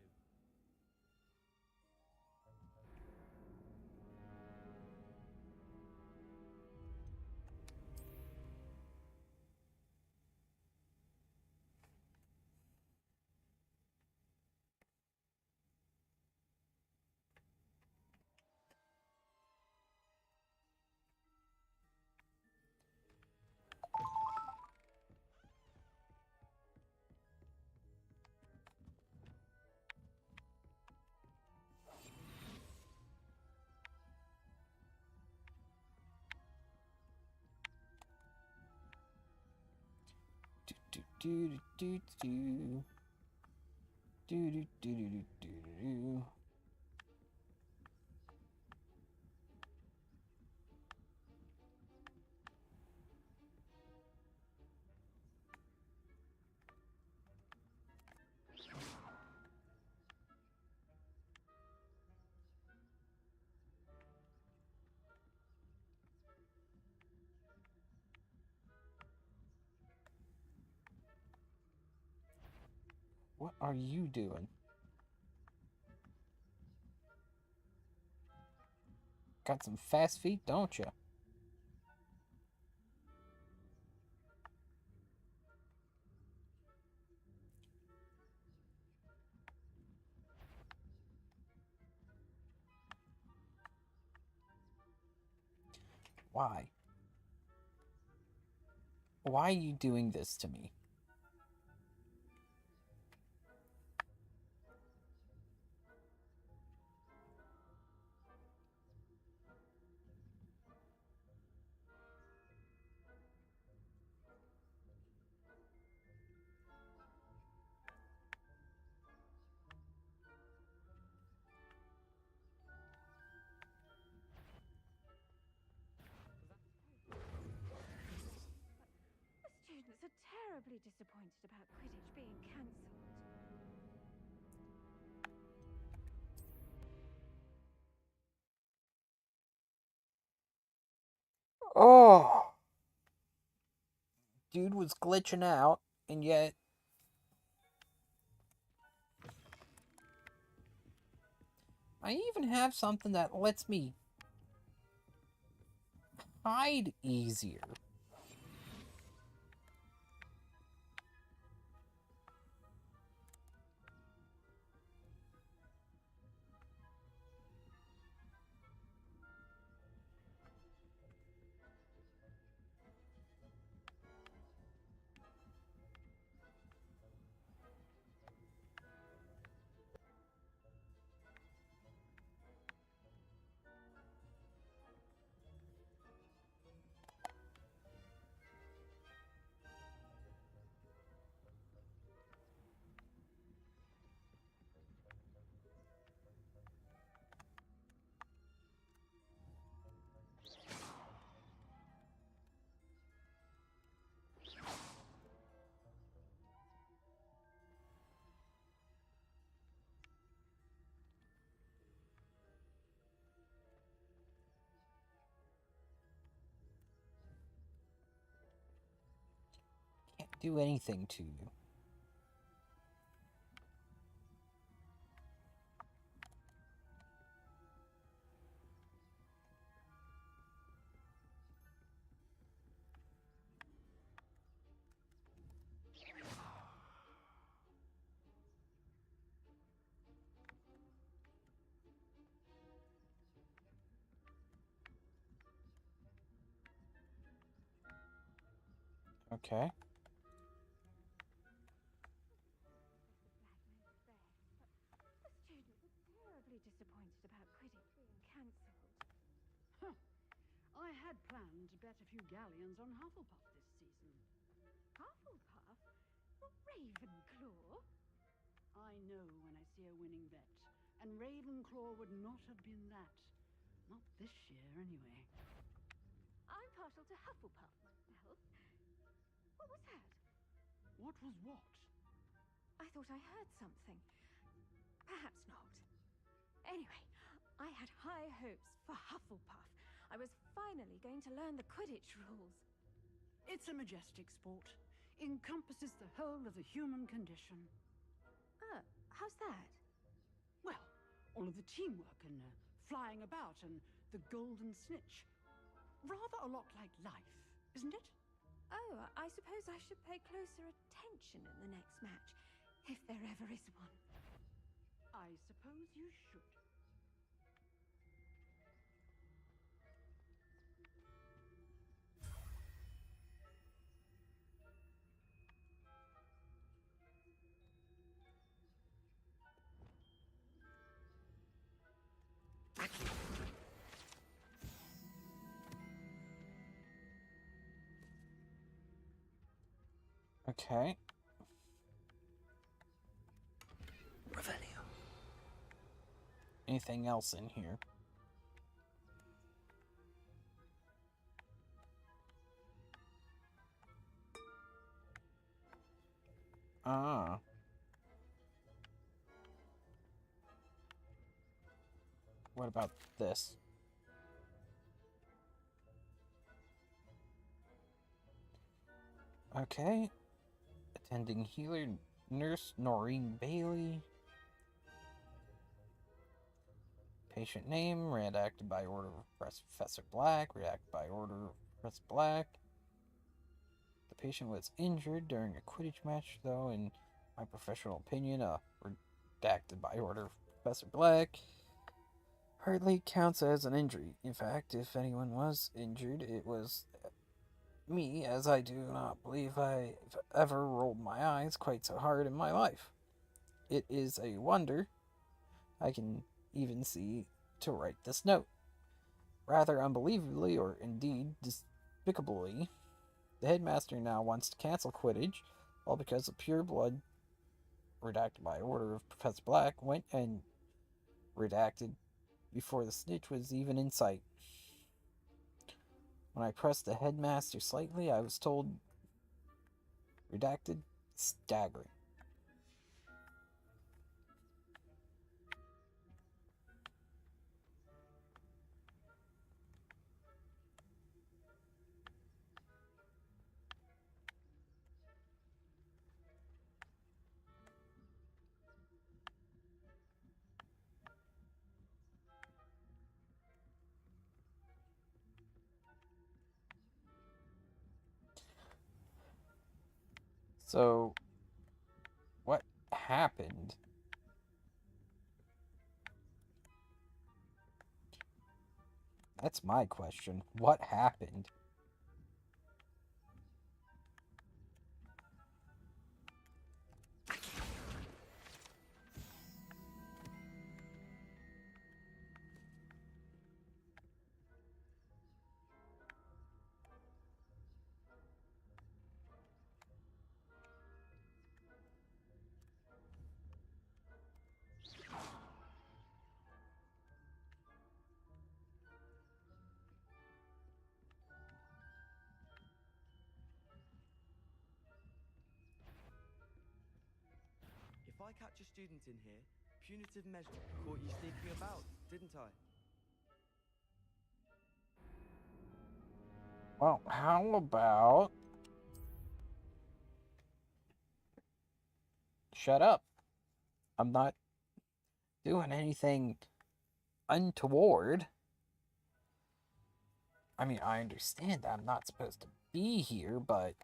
Do do do do do do do do do do. What are you doing? Got some fast feet, don't you? Why? Why are you doing this to me? The students are terribly disappointed about Quidditch being cancelled. Oh! Dude was glitching out, and yet... I even have something that lets me hide easier. Can't do anything to you. Okay. The students were terribly disappointed about Quidditch being cancelled. Huh. I had planned to bet a few galleons on Hufflepuff this season. Hufflepuff? Not Ravenclaw? I know when I see a winning bet, and Ravenclaw would not have been that. Not this year, anyway. I'm partial to Hufflepuff myself. What was that? What was what? I thought I heard something. Perhaps not. Anyway, I had high hopes for Hufflepuff. I was finally going to learn the Quidditch rules. It's a majestic sport. Encompasses the whole of the human condition. Oh, how's that? Well, all of the teamwork and flying about and the golden snitch. Rather a lot like life, isn't it? Oh, I suppose I should pay closer attention in the next match, if there ever is one. I suppose you should. Okay. Revelio. Anything else in here? Ah. What about this? Okay. Attending healer, Nurse Noreen Bailey. Patient name, redacted by order of Professor Black, redacted by order of Professor Black. The patient was injured during a Quidditch match, though, in my professional opinion, redacted by order of Professor Black. Hardly counts as an injury. In fact, if anyone was injured, it was me, as I do not believe I've ever rolled my eyes quite so hard in my life. It is a wonder I can even see to write this note. Rather unbelievably, or indeed despicably, the headmaster now wants to cancel Quidditch, all because of pure blood, redacted by order of Professor Black, went and redacted before the snitch was even in sight. When I pressed the headmaster slightly, I was told, redacted, staggering. So, what happened? That's my question. What happened? If I catch a student in here, punitive measure. Caught you sneaking about, didn't I? Well, how about... Shut up. I'm not doing anything untoward. I mean, I understand that I'm not supposed to be here, but...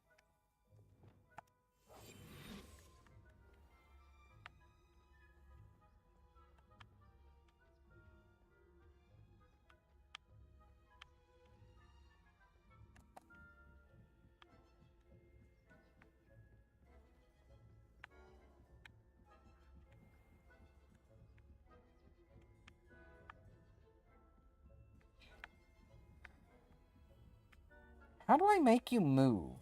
How do I make you move?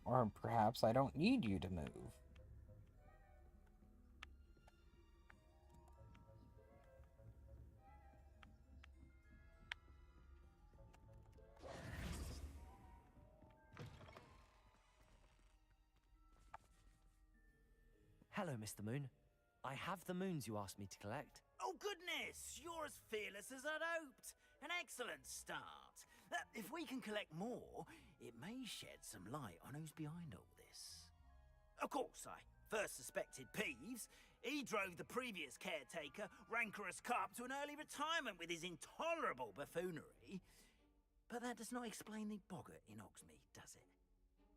Or perhaps I don't need you to move. Hello, Mr. Moon. I have the moons you asked me to collect. Oh, goodness! You're as fearless as I'd hoped. An excellent start. If we can collect more, it may shed some light on who's behind all this. Of course, I first suspected Peeves. He drove the previous caretaker, Rancorous Carp, to an early retirement with his intolerable buffoonery. But that does not explain the boggart in Hogsmeade, does it?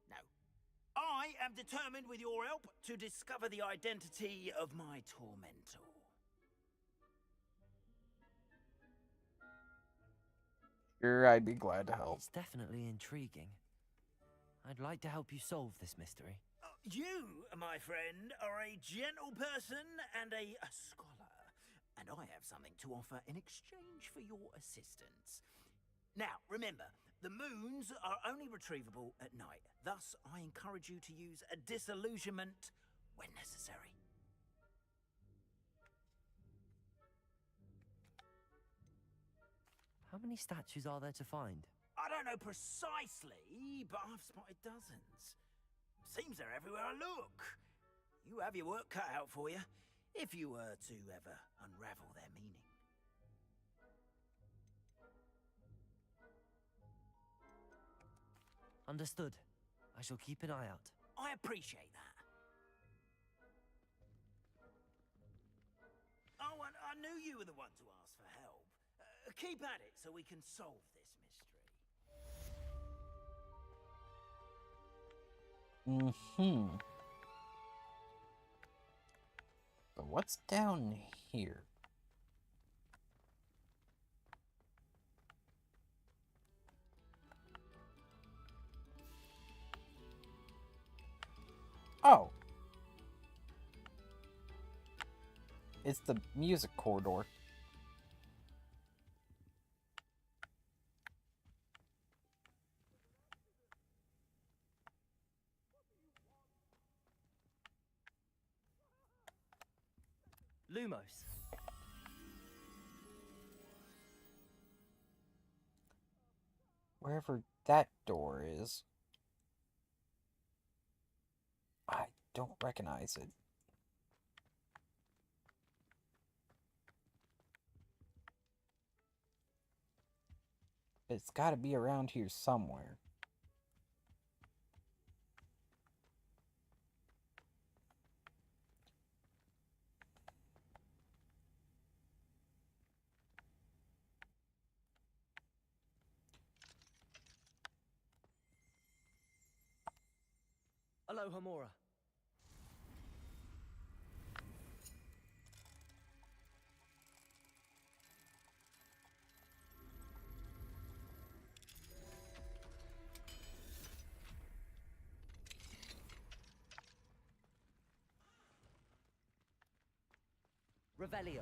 No. I am determined, with your help, to discover the identity of my tormentor. Sure, I'd be glad to help. It's definitely intriguing. I'd like to help you solve this mystery. You, my friend, are a gentle person and a scholar, and I have something to offer in exchange for your assistance. Now, remember, the moons are only retrievable at night. Thus, I encourage you to use a disillusionment when necessary. How many statues are there to find? I don't know precisely, but I've spotted dozens. Seems they're everywhere I look. You have your work cut out for you, if you were to ever unravel their meaning. Understood. I shall keep an eye out. I appreciate that. Oh, and I knew you were the one to ask for help. Keep at it so we can solve this mystery. But what's down here? Oh! It's the music corridor. Lumos. Wherever that door is. I don't recognize it. It's gotta be around here somewhere. Aloha Mora. Revelio.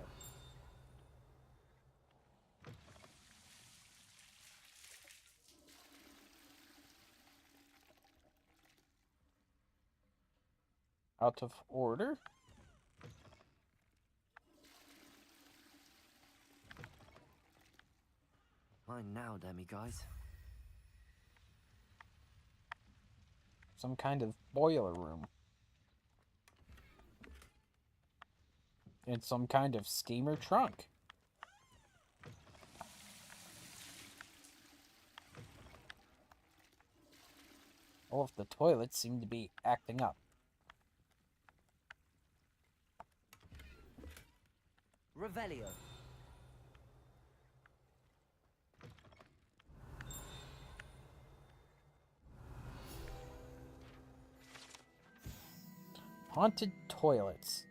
Out of order? Mine now, demiguise. Some kind of boiler room. It's some kind of steamer trunk. All of the toilets seem to be acting up. Revelio. Haunted toilets.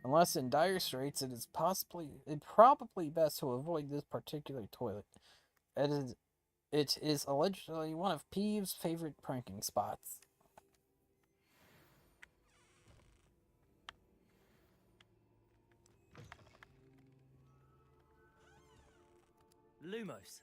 Unless in dire straits, it probably best to avoid this particular toilet. It is allegedly one of Peeves' favorite pranking spots. Lumos.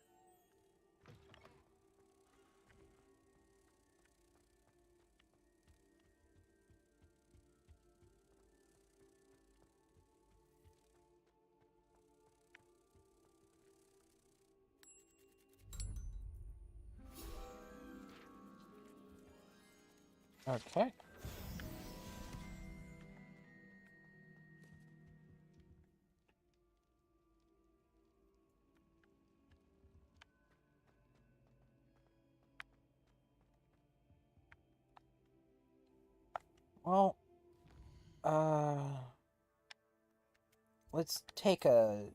Okay. Well, let's take a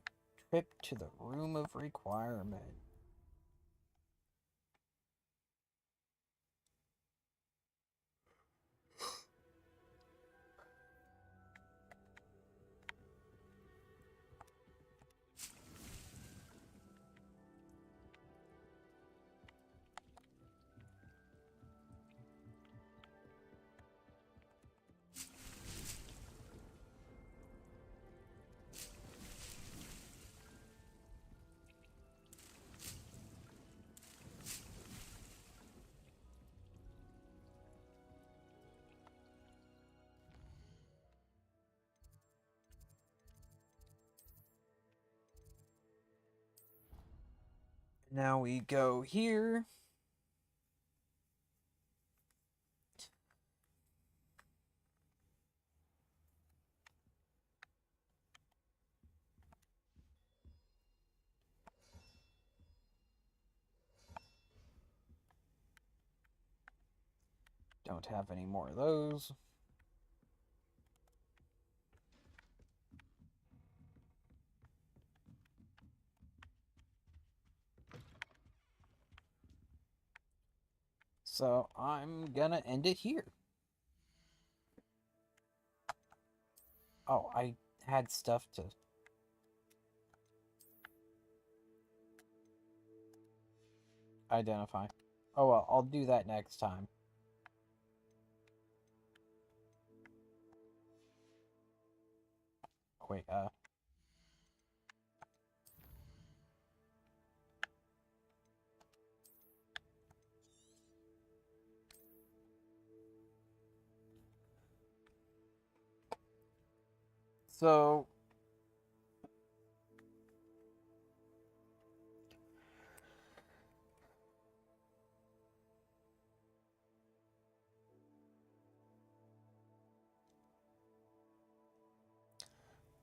trip to the room of requirement. Now we go here. Don't have any more of those. So I'm gonna end it here. Oh, I had stuff to... identify. Oh well, I'll do that next time. Wait, So...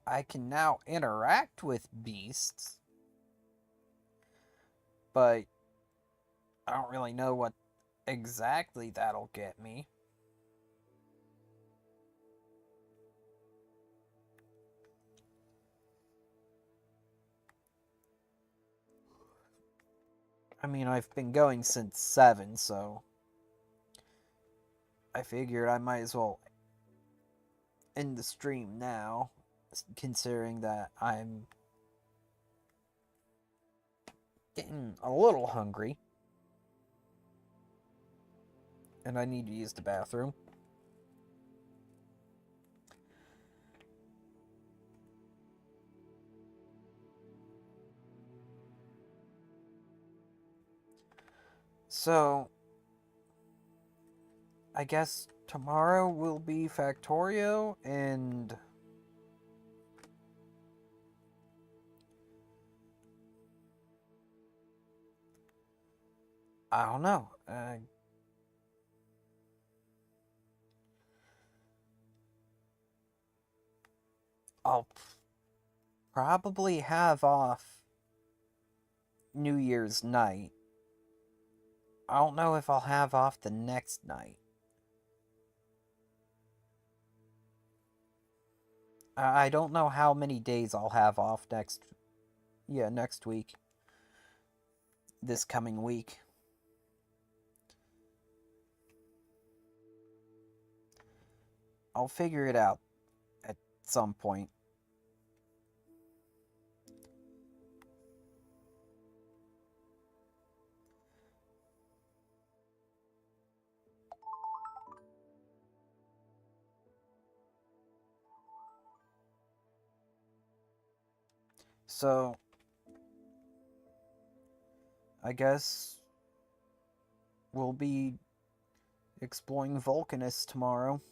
I can now interact with beasts, but I don't really know what exactly that'll get me. I mean, I've been going since 7, so I figured I might as well end the stream now, considering that I'm getting a little hungry. And I need to use the bathroom. So, I guess tomorrow will be Factorio, and I don't know. I'll probably have off New Year's night. I don't know if I'll have off the next night. I don't know how many days I'll have off next week. This coming week. I'll figure it out at some point. So, I guess we'll be exploring Vulcanus tomorrow.